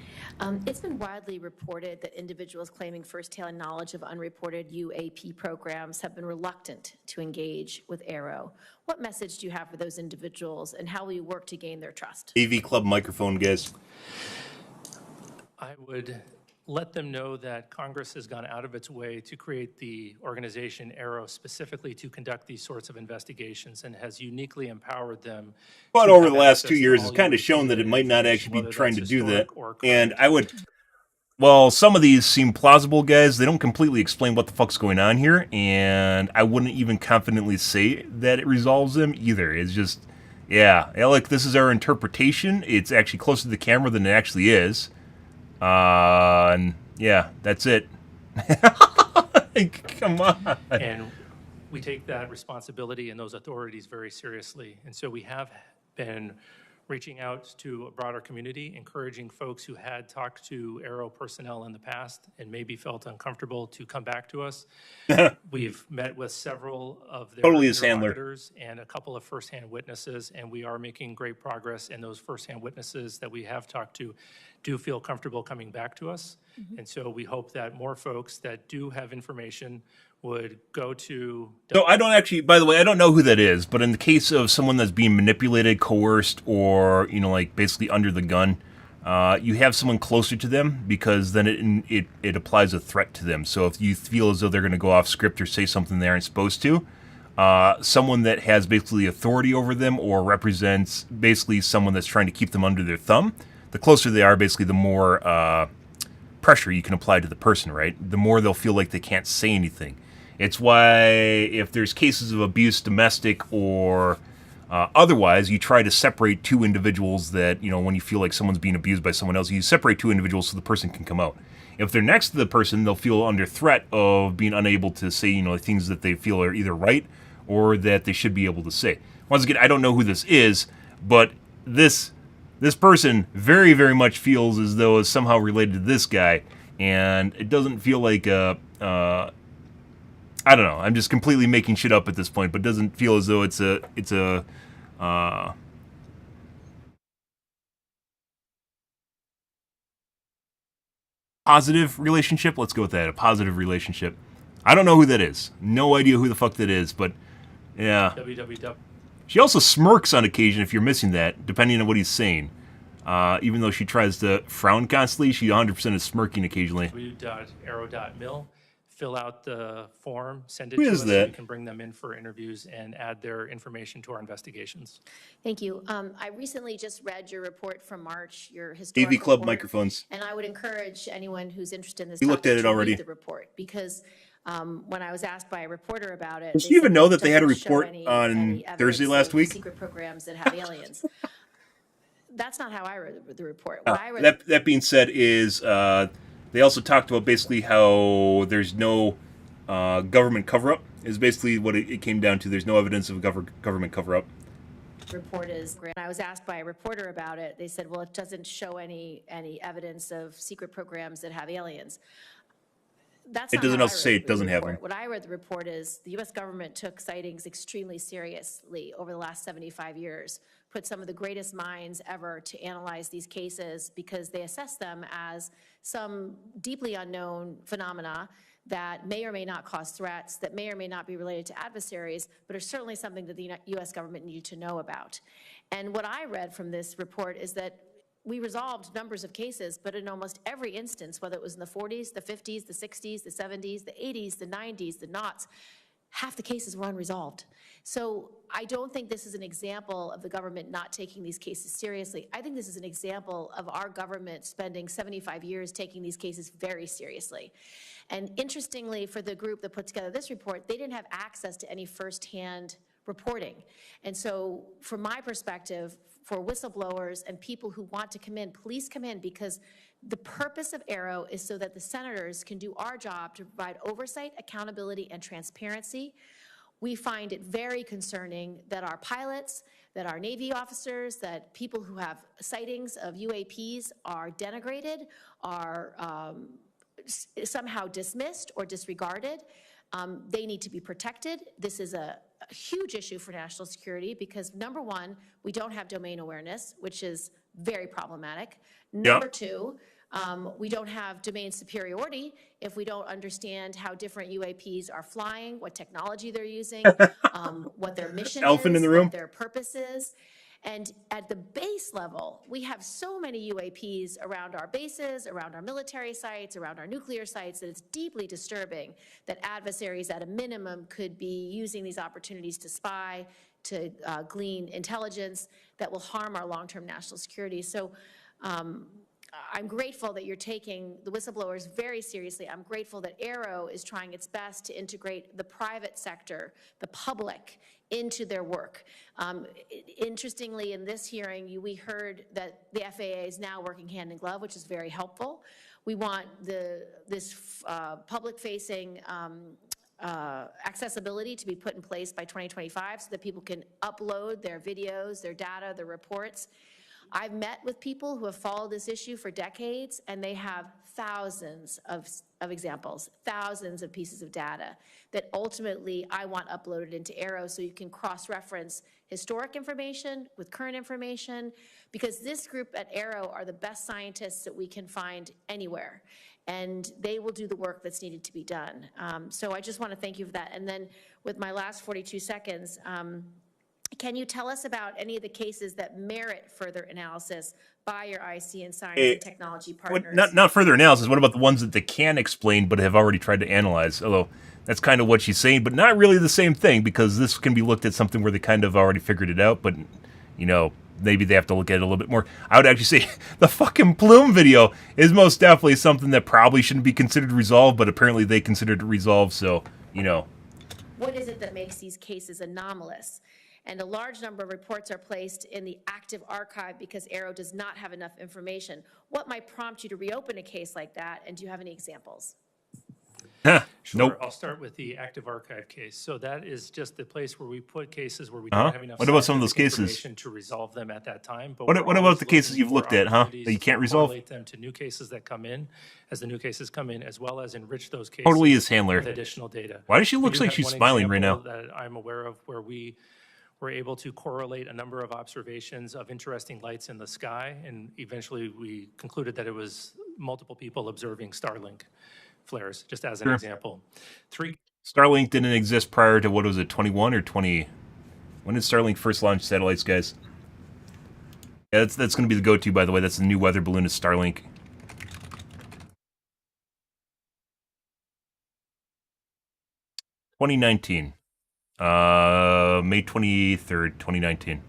It's been widely reported that individuals claiming firsthand knowledge of unreported UAP programs have been reluctant to engage with Arrow. What message do you have for those individuals, and how will you work to gain their trust? AV Club microphone, guys. I would let them know that Congress has gone out of its way to create the organization Arrow specifically to conduct these sorts of investigations and has uniquely empowered them. But to over have the last access 2 to years, all it's kind of UAP shown that it might not information, actually be whether trying to that's do that. historic or And current. I would, well, some of these seem plausible, guys. They don't completely explain what the fuck's going on here, and I wouldn't even confidently say that it resolves them either. It's just, yeah, Alec, this is our interpretation. It's actually closer to the camera than it actually is. And yeah, that's it. Come on. And we take that responsibility and those authorities very seriously. And so we have been reaching out to a broader community, encouraging folks who had talked to Arrow personnel in the past and maybe felt uncomfortable to come back to us. We've met with several of their Totally his handler. interlocutors and a couple of firsthand witnesses, and we are making great progress. And those firsthand witnesses that we have talked to do feel comfortable coming back to us. And so we hope that more folks that do have information would go to... So I don't actually, by the way, I don't know who that is, but in the case of someone that's being manipulated, coerced, or, you know, like basically under the gun, you have someone closer to them because then it applies a threat to them. So if you feel as though they're going to go off script or say something they aren't supposed to, someone that has basically authority over them or represents basically someone that's trying to keep them under their thumb, the closer they are, basically the more pressure you can apply to the person, right? The more they'll feel like they can't say anything. It's why if there's cases of abuse, domestic or otherwise, you try to separate two individuals that, you know, when you feel like someone's being abused by someone else, you separate two individuals so the person can come out. If they're next to the person, they'll feel under threat of being unable to say, you know, things that they feel are either right or that they should be able to say. Once again, I don't know who this is, but this person very, very much feels as though it's somehow related to this guy, and it doesn't feel like I don't know. I'm just completely making shit up at this point, but it doesn't feel as though it's a positive relationship. Let's go with that. A positive relationship. I don't know who that is. No idea who the fuck that is, but yeah. www. She also smirks on occasion if you're missing that, depending on what he's saying. Even though she tries to frown constantly, she 100% is smirking occasionally. www.arrow.mil. fill out the form, send it Who to is us so that? we can bring them in for interviews and add their information to our investigations. Thank you. I recently just read your report from March, your historic AV Club report, microphones. and I would encourage anyone who's interested in this We looked topic at it to already. read the report, because when I was asked by a reporter about it, Did they you even said, know well, that they had a doesn't show report any on Thursday evidence last of week? secret programs that have aliens. That's not how I read the report. Oh, What I read, that being said, is they also talked about basically how there's no government cover-up. Is basically what it came down to. There's no evidence of government cover-up. report is, when I was asked by a reporter about it, they said, well, it doesn't show any evidence of secret programs that have aliens. That's It not doesn't how I also say read it the doesn't have report. them. What I read the report is the U.S. government took sightings extremely seriously over the last 75 years, put some of the greatest minds ever to analyze these cases because they assess them as some deeply unknown phenomena that may or may not cause threats, that may or may not be related to adversaries, but are certainly something that the U.S. government needed to know about. And what I read from this report is that we resolved numbers of cases, but in almost every instance, whether it was in the 40s, the 50s, the 60s, the 70s, the 80s, the 90s, the noughts, half the cases were unresolved. So I don't think this is an example of the government not taking these cases seriously. I think this is an example of our government spending 75 years taking these cases very seriously. And interestingly, for the group that put together this report, they didn't have access to any firsthand reporting. And so from my perspective, for whistleblowers and people who want to come in, please come in, because the purpose of Arrow is so that the senators can do our job to provide oversight, accountability, and transparency. We find it very concerning that our pilots, that our Navy officers, that people who have sightings of UAPs are denigrated, are somehow dismissed or disregarded. They need to be protected. This is a huge issue for national security because, number one, we don't have domain awareness, which is very problematic. Number two, we don't have domain superiority if we don't understand how different UAPs are flying, what technology they're using, what their mission Elephant is, in the room. what their purpose is. And at the base level, we have so many UAPs around our bases, around our military sites, around our nuclear sites, that it's deeply disturbing that adversaries at a minimum could be using these opportunities to spy, to glean intelligence that will harm our long-term national security. So I'm grateful that you're taking the whistleblowers very seriously. I'm grateful that Arrow is trying its best to integrate the private sector, the public, into their work. Interestingly, in this hearing, we heard that the FAA is now working hand in glove, which is very helpful. We want this public-facing accessibility to be put in place by 2025 so that people can upload their videos, their data, their reports. I've met with people who have followed this issue for decades, and they have thousands of examples, thousands of pieces of data that ultimately I want uploaded into Arrow so you can cross-reference historic information with current information, because this group at Arrow are the best scientists that we can find anywhere, and they will do the work that's needed to be done. So I just want to thank you for that. And then with my last 42 seconds, can you tell us about any of the cases that merit further analysis by your IC and science and technology partners? Not further analysis. What about the ones that they can explain but have already tried to analyze? Although that's kind of what she's saying, but not really the same thing, because this can be looked at something where they kind of already figured it out, but, you know, maybe they have to look at it a little bit more. I would actually say the fucking Plume video is most definitely something that probably shouldn't be considered resolved, but apparently they considered it resolved, so, you know. What is it that makes these cases anomalous? And a large number of reports are placed in the active archive because Arrow does not have enough information. What might prompt you to reopen a case like that, and do you have any examples? Sure. Nope. I'll start with the active archive case. So that is just the place where we put cases where we don't have enough What about some of those scientific cases? information to resolve them at that time. But What we're about always the cases looking you've for looked at, huh? opportunities That you can't to resolve? correlate them to new cases that come in, as the new cases come in, as well as enrich those cases Totally is Handler. with additional data. Why does she We look do like have she's one smiling right now? example that I'm aware of where we were able to correlate a number of observations of interesting lights in the sky, and eventually we concluded that it was multiple people observing Starlink flares, just as an example. Starlink didn't exist prior to, what was it, 21 or 20? When did Starlink first launch satellites, guys? Yeah, that's going to be the go-to, by the way. That's the new weather balloon is Starlink. 2019. May 23rd, 2019.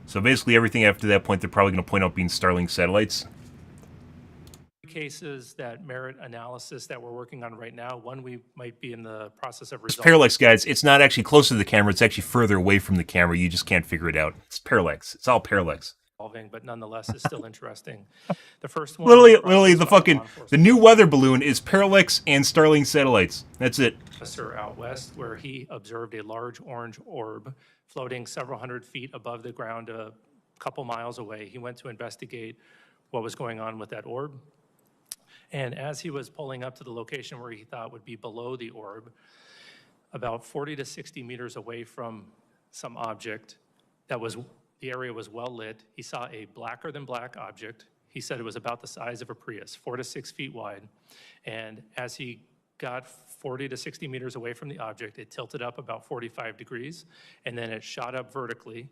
So basically everything after that point, they're probably going to point out being Starlink satellites. Cases that merit analysis that we're working on right now. One we might be in the process of It's resolving. parallax, guys. It's not actually close to the camera. It's actually further away from the camera. You just can't figure it out. It's parallax. It's all parallax. But nonetheless is still interesting. The first one, Literally, the new weather balloon is parallax and Starlink satellites. That's it. Officer out west, where he observed a large orange orb floating several hundred feet above the ground, a couple miles away. He went to investigate what was going on with that orb. And as he was pulling up to the location where he thought would be below the orb, about 40 to 60 meters away from some object that was, the area was well lit, he saw a blacker than black object. He said it was about the size of a Prius, 4 to 6 feet wide. And as he got 40 to 60 meters away from the object, it tilted up about 45 degrees, and then it shot up vertically.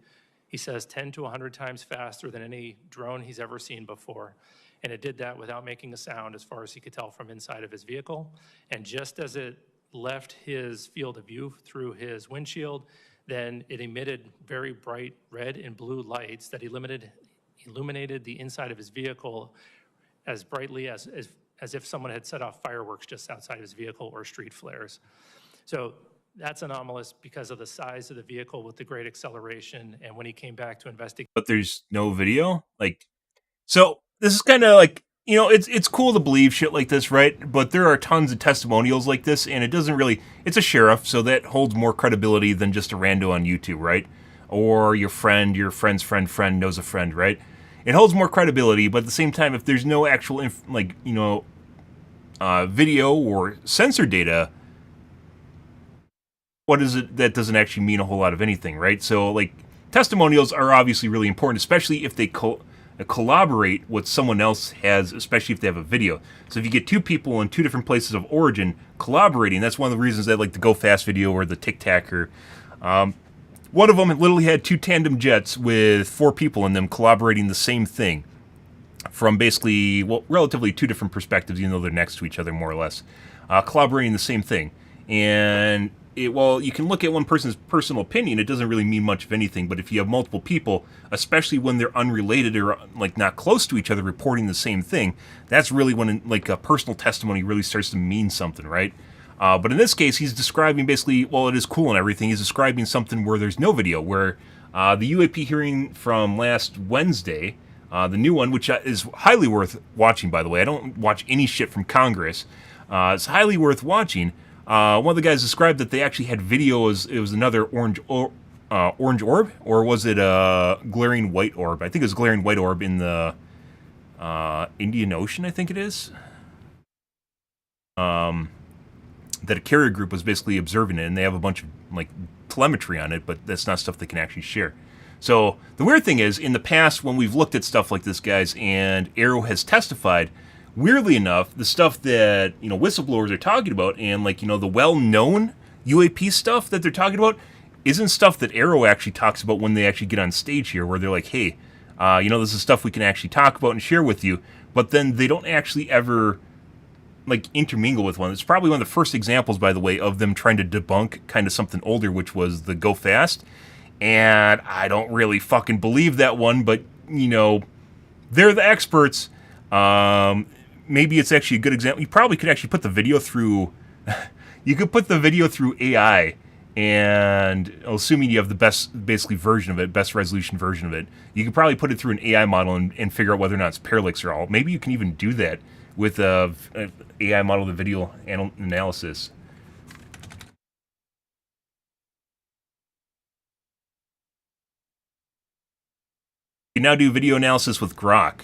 He says 10 to 100 times faster than any drone he's ever seen before. And it did that without making a sound, as far as he could tell from inside of his vehicle. And just as it left his field of view through his windshield, then it emitted very bright red and blue lights that illuminated the inside of his vehicle as brightly as if someone had set off fireworks just outside his vehicle or street flares. So that's anomalous because of the size of the vehicle with the great acceleration. And when he came back to investigate. But there's no video? Like, so this is kind of like, you know, it's cool to believe shit like this, right? But there are tons of testimonials like this, and it doesn't really, it's a sheriff, so that holds more credibility than just a rando on YouTube, right? Or your friend's friend knows a friend, right? It holds more credibility, but at the same time, if there's no actual, video or sensor data, what is it that doesn't actually mean a whole lot of anything, right? So, like, testimonials are obviously really important, especially if they collaborate what someone else has, especially if they have a video. So if you get two people in two different places of origin collaborating, that's one of the reasons I like the Go Fast video or the Tic Tacker. One of them literally had two tandem jets with 4 people in them collaborating the same thing from basically, well, relatively two different perspectives, even though they're next to each other more or less, collaborating the same thing. And well, you can look at one person's personal opinion, it doesn't really mean much of anything, but if you have multiple people, especially when they're unrelated or like not close to each other reporting the same thing, that's really when like a personal testimony really starts to mean something, right? But in this case, he's describing basically, well, it is cool and everything, he's describing something where there's no video, where the UAP hearing from last Wednesday, the new one, which is highly worth watching, by the way. I don't watch any shit from Congress. It's highly worth watching. One of the guys described that they actually had videos. It was another orange orb, or was it a glaring white orb? I think it was a glaring white orb in the Indian Ocean, I think it is. That a carrier group was basically observing it, and they have a bunch of like telemetry on it, but that's not stuff they can actually share. So the weird thing is, in the past, when we've looked at stuff like this, guys, and Arrow has testified, weirdly enough, the stuff that, you know, whistleblowers are talking about and, like, you know, the well-known UAP stuff that they're talking about isn't stuff that Arrow actually talks about when they actually get on stage here, where they're like, hey, you know, this is stuff we can actually talk about and share with you, but then they don't actually ever, like, intermingle with one. It's probably one of the first examples, by the way, of them trying to debunk kind of something older, which was the Go Fast, and I don't really fucking believe that one, but, you know, they're the experts. Maybe it's actually a good example. You probably could actually put the video through, you could put the video through AI, and assuming you have the best, basically, version of it, best resolution version of it, you could probably put it through an AI model and figure out whether or not it's parallax or all. Maybe you can even do that with a AI model, the video analysis. You can now do video analysis with Grok.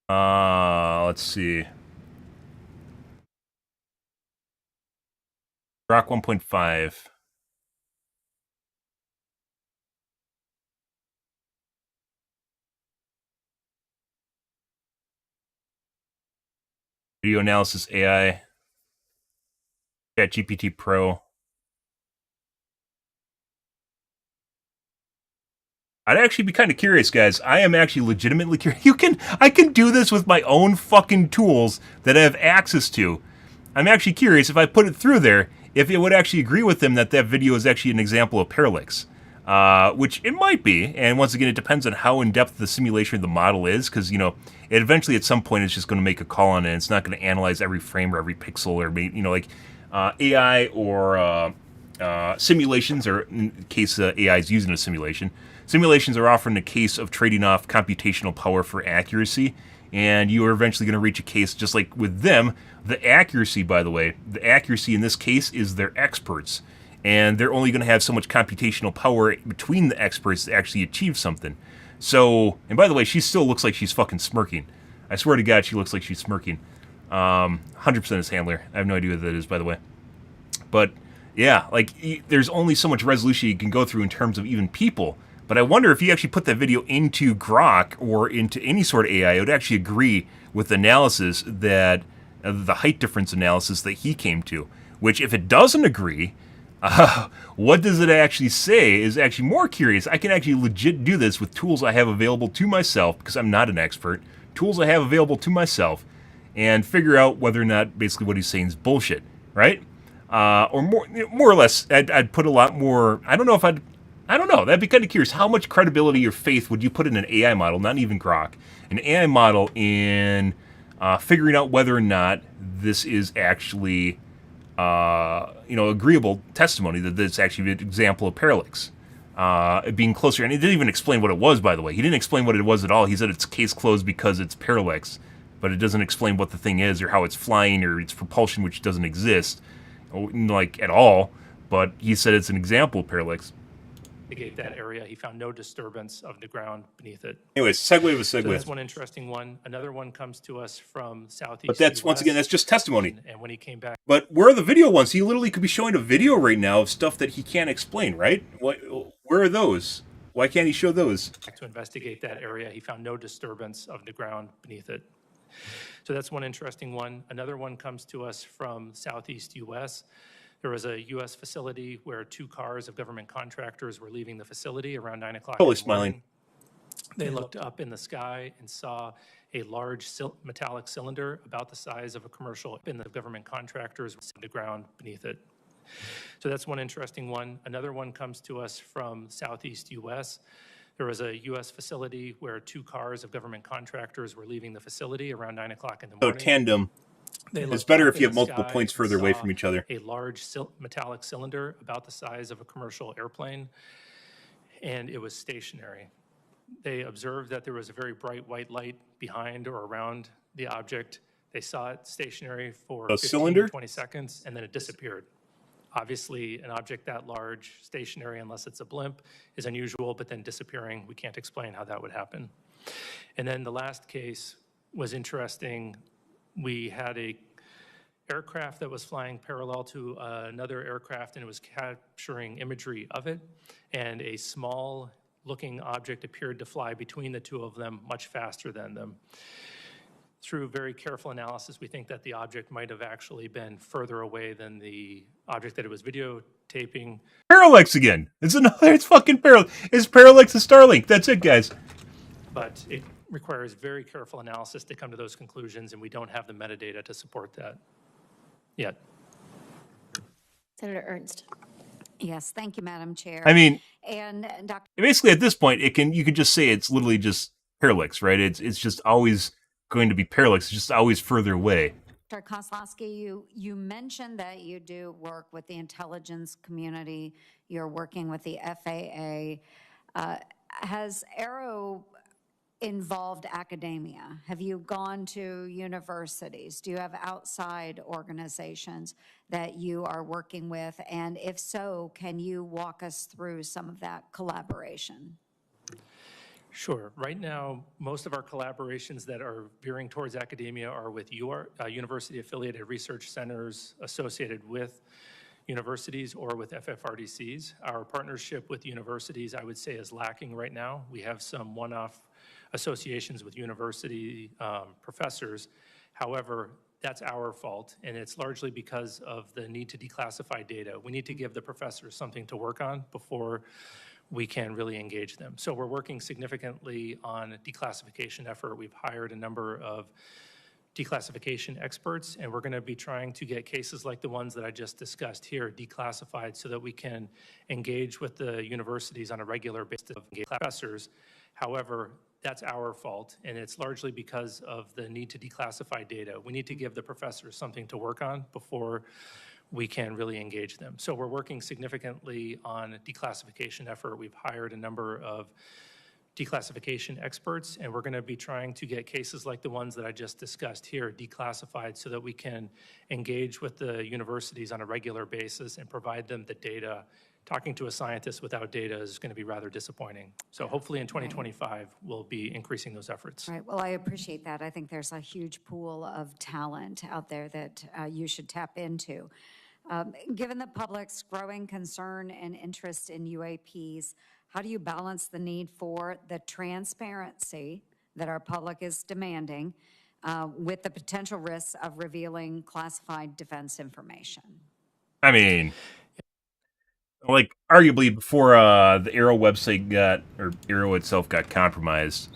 Let's see. Grok 1.5. Video analysis AI. ChatGPT Pro. I'd actually be kind of curious, guys. I am actually legitimately curious. I can do this with my own fucking tools that I have access to. I'm actually curious if I put it through there, if it would actually agree with them that that video is actually an example of parallax. Which it might be, and once again, it depends on how in-depth the simulation of the model is, because, you know, it eventually at some point it's just going to make a call on it, and it's not going to analyze every frame or every pixel, or, you know, like AI or simulations, or in case AI is using a simulation. Simulations are often a case of trading off computational power for accuracy, and you are eventually going to reach a case just like with them. The accuracy, by the way, the accuracy in this case is they're experts, and they're only going to have so much computational power between the experts to actually achieve something. So, and by the way, she still looks like she's fucking smirking. I swear to God, she looks like she's smirking. 100% is handler. I have no idea what that is, by the way. But yeah, like, there's only so much resolution you can go through in terms of even people. But I wonder if you actually put that video into Grok or into any sort of AI, it would actually agree with the analysis that, the height difference analysis that he came to. Which, if it doesn't agree, what does it actually say is actually more curious. I can actually legit do this with tools I have available to myself, because I'm not an expert. Tools I have available to myself, and figure out whether or not basically what he's saying is bullshit, right? Or more or less, I'd put a lot more. I don't know. That'd be kind of curious. How much credibility or faith would you put in an AI model, not even Grok, an AI model in figuring out whether or not this is actually, agreeable testimony that it's actually an example of parallax, being closer. And he didn't even explain what it was, by the way. He didn't explain what it was at all. He said it's case closed because it's parallax, but it doesn't explain what the thing is or how it's flying or its propulsion, which doesn't exist, like, at all. But he said it's an example of parallax. That area, he found no disturbance of the ground beneath it. Anyways, segue with segue. So that's one interesting one. Another one comes to us from southeast. But that's, US, once again, that's just testimony. And when he came back. But where are the video ones? He literally could be showing a video right now of stuff that he can't explain, right? Where are those? Why can't he show those? To investigate that area, he found no disturbance of the ground beneath it. So that's one interesting one. Another one comes to us from southeast US. There was a U.S. facility where 2 cars of government contractors were leaving the facility around 9 o'clock. Totally smiling. They looked up in the sky and saw a large metallic cylinder about the size of a commercial in the government contractors on the ground beneath it. So that's one interesting one. Another one comes to us from southeast U.S. There was a U.S. facility where 2 cars of government contractors were leaving the facility around 9 o'clock in the morning. So tandem. It's better if you have multiple points further away from each other. A large metallic cylinder about the size of a commercial airplane, and it was stationary. They observed that there was a very bright white light behind or around the object. They saw it stationary for 15 to 20 seconds, and then it disappeared. Obviously, an object that large, stationary, unless it's a blimp, is unusual, but then disappearing, we can't explain how that would happen. And then the last case was interesting. We had a aircraft that was flying parallel to another aircraft, and it was capturing imagery of it, and a small looking object appeared to fly between the 2 of them much faster than them. Through very careful analysis, we think that the object might have actually been further away than the object that it was videotaping. Parallax again. It's fucking parallax. It's parallax to Starlink. That's it, guys. But it requires very careful analysis to come to those conclusions, and we don't have the metadata to support that yet. Senator Ernst. Yes, thank you, Madam Chair. I mean, and Dr. basically at this point, you could just say it's literally just parallax, right? It's just always going to be parallax. It's just always further away. Dr. Kozlowski, you mentioned that you do work with the intelligence community. You're working with the FAA. Has Aero involved academia? Have you gone to universities? Do you have outside organizations that you are working with? And if so, can you walk us through some of that collaboration? Sure. Right now, most of our collaborations that are veering towards academia are with university-affiliated research centers associated with universities or with FFRDCs. Our partnership with universities, I would say, is lacking right now. We have some one-off associations with university professors. However, that's our fault, and it's largely because of the need to declassify data. We need to give the professors something to work on before we can really engage them. So we're working significantly on a declassification effort. We've hired a number of declassification experts, and we're going to be trying to get cases like the ones that I just discussed here declassified so that we can engage with the universities on a regular basis of professors. However, that's our fault, and it's largely because of the need to declassify data. We need to give the professors something to work on before we can really engage them. So we're working significantly on a declassification effort. We've hired a number of declassification experts, and we're going to be trying to get cases like the ones that I just discussed here declassified so that we can engage with the universities on a regular basis and provide them the data. Talking to a scientist without data is going to be rather disappointing. So hopefully in 2025, we'll be increasing those efforts. Right. Well, I appreciate that. I think there's a huge pool of talent out there that you should tap into. Given the public's growing concern and interest in UAPs, how do you balance the need for the transparency that our public is demanding with the potential risks of revealing classified defense information? I mean, like, arguably before the Arrow website or Arrow itself got compromised,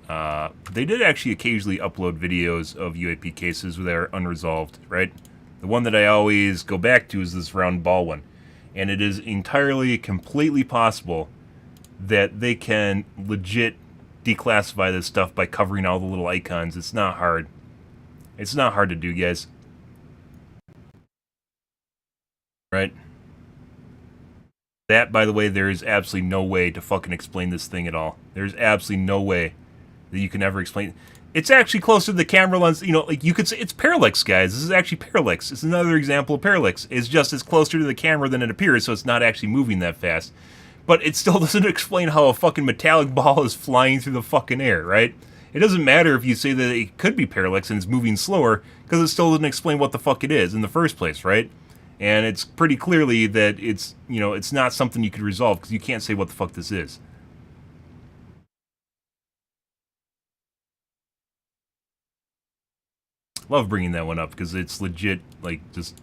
they did actually occasionally upload videos of UAP cases that are unresolved, right? The one that I always go back to is this round ball one. And it is entirely, completely possible that they can legit declassify this stuff by covering all the little icons. It's not hard. It's not hard to do, guys. Right? That, by the way, there is absolutely no way to fucking explain this thing at all. There's absolutely no way that you can ever explain it. It's actually closer to the camera lens. You know, like you could say it's parallax, guys. This is actually parallax. It's another example of parallax. It's just as closer to the camera than it appears, so it's not actually moving that fast. But it still doesn't explain how a fucking metallic ball is flying through the fucking air, right? It doesn't matter if you say that it could be parallax and it's moving slower, because it still doesn't explain what the fuck it is in the first place, right? And it's pretty clearly that it's, you know, it's not something you could resolve, because you can't say what the fuck this is. Love bringing that one up, because it's legit, like, just...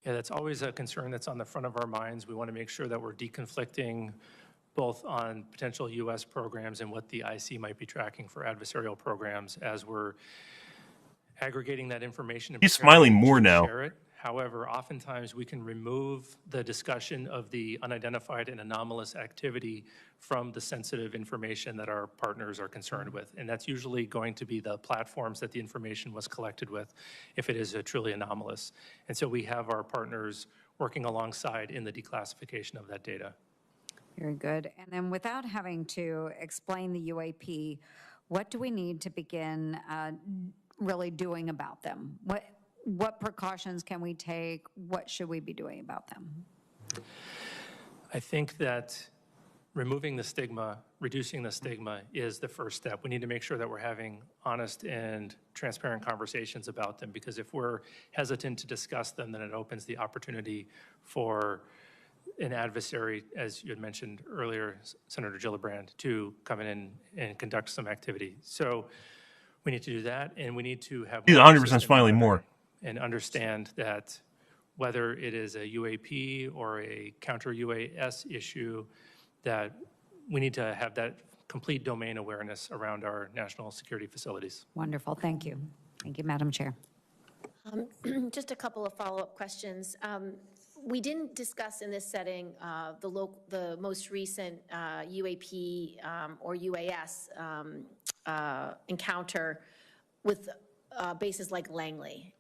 Yeah, that's always a concern that's on the front of our minds. We want to make sure that we're deconflicting both on potential U.S. programs and what the IC might be tracking for adversarial programs as we're aggregating that information. And he's smiling more now. Share it. However, oftentimes we can remove the discussion of the unidentified and anomalous activity from the sensitive information that our partners are concerned with. And that's usually going to be the platforms that the information was collected with, if it is a truly anomalous. And so we have our partners working alongside in the declassification of that data. Very good. And then without having to explain the UAP, what do we need to begin really doing about them? What precautions can we take? What should we be doing about them? I think that removing the stigma, reducing the stigma is the first step. We need to make sure that we're having honest and transparent conversations about them, because if we're hesitant to discuss them, then it opens the opportunity for an adversary, as you had mentioned earlier, Senator Gillibrand, to come in and conduct some activity. So we need to do that, and we need to have... He's 100% smiling more. And understand that whether it is a UAP or a counter-UAS issue, that we need to have that complete domain awareness around our national security facilities. Wonderful. Thank you. Thank you, Madam Chair. Just a couple of follow-up questions. We didn't discuss in this setting the most recent UAP or UAS encounter with bases like Langley.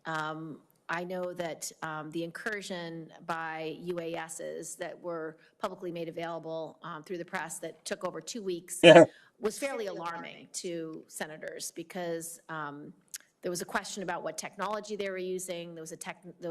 I know that the incursion by UASs that were publicly made available through the press that took over 2 weeks was fairly alarming to senators, because there was a question about what technology they were using. There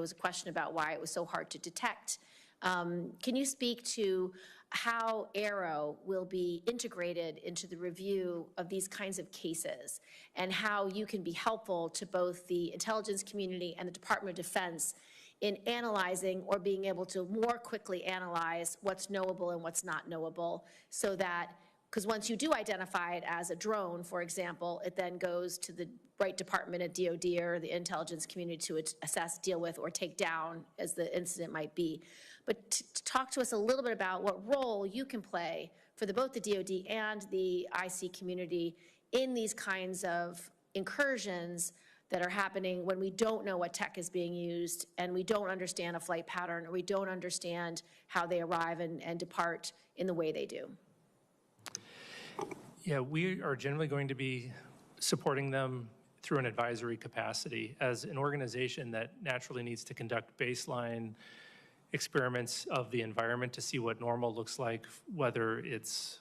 was a question about why it was so hard to detect. Can you speak to how Arrow will be integrated into the review of these kinds of cases, and how you can be helpful to both the intelligence community and the Department of Defense in analyzing or being able to more quickly analyze what's knowable and what's not knowable, so that because once you do identify it as a drone, for example, it then goes to the right department at DoD or the intelligence community to assess, deal with, or take down as the incident might be. But to talk to us a little bit about what role you can play for both the DoD and the IC community in these kinds of incursions that are happening when we don't know what tech is being used and we don't understand a flight pattern or we don't understand how they arrive and depart in the way they do. Yeah, we are generally going to be supporting them through an advisory capacity as an organization that naturally needs to conduct baseline experiments of the environment to see what normal looks like, whether it's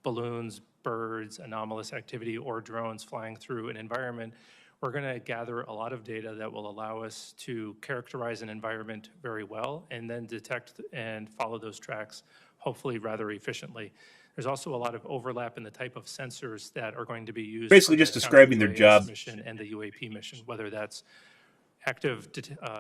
balloons, birds, anomalous activity, or drones flying through an environment. We're going to gather a lot of data that will allow us to characterize an environment very well and then detect and follow those tracks, hopefully rather efficiently. There's also a lot of overlap in the type of sensors that are going to be used. Basically just describing their job. Mission and the UAP mission, whether that's active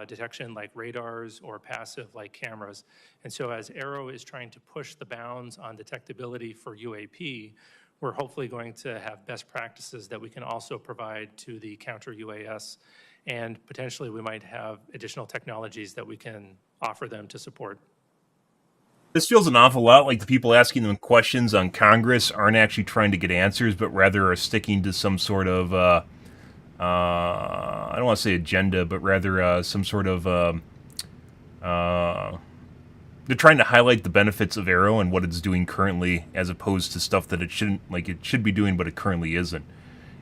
detection like radars or passive like cameras. And so as Aero is trying to push the bounds on detectability for UAP, we're hopefully going to have best practices that we can also provide to the counter UAS, and potentially we might have additional technologies that we can offer them to support. This feels an awful lot like the people asking them questions on Congress aren't actually trying to get answers, but rather are sticking to some sort of, I don't want to say agenda, but rather some sort of, they're trying to highlight the benefits of Aero and what it's doing currently, as opposed to stuff that it shouldn't, like it should be doing, but it currently isn't.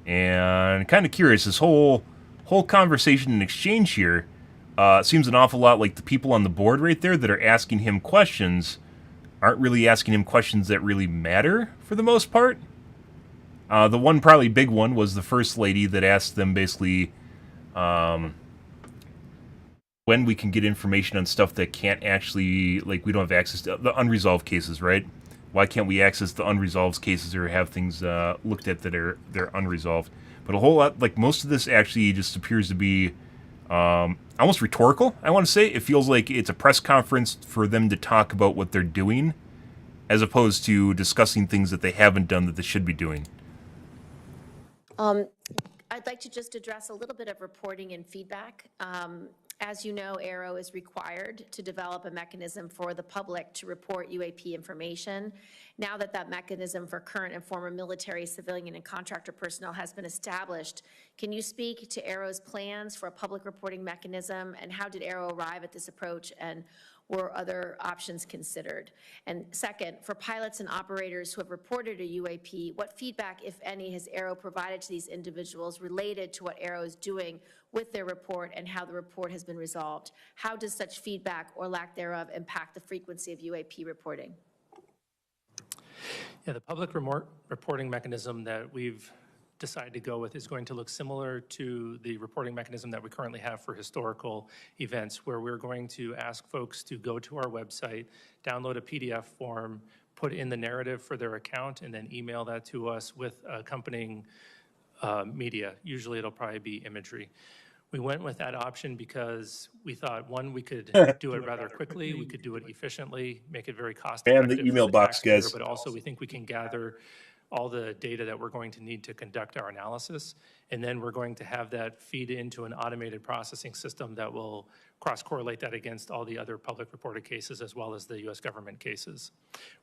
And kind of curious, this whole conversation and exchange here seems an awful lot like the people on the board right there that are asking him questions aren't really asking him questions that really matter for the most part. The one probably big one was the first lady that asked them basically when we can get information on stuff that can't actually, like we don't have access to the unresolved cases, right? Why can't we access the unresolved cases or have things looked at that they're unresolved? But a whole lot, like most of this actually just appears to be almost rhetorical, I want to say. It feels like it's a press conference for them to talk about what they're doing, as opposed to discussing things that they haven't done that they should be doing. I'd like to just address a little bit of reporting and feedback. As you know, Aero is required to develop a mechanism for the public to report UAP information. Now that that mechanism for current and former military, civilian, and contractor personnel has been established, can you speak to Aero's plans for a public reporting mechanism, and how did Aero arrive at this approach, and were other options considered? And second, for pilots and operators who have reported a UAP, what feedback, if any, has Aero provided to these individuals related to what Aero is doing with their report and how the report has been resolved? How does such feedback or lack thereof impact the frequency of UAP reporting? Yeah, the public reporting mechanism that we've decided to go with is going to look similar to the reporting mechanism that we currently have for historical events, where we're going to ask folks to go to our website, download a PDF form, put in the narrative for their account, and then email that to us with accompanying media. Usually it'll probably be imagery. We went with that option because we thought, one, we could do it rather quickly, we could do it efficiently, make it very cost-effective. And the email box, guys. But also we think we can gather all the data that we're going to need to conduct our analysis, and then we're going to have that feed into an automated processing system that will cross-correlate that against all the other public reported cases as well as the U.S. government cases.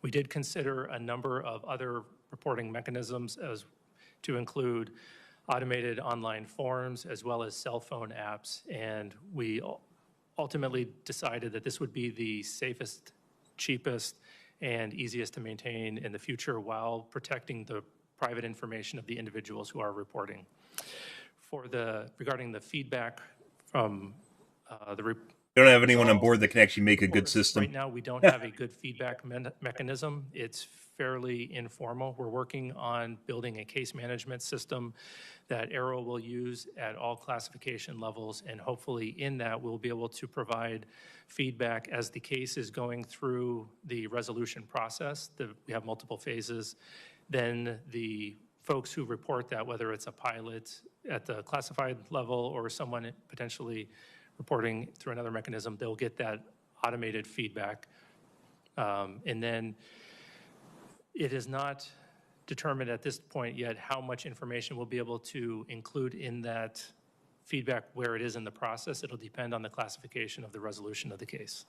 We did consider a number of other reporting mechanisms as to include automated online forms as well as cell phone apps, and we ultimately decided that this would be the safest, cheapest, and easiest to maintain in the future while protecting the private information of the individuals who are reporting. Regarding the feedback from They don't have anyone on board that can actually make a good system. Right now, we don't have a good feedback mechanism. It's fairly informal. We're working on building a case management system that Aero will use at all classification levels, and hopefully in that we'll be able to provide feedback as the case is going through the resolution process. We have multiple phases. Then the folks who report that, whether it's a pilot at the classified level or someone potentially reporting through another mechanism, they'll get that automated feedback. And then it is not determined at this point yet how much information we'll be able to include in that feedback where it is in the process. It'll depend on the classification of the resolution of the case.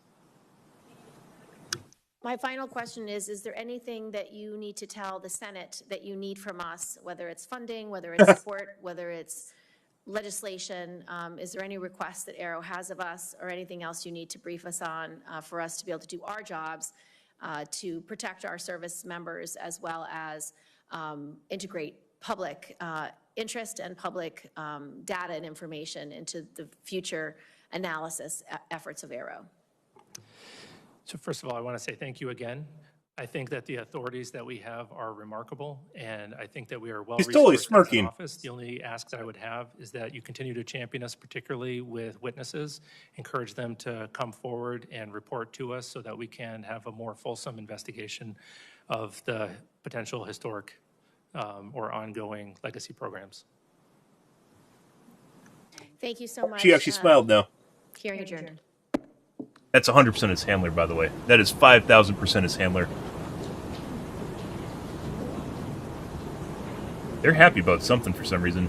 My final question is there anything that you need to tell the Senate that you need from us, whether it's funding, whether it's support, whether it's legislation? Is there any requests that Arrow has of us or anything else you need to brief us on for us to be able to do our jobs to protect our service members as well as integrate public interest and public data and information into the future analysis efforts of Arrow? So first of all, I want to say thank you again. I think that the authorities that we have are remarkable, and I think that we are well He's totally resourced as an smirking. office. The only ask that I would have is that you continue to champion us, particularly with witnesses, encourage them to come forward and report to us so that we can have a more fulsome investigation of the potential historic or ongoing legacy programs. Thank you so much. She actually smiled now. Hearing adjourned. That's 100% his handler, by the way. That is 5,000% his handler. They're happy about something for some reason.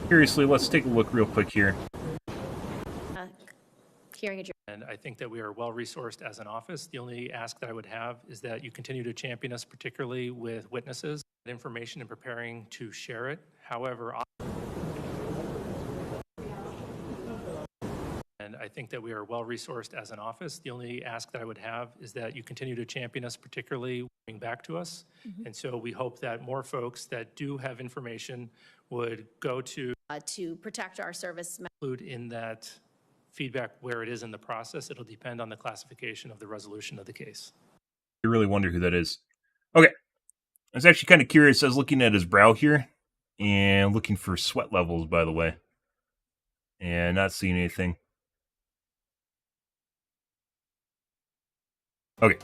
Seriously, let's take a look real quick here. Hearing adjourned. And I think that we are well resourced as an office. The only ask that I would have is that you continue to champion us, particularly with witnesses, information and preparing to share it. However, and I think that we are well resourced as an office. The only ask that I would have is that you continue to champion us, particularly coming back to us. And so we hope that more folks that do have information would go to protect our service include in that feedback where it is in the process. It'll depend on the classification of the resolution of the case. You really wonder who that is. Okay. I was actually kind of curious. I was looking at his brow here and looking for sweat levels, by the way, and not seeing anything. Okay.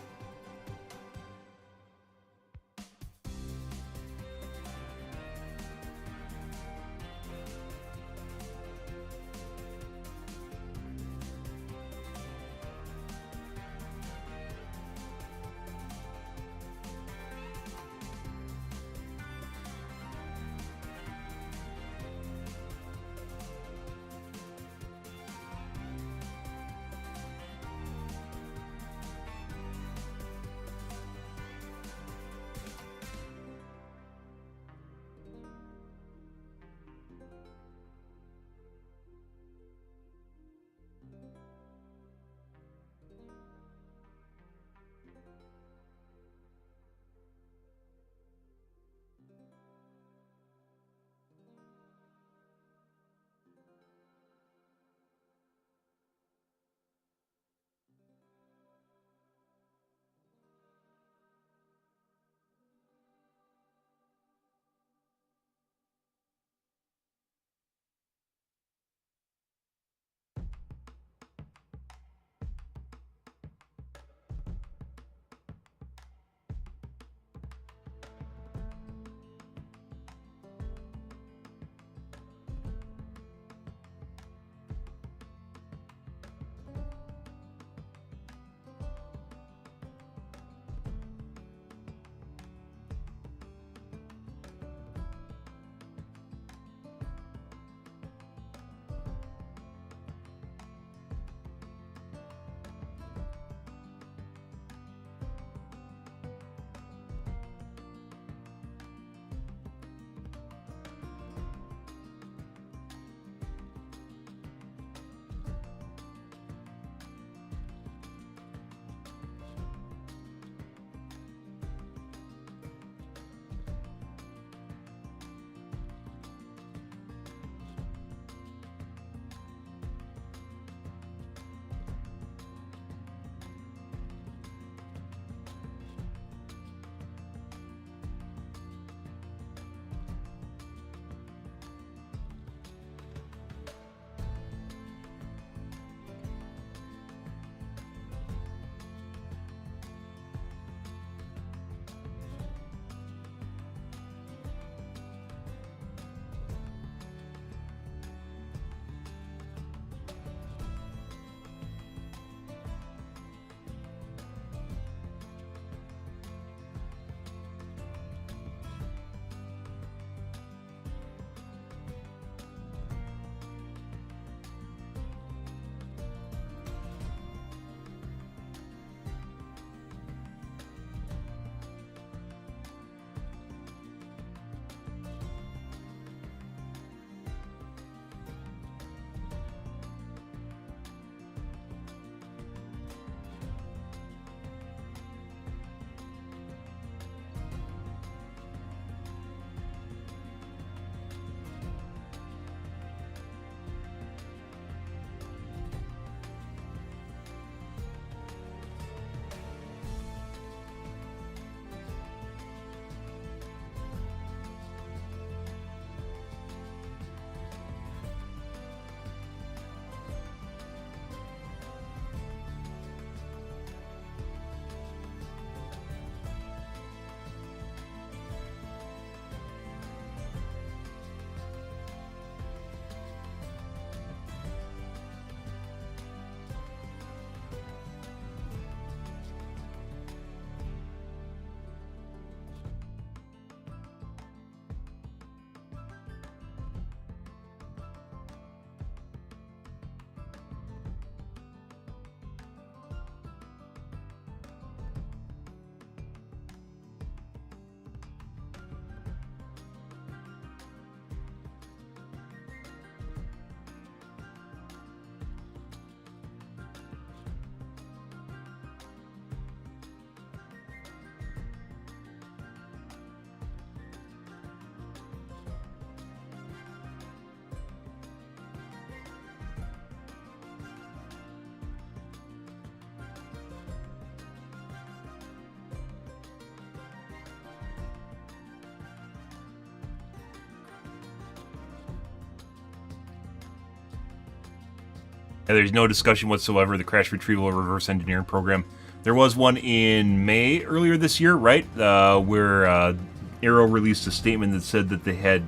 And there's no discussion whatsoever of the crash retrieval or reverse engineering program. There was one in May earlier this year, right? Where Arrow released a statement that said that they had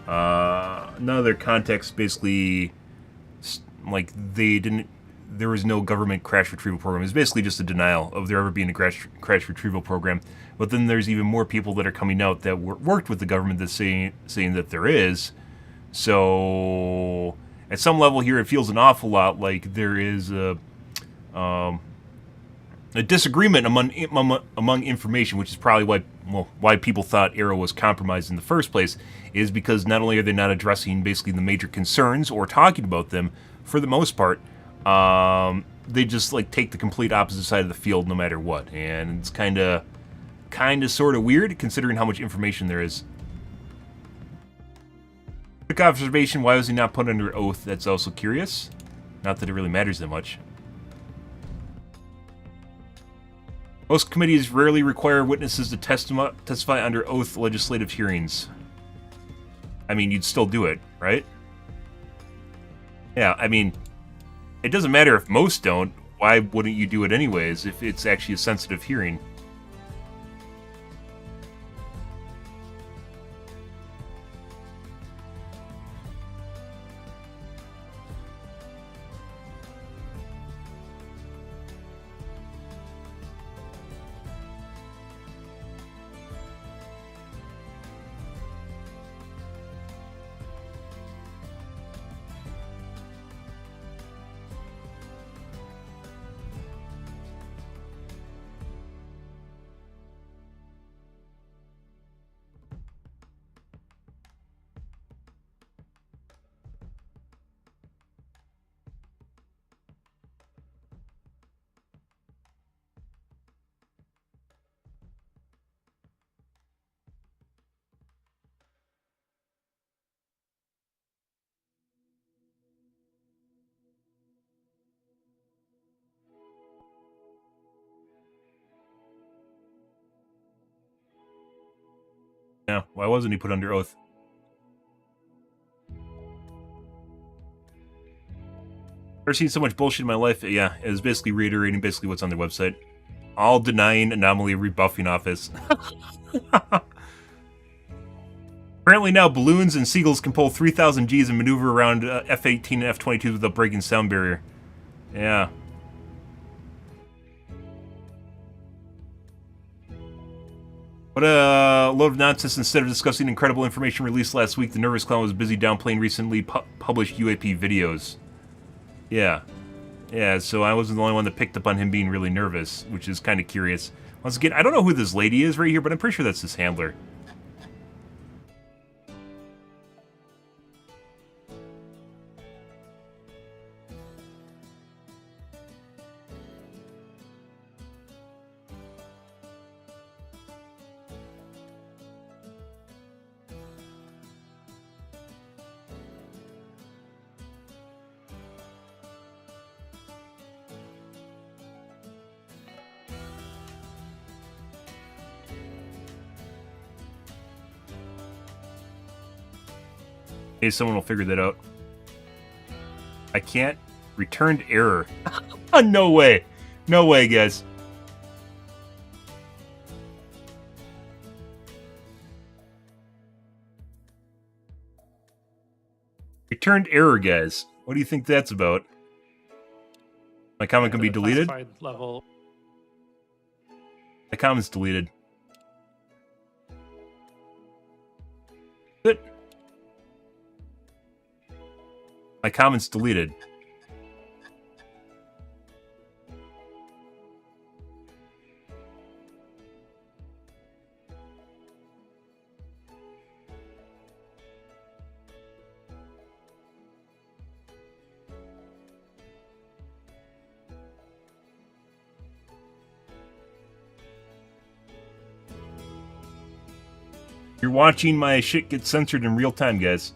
none of their contacts basically, like, they didn't, there was no government crash retrieval program. It's basically just a denial of there ever being a crash retrieval program. But then there's even more people that are coming out that worked with the government that's saying that there is. So at some level here, it feels an awful lot like there is a disagreement among information, which is probably why people thought Arrow was compromised in the first place, is because not only are they not addressing basically the major concerns or talking about them for the most part, they just like take the complete opposite side of the field no matter what, and it's kind of sort of weird considering how much information there is. Quick observation: why was he not put under oath? That's also curious. Not that it really matters that much. Most committees rarely require witnesses to testify under oath legislative hearings. I mean, you'd still do it, right? Yeah, I mean, it doesn't matter if most don't. Why wouldn't you do it anyways if it's actually a sensitive hearing? Yeah, why wasn't he put under oath? Never seen so much bullshit in my life. Yeah, it was basically reiterating basically what's on their website. All denying anomaly rebuffing office. Apparently now balloons and seagulls can pull 3,000 Gs and maneuver around F-18 and F-22s without breaking sound barrier. Yeah. What a load of nonsense. Instead of discussing incredible information released last week, the Nervous Clown was busy downplaying recently published UAP videos. Yeah. Yeah, so I wasn't the only one that picked up on him being really nervous, which is kind of curious. Once again, I don't know who this lady is right here, but I'm pretty sure that's his handler. Maybe someone will figure that out. I can't. Returned error. No way. No way, guys. Returned error, guys. What do you think that's about? My comment can be deleted? Level. My comment's deleted. Good. My comment's deleted. You're watching my shit get censored in real time, guys.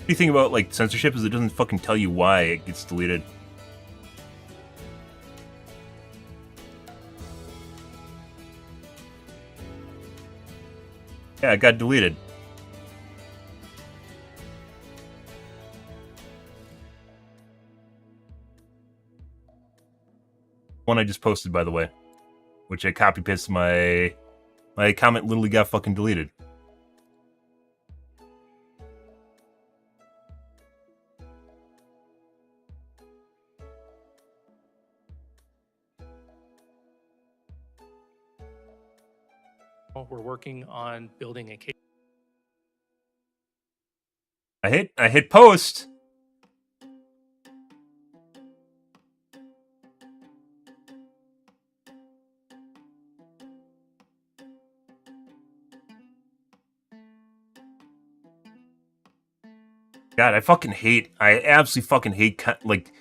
The thing about like censorship is it doesn't fucking tell you why it gets deleted. Yeah, it got deleted. One I just posted, by the way, which I copy pasted my comment literally got fucking deleted. We're working on building a case. I hit post. God, I absolutely fucking hate, like,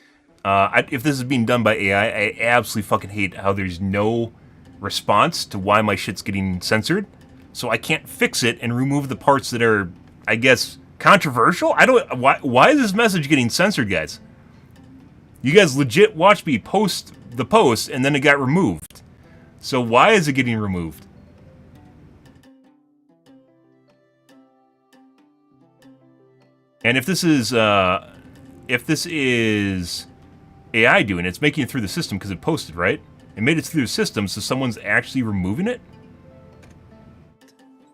if this is being done by AI, I absolutely fucking hate how there's no response to why my shit's getting censored. So I can't fix it and remove the parts that are, I guess, controversial? Why is this message getting censored, guys? You guys legit watched me post the post and then it got removed. So why is it getting removed? And if this is AI doing it, it's making it through the system because it posted, right? It made it through the system, so someone's actually removing it?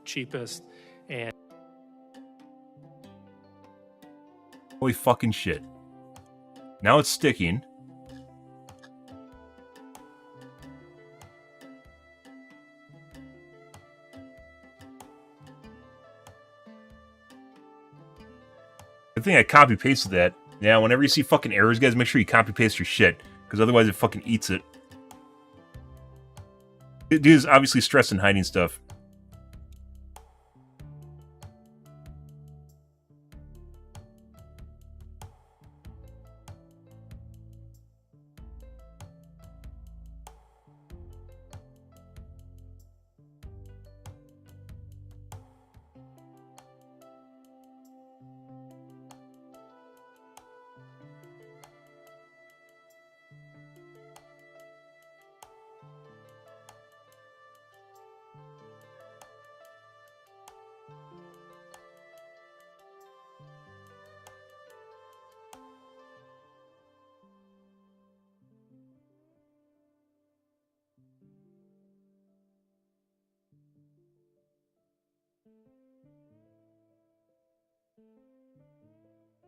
Cheapest and Holy fucking shit. Now it's sticking. Good thing I copy pasted that. Yeah, whenever you see fucking errors, guys, make sure you copy paste your shit, because otherwise it fucking eats it. Dude is obviously stressed and hiding stuff.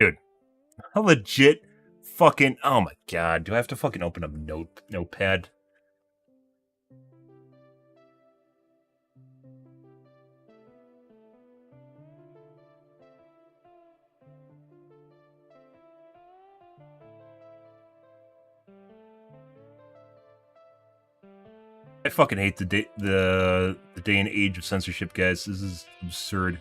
Dude, how legit fucking... Oh my god, do I have to fucking open up Notepad? I fucking hate the day and age of censorship, guys. This is absurd.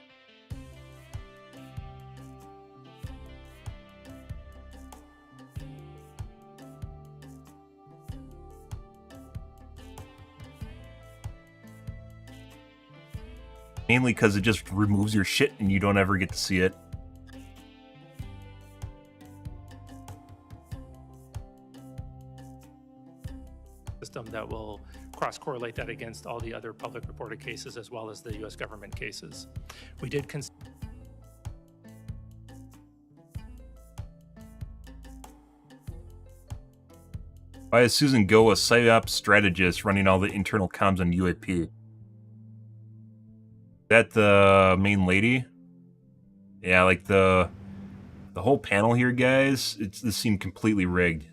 Mainly because it just removes your shit and you don't ever get to see it. System that will cross-correlate that against all the other public reported cases as well as the U.S. government cases. We did Why is Susan Go a PsyOps strategist running all the internal comms on UAP? Is that the main lady? Yeah, like the whole panel here, guys, this seemed completely rigged.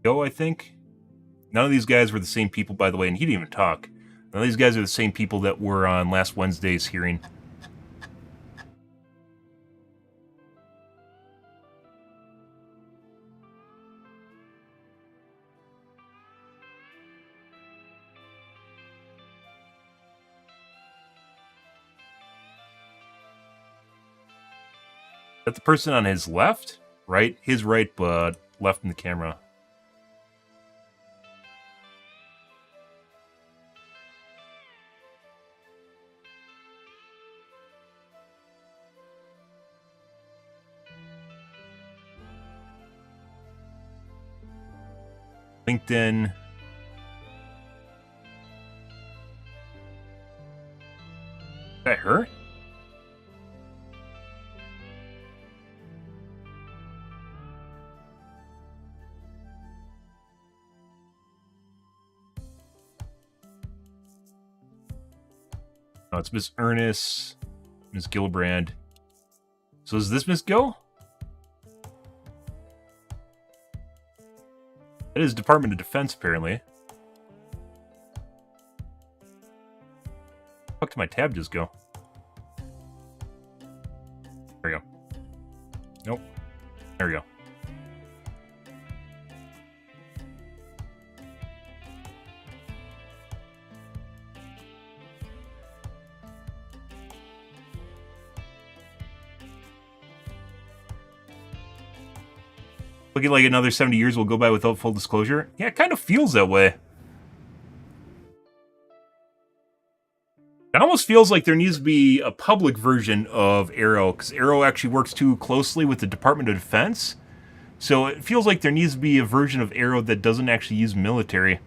Go, I think? None of these guys were the same people, by the way, and he didn't even talk. None of these guys are the same people that were on last Wednesday's hearing. Is that the person on his left? Right? His right, but left in the camera. LinkedIn. Is that her? Oh, it's Miss Ernest, Miss Gillibrand. So is this Miss Go? That is Department of Defense, apparently. Fuck did my tab just go? There we go. Nope. There we go. Looking like another 70 years will go by without full disclosure. Yeah, it kind of feels that way. It almost feels like there needs to be a public version of Arrow, because Arrow actually works too closely with the Department of Defense. So it feels like there needs to be a version of Arrow that doesn't actually use military.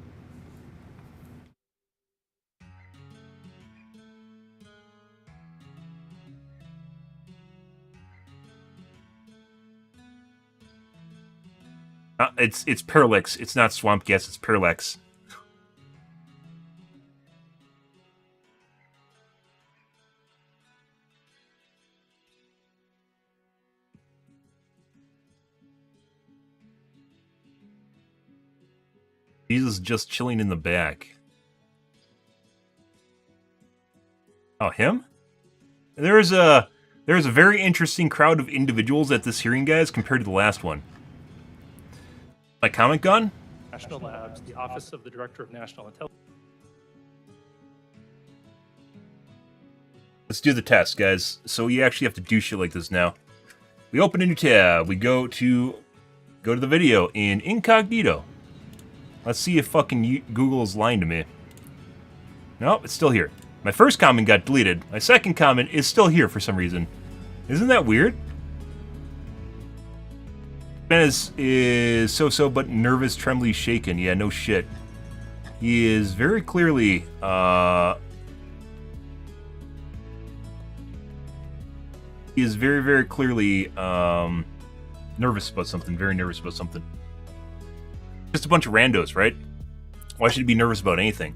It's Parallax. It's not Swamp Gas, it's Parallax. Jesus just chilling in the back. Oh, him? There's a very interesting crowd of individuals at this hearing, guys, compared to the last one. My comment gun? National Labs, the Office of the Director of National Intelligence. Let's do the test, guys. So you actually have to do shit like this now. We open a new tab. We go to the video in incognito. Let's see if fucking Google is lying to me. Nope, it's still here. My first comment got deleted. My second comment is still here for some reason. Isn't that weird? Man is so-so but nervous, trembly, shaken. Yeah, no shit. He is very clearly, he is very, very clearly, nervous about something. Very nervous about something. Just a bunch of randos, right? Why should he be nervous about anything?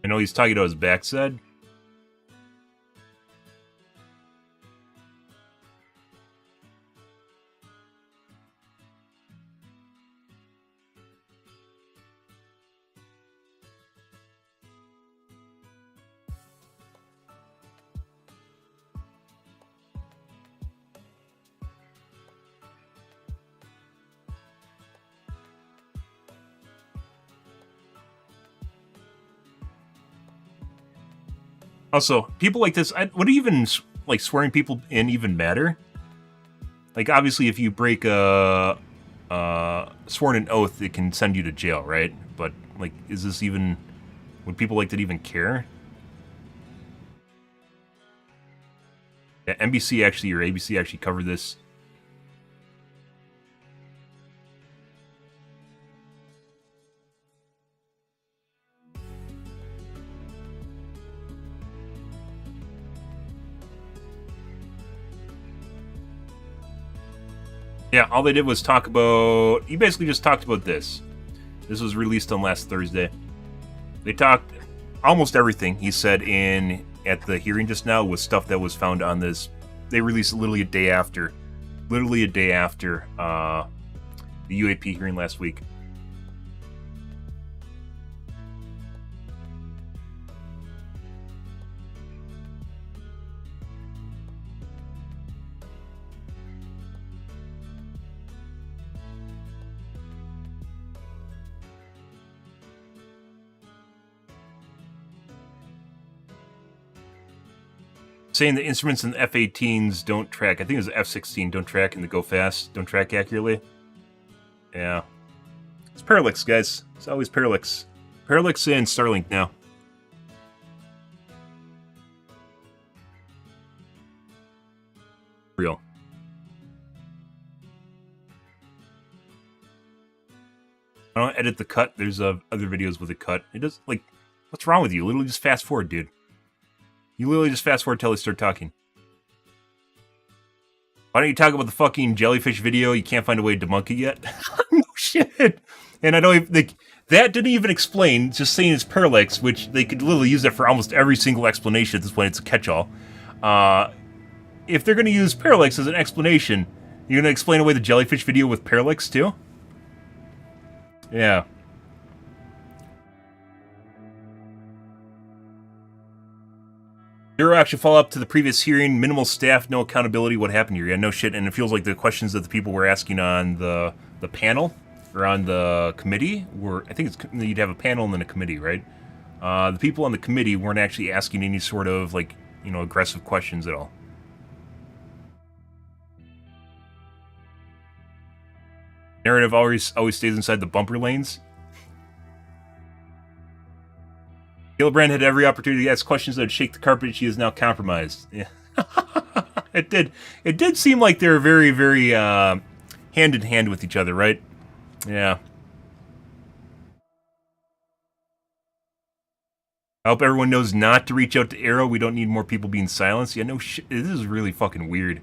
I know he's talking about his backside. Also, people like this, would even, like, swearing people in even matter? Like, obviously, if you break a sworn an oath, it can send you to jail, right? But, like, is this even, would people like that even care? Yeah, NBC actually, or ABC actually covered this. Yeah, all they did was talk about... He basically just talked about this. This was released on last Thursday. They talked... Almost everything he said at the hearing just now was stuff that was found on this. They released it literally a day after. Literally a day after the UAP hearing last week. Saying the instruments in the F-18s don't track. I think it was the F-16 don't track and the go fast don't track accurately. Yeah. It's Parallax, guys. It's always Parallax. Parallax and Starlink now. Real. I don't edit the cut. There's other videos with a cut. It does, like, what's wrong with you? Literally just fast forward, dude. You literally just fast forward till they start talking. Why don't you talk about the fucking jellyfish video? You can't find a way to debunk it yet? No shit. And I don't even think that didn't even explain, just saying it's Parallax, which they could literally use it for almost every single explanation at this point. It's a catch-all. If they're going to use Parallax as an explanation, you're going to explain away the jellyfish video with Parallax too? Yeah. Zero actually follow up to the previous hearing. Minimal staff, no accountability. What happened here? Yeah, no shit. And it feels like the questions that the people were asking on the panel or on the committee were, I think it's, you'd have a panel and then a committee, right? The people on the committee weren't actually asking any sort of, like, you know, aggressive questions at all. Narrative always stays inside the bumper lanes. Gillibrand had every opportunity to ask questions that would shake the carpet. She is now compromised. Yeah. It did seem like they were very, very hand in hand with each other, right? Yeah. I hope everyone knows not to reach out to Arrow. We don't need more people being silenced. Yeah, no shit. This is really fucking weird.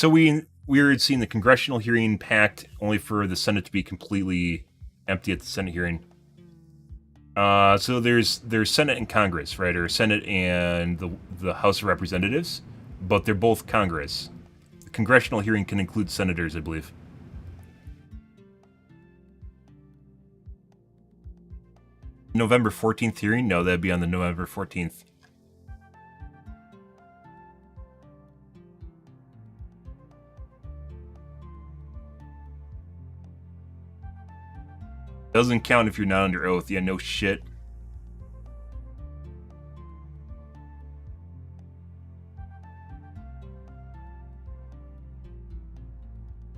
So we were seeing the congressional hearing packed only for the Senate to be completely empty at the Senate hearing. So there's Senate and Congress, right? Or Senate and the House of Representatives, but they're both Congress. The congressional hearing can include senators, I believe. November 14th hearing? No, that'd be on the November 14th. Doesn't count if you're not under oath. Yeah, no shit.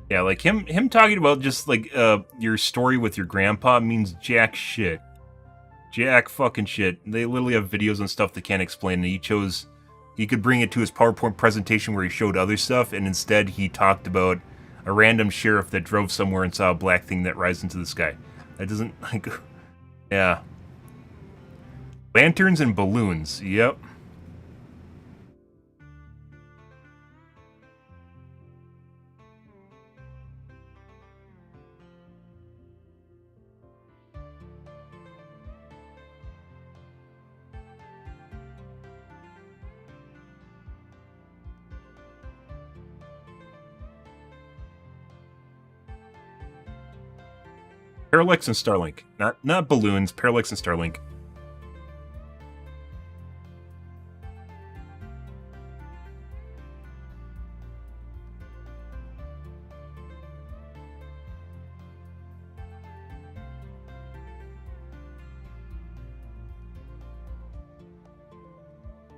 Yeah, like him talking about just like your story with your grandpa means jack shit. Jack fucking shit. They literally have videos and stuff that can't explain it. He could bring it to his PowerPoint presentation where he showed other stuff, and instead he talked about a random sheriff that drove somewhere and saw a black thing that rise into the sky. That doesn't, like, yeah. Lanterns and balloons, yep. Parallax and Starlink. Not balloons, Parallax and Starlink.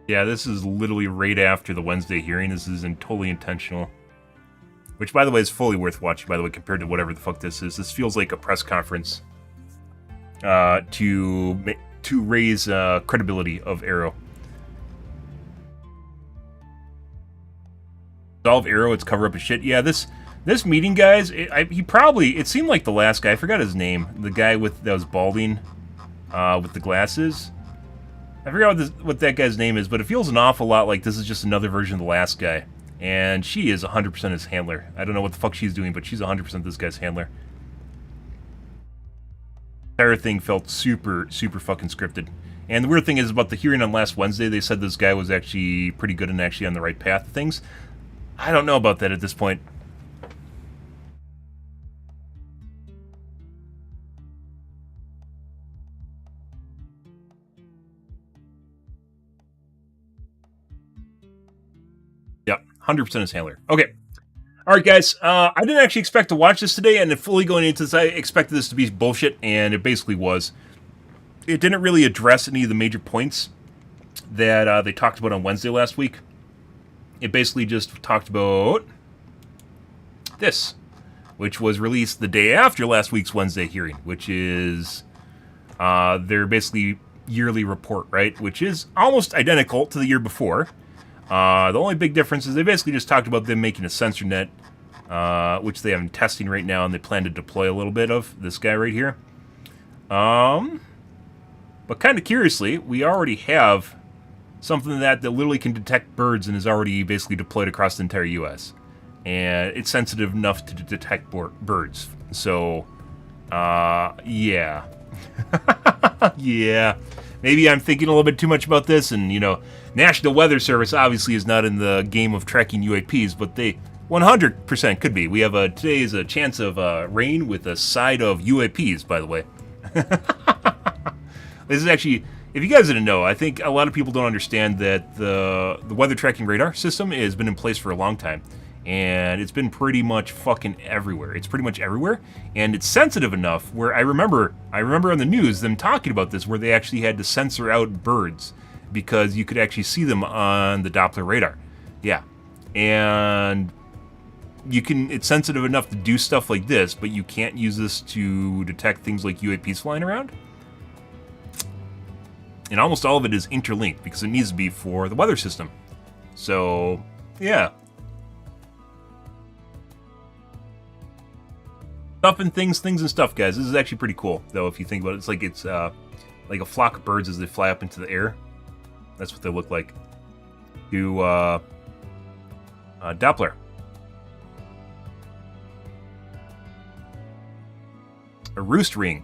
Yeah, this is literally right after the Wednesday hearing. This is totally intentional. Which, by the way, is fully worth watching, by the way, compared to whatever the fuck this is. This feels like a press conference to raise credibility of Arrow. Solve Arrow, it's cover up his shit. Yeah, this meeting, guys, it seemed like the last guy. I forgot his name. The guy that was balding with the glasses. I forgot what that guy's name is, but it feels an awful lot like this is just another version of the last guy. And she is 100% his handler. I don't know what the fuck she's doing, but she's 100% this guy's handler. The entire thing felt super, super fucking scripted. And the weird thing is about the hearing on last Wednesday, they said this guy was actually pretty good and actually on the right path of things. I don't know about that at this point. 100% his handler. Okay. All right, guys. I didn't actually expect to watch this today, and fully going into this, I expected this to be bullshit, and it basically was. It didn't really address any of the major points that they talked about on Wednesday last week. It basically just talked about this, which was released the day after last week's Wednesday hearing, which is their basically yearly report, right? Which is almost identical to the year before. The only big difference is they basically just talked about them making a sensor net, which they have in testing right now, and they plan to deploy a little bit of this guy right here. But kind of curiously, we already have something that literally can detect birds and is already basically deployed across the entire U.S. And it's sensitive enough to detect birds. So, yeah. Yeah. Maybe I'm thinking a little bit too much about this, and, you know, National Weather Service obviously is not in the game of tracking UAPs, but they 100% could be. We have today is a chance of rain with a side of UAPs, by the way. This is actually, if you guys didn't know, I think a lot of people don't understand that the weather tracking radar system has been in place for a long time. And it's been pretty much fucking everywhere. It's pretty much everywhere. And it's sensitive enough where I remember on the news them talking about this, where they actually had to censor out birds because you could actually see them on the Doppler radar. Yeah. And it's sensitive enough to do stuff like this, but you can't use this to detect things like UAPs flying around. And almost all of it is interlinked because it needs to be for the weather system. So, yeah. Stuff and things and stuff, guys. This is actually pretty cool, though, if you think about it. It's like a flock of birds as they fly up into the air. That's what they look like. To Doppler. A roost ring.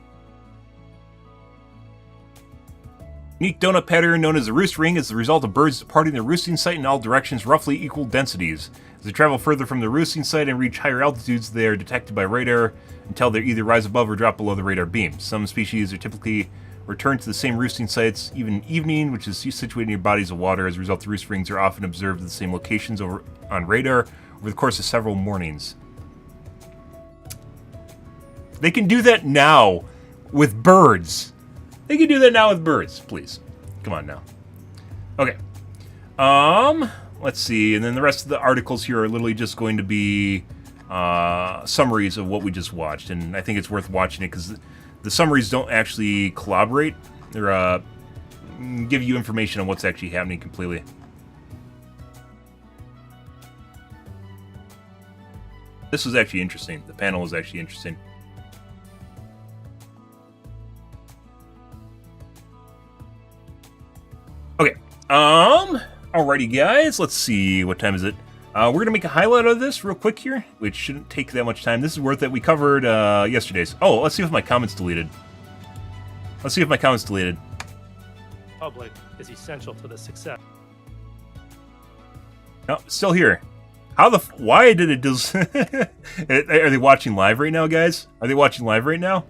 Unique donut pattern known as a roost ring is the result of birds departing their roosting site in all directions, roughly equal densities. As they travel further from the roosting site and reach higher altitudes, they are detected by radar until they either rise above or drop below the radar beam. Some species are typically returned to the same roosting sites even in evening, which is situated near bodies of water. As a result, the roost rings are often observed at the same locations on radar over the course of several mornings. They can do that now with birds. They can do that now with birds, please. Come on now. Okay. Let's see. And then the rest of the articles here are literally just going to be summaries of what we just watched. And I think it's worth watching it because the summaries don't actually collaborate. They're give you information on what's actually happening completely. This was actually interesting. The panel was actually interesting. Okay, alrighty guys, let's see, what time is it? We're gonna make a highlight of this real quick here, which shouldn't take that much time. This is worth it. We covered, yesterday's. Oh, let's see if my comment's deleted. Public is essential to the success. No, still here. Why did it just... Are they watching live right now, guys? Are they watching live right now?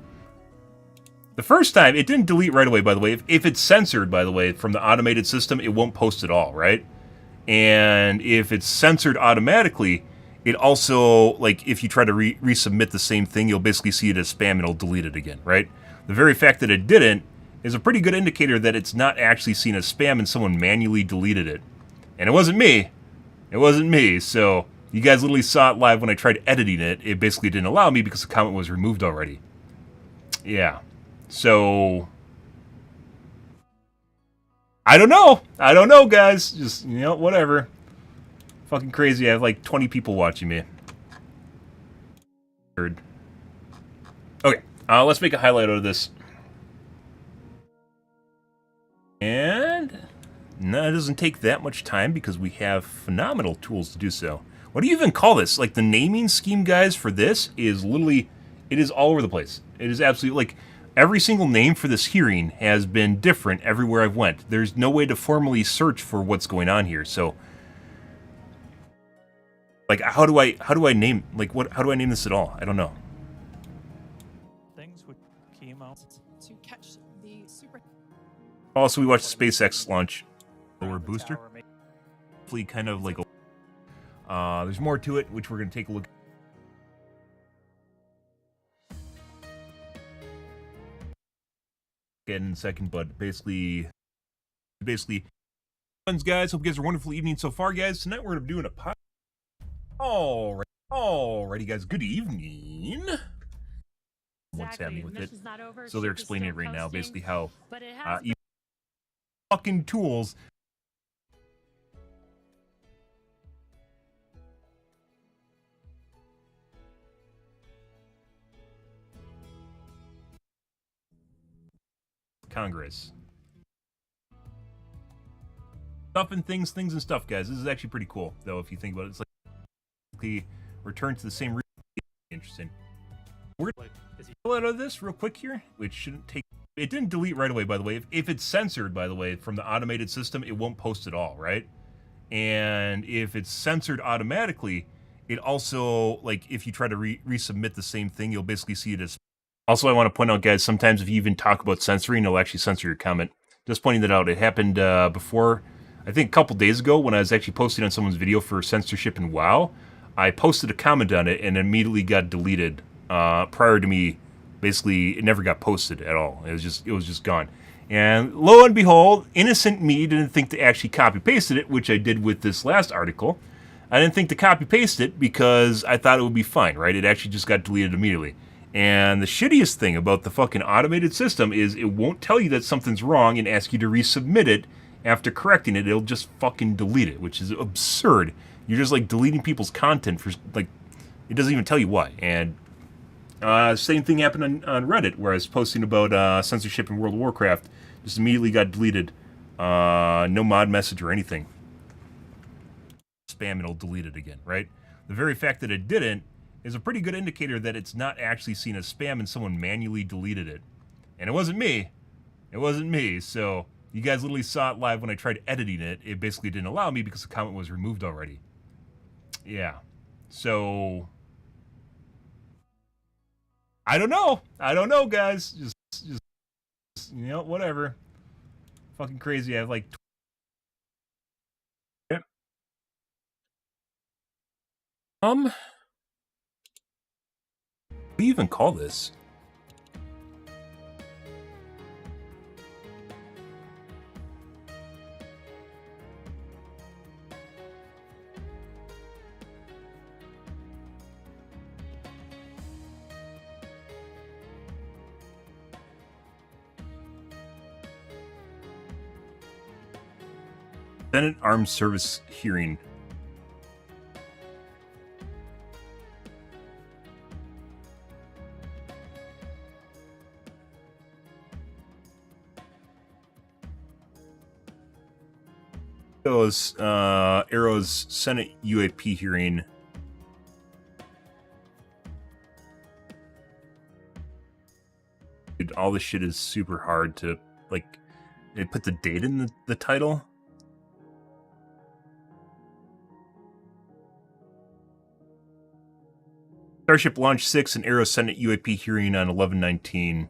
The first time, it didn't delete right away, by the way. If it's censored, by the way, from the automated system, it won't post at all, right? And if it's censored automatically, it also, like, if you try to resubmit the same thing, you'll basically see it as spam and it'll delete it again, right? The very fact that it didn't is a pretty good indicator that it's not actually seen as spam and someone manually deleted it. And it wasn't me. It wasn't me, so you guys literally saw it live when I tried editing it. It basically didn't allow me because the comment was removed already. Yeah. So, I don't know, guys. Just, you know, whatever. Fucking crazy. I have like 20 people watching me. Okay, let's make a highlight out of this. And no, it doesn't take that much time because we have phenomenal tools to do so. What do you even call this? Like, the naming scheme, guys, for this is literally, it is all over the place. It is absolutely, like, every single name for this hearing has been different everywhere I've went. There's no way to formally search for what's going on here. So, like, how do I name, like, how do I name this at all? I don't know. Things with chemo. To catch the super. Also, we watched the SpaceX launch lower booster. Kind of like There's more to it, which we're going to take a look at in a second, but basically, guys, hope you guys are a wonderful evening so far, guys. Tonight we're going to be doing a podcast. Alrighty, guys, good evening. What's happening with it? So they're explaining it right now, basically how fucking tools Congress. Stuff and things and stuff, guys. This is actually pretty cool, though, if you think about it. It's like the return to the same route. Interesting. We're going to pull out of this real quick here, which shouldn't take... It didn't delete right away, by the way. If it's censored, by the way, from the automated system, it won't post at all, right? And if it's censored automatically, it also, like, if you try to resubmit the same thing, you'll basically see it as... Also, I want to point out, guys, sometimes if you even talk about censoring, it'll actually censor your comment. Just pointing that out. It happened before, I think a couple days ago, when I was actually posting on someone's video for censorship in WoW. I posted a comment on it and immediately got deleted prior to me. Basically, it never got posted at all. It was just gone. And lo and behold, innocent me didn't think to actually copy-pasted it, which I did with this last article. I didn't think to copy-paste it because I thought it would be fine, right? It actually just got deleted immediately. And the shittiest thing about the fucking automated system is it won't tell you that something's wrong and ask you to resubmit it after correcting it. It'll just fucking delete it, which is absurd. You're just like deleting people's content for like, it doesn't even tell you why. And same thing happened on Reddit where I was posting about censorship in World of Warcraft. Just immediately got deleted. No mod message or anything. Spam, it'll delete it again, right? The very fact that it didn't is a pretty good indicator that it's not actually seen as spam and someone manually deleted it. And it wasn't me. It wasn't me. So you guys literally saw it live when I tried editing it. It basically didn't allow me because the comment was removed already. Yeah. So I don't know. I don't know, guys. Just you know, whatever. Fucking crazy. I have like... What do you even call this? Senate Armed Service hearing. Arrow's Senate UAP hearing. Dude, all this shit is super hard to, like, they put the date in the title. Starship Launch 6 and Arrow Senate UAP hearing on 11/19.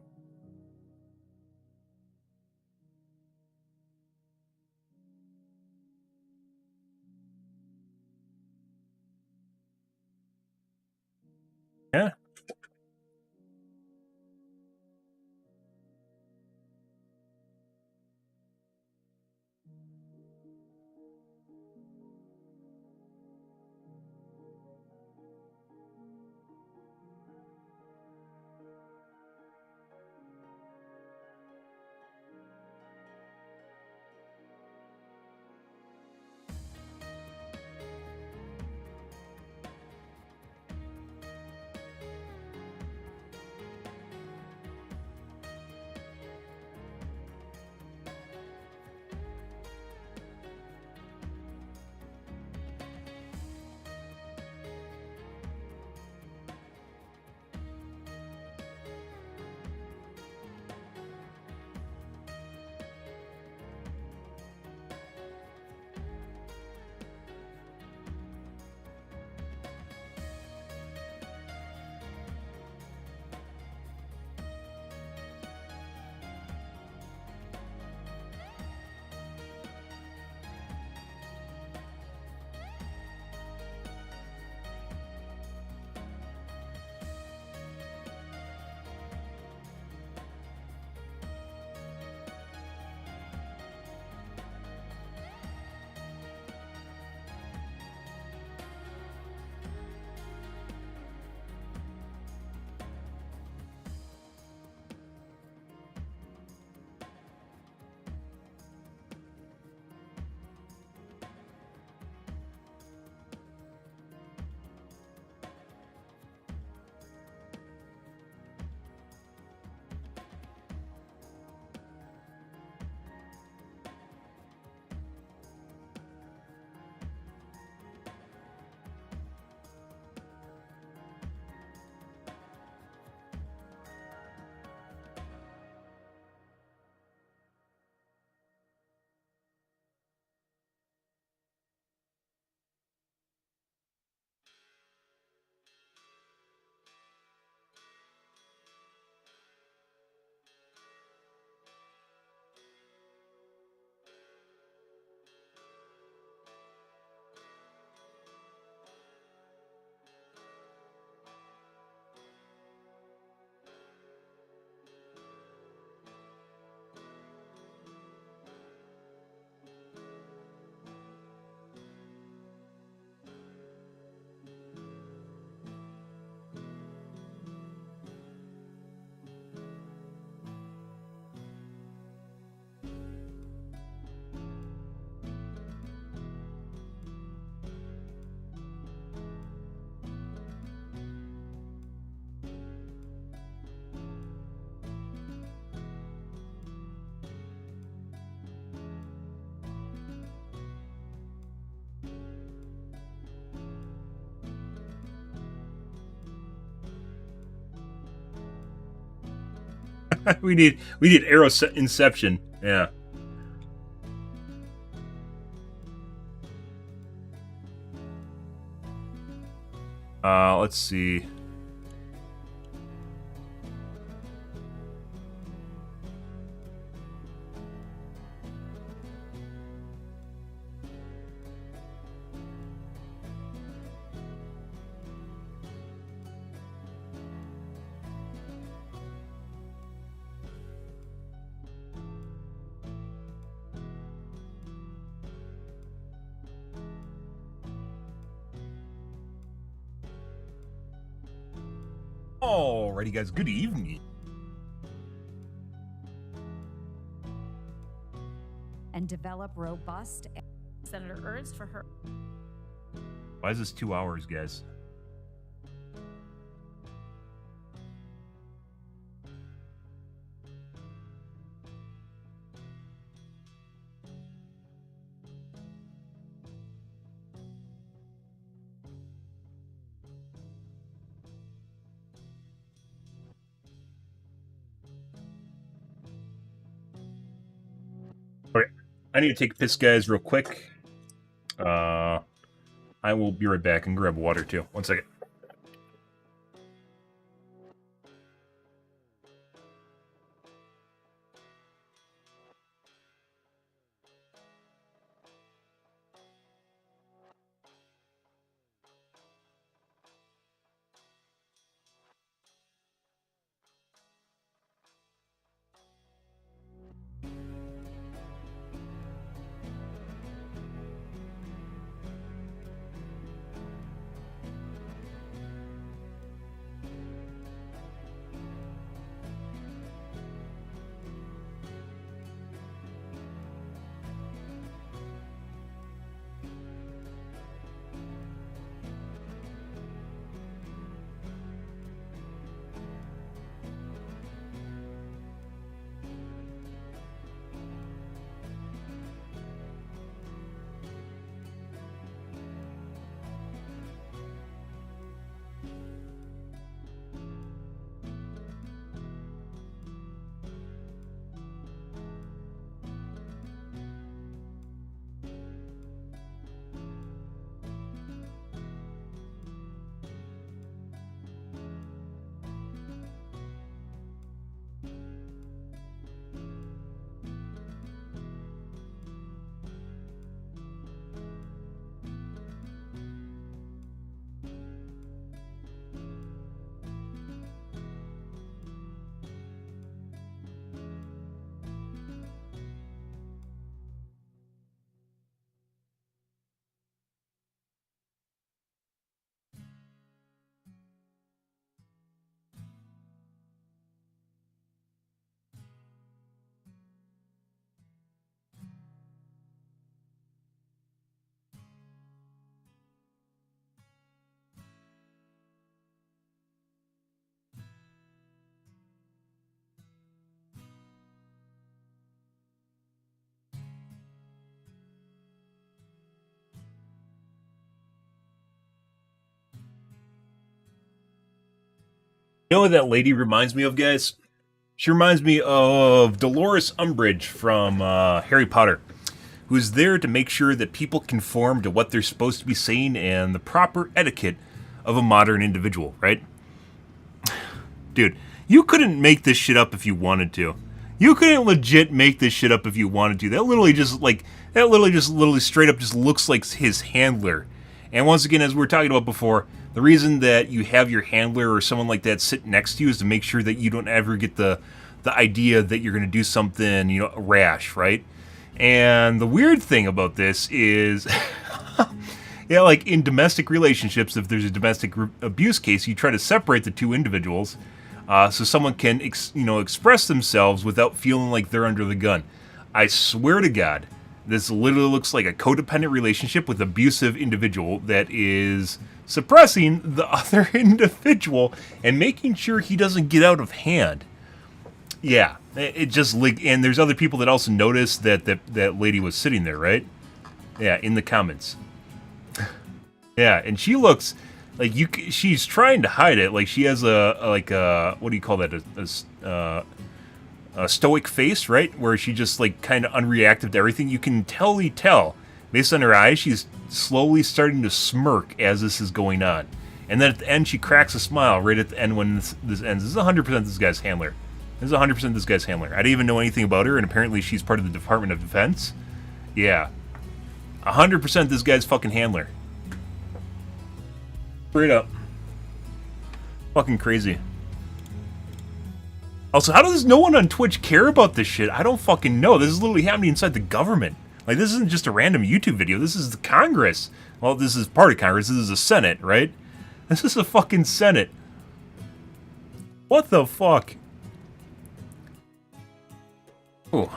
Yeah. we need arrow inception. Yeah. Let's see. Alrighty, guys. Good evening. And develop robust. Senator Ernst for her. Why is this 2 hours, guys? Okay, I need to take a piss, guys, real quick. I will be right back and grab water, too. 1 second. You know what that lady reminds me of, guys? She reminds me of Dolores Umbridge from Harry Potter, who's there to make sure that people conform to what they're supposed to be saying and the proper etiquette of a modern individual, right? Dude, you couldn't make this shit up if you wanted to. You couldn't legit make this shit up if you wanted to. That literally just straight up just looks like his handler. And once again, as we were talking about before, the reason that you have your handler or someone like that sit next to you is to make sure that you don't ever get the idea that you're going to do something, rash, right? And the weird thing about this is, yeah, like in domestic relationships, if there's a domestic abuse case, you try to separate the two individuals so someone can, express themselves without feeling like they're under the gun. I swear to God, this literally looks like a codependent relationship with an abusive individual that is suppressing the other individual and making sure he doesn't get out of hand. Yeah, it just like, and there's other people that also noticed that lady was sitting there, right? Yeah, in the comments. Yeah, and she looks like she's trying to hide it. Like she has a what do you call that? stoic face, right? Where she just like kind of unreactive to everything. You can tell based on her eyes, she's slowly starting to smirk as this is going on. And then at the end, she cracks a smile right at the end when this ends. This is 100% this guy's handler. This is 100% this guy's handler. I didn't even know anything about her, and apparently she's part of the Department of Defense. Yeah. 100% this guy's fucking handler. Straight up. Fucking crazy. Also, how does no one on Twitch care about this shit? I don't fucking know. This is literally happening inside the government. Like, this isn't just a random YouTube video. This is the Congress. Well, this is part of Congress. This is the Senate, right? This is the fucking Senate. What the fuck? Oh.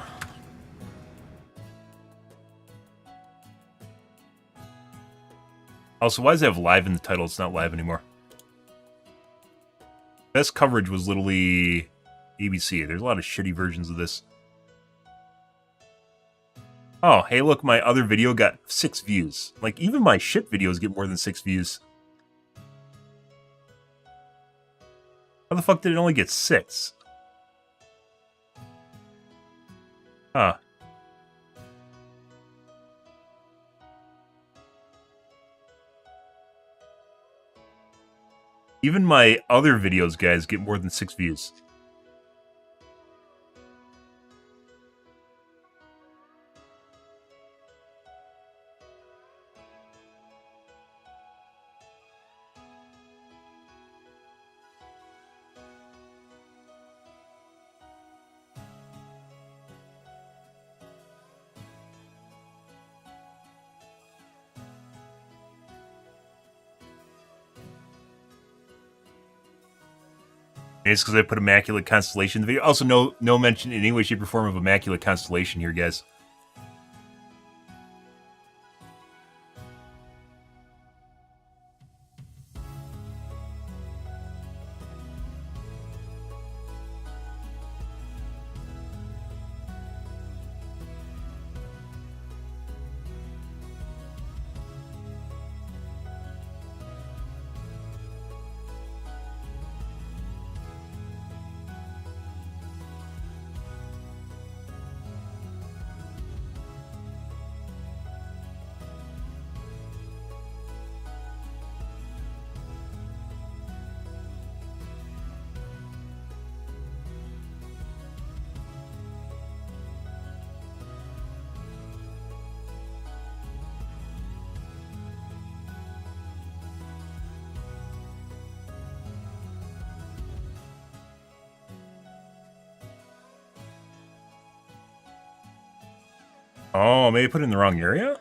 Also, why does it have live in the title? It's not live anymore. Best coverage was literally ABC. There's a lot of shitty versions of this. Oh, hey, look, my other video got 6 views. Like, even my shit videos get more than 6 views. How the fuck did it only get 6? Huh. Even my other videos, guys, get more than 6 views. It's because I put Immaculate Constellation in the video. Also, no mention in any way, shape, or form of Immaculate Constellation here, guys. Oh, maybe I put it in the wrong area?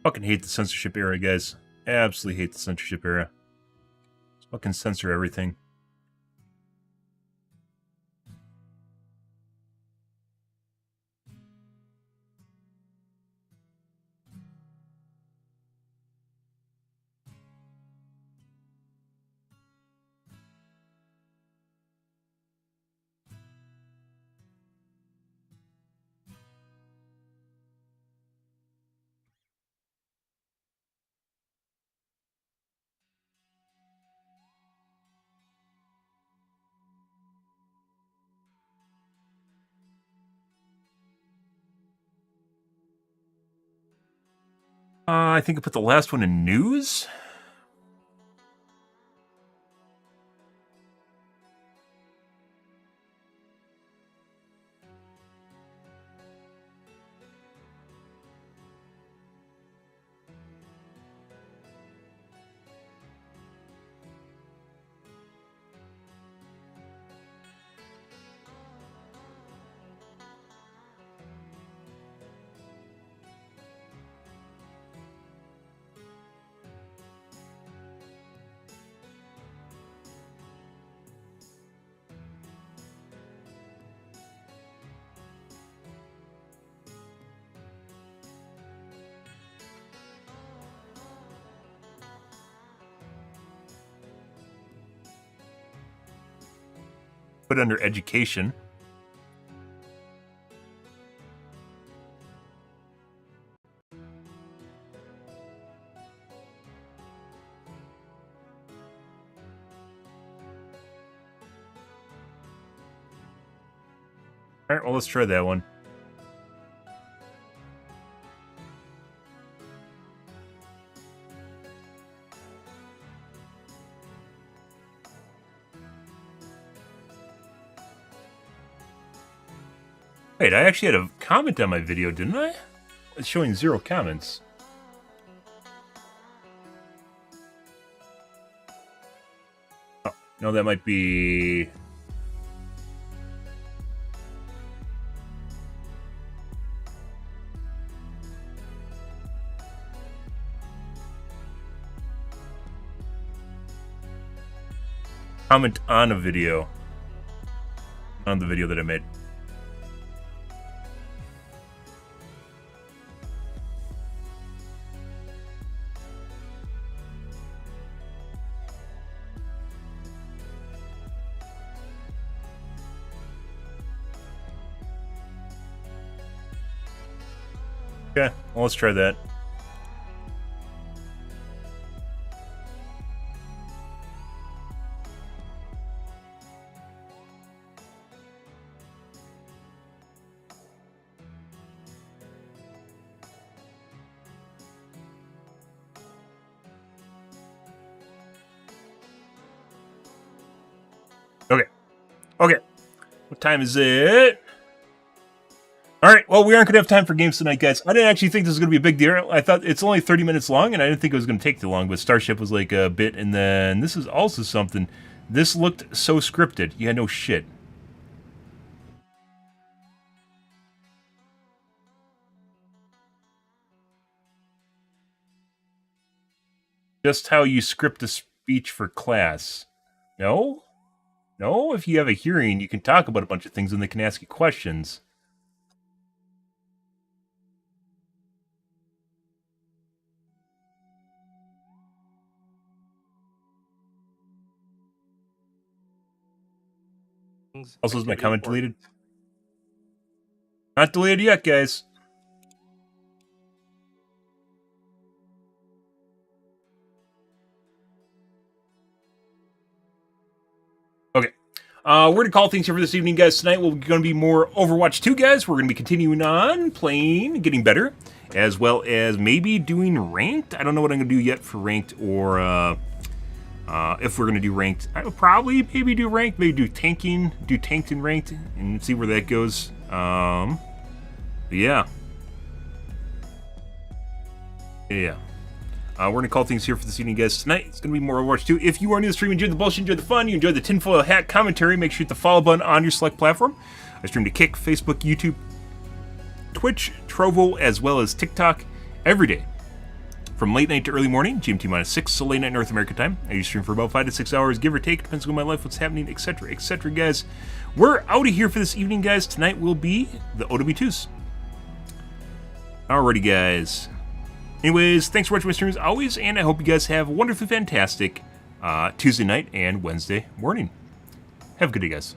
Fucking hate the censorship era, guys. Absolutely hate the censorship era. Fucking censor everything. I think I put the last one in news. Put it under education. All right, well, let's try that one. Wait, I actually had a comment on my video, didn't I? It's showing 0 comments. Oh, no, that might be... Comment on a video. On the video that I made. Okay, well, let's try that. Okay. Okay. What time is it? Alright, well, we aren't going to have time for games tonight, guys. I didn't actually think this was going to be a big deal. I thought it's only 30 minutes long, and I didn't think it was going to take too long, but Starship was like a bit, and then this is also something. This looked so scripted. Yeah, no shit. Just how you script a speech for class. No? No? If you have a hearing, you can talk about a bunch of things, and they can ask you questions. Also, is my comment deleted? Not deleted yet, guys. Okay. We're going to call things here for this evening, guys. Tonight we're going to be more Overwatch 2, guys. We're going to be continuing on playing, getting better, as well as maybe doing ranked. I don't know what I'm going to do yet for ranked, or if we're going to do ranked. I will probably maybe do ranked, maybe do tanking, do tanked and ranked, and see where that goes. Yeah. Yeah. We're going to call things here for this evening, guys. Tonight, it's going to be more Overwatch 2. If you are new to the stream, you enjoy the bullshit, you enjoy the fun, you enjoy the tinfoil hat commentary, make sure you hit the follow button on your select platform. I stream to Kick, Facebook, YouTube, Twitch, Trovo, as well as TikTok every day. From late night to early morning, GMT-6, so late night North American time. I usually stream for about 5 to 6 hours, give or take. Depends on my life, what's happening, etc., etc., guys. We're out of here for this evening, guys. Tonight will be the OW2s. Alrighty, guys. Anyways, thanks for watching my stream as always, and I hope you guys have a wonderfully fantastic Tuesday night and Wednesday morning. Have a good day, guys.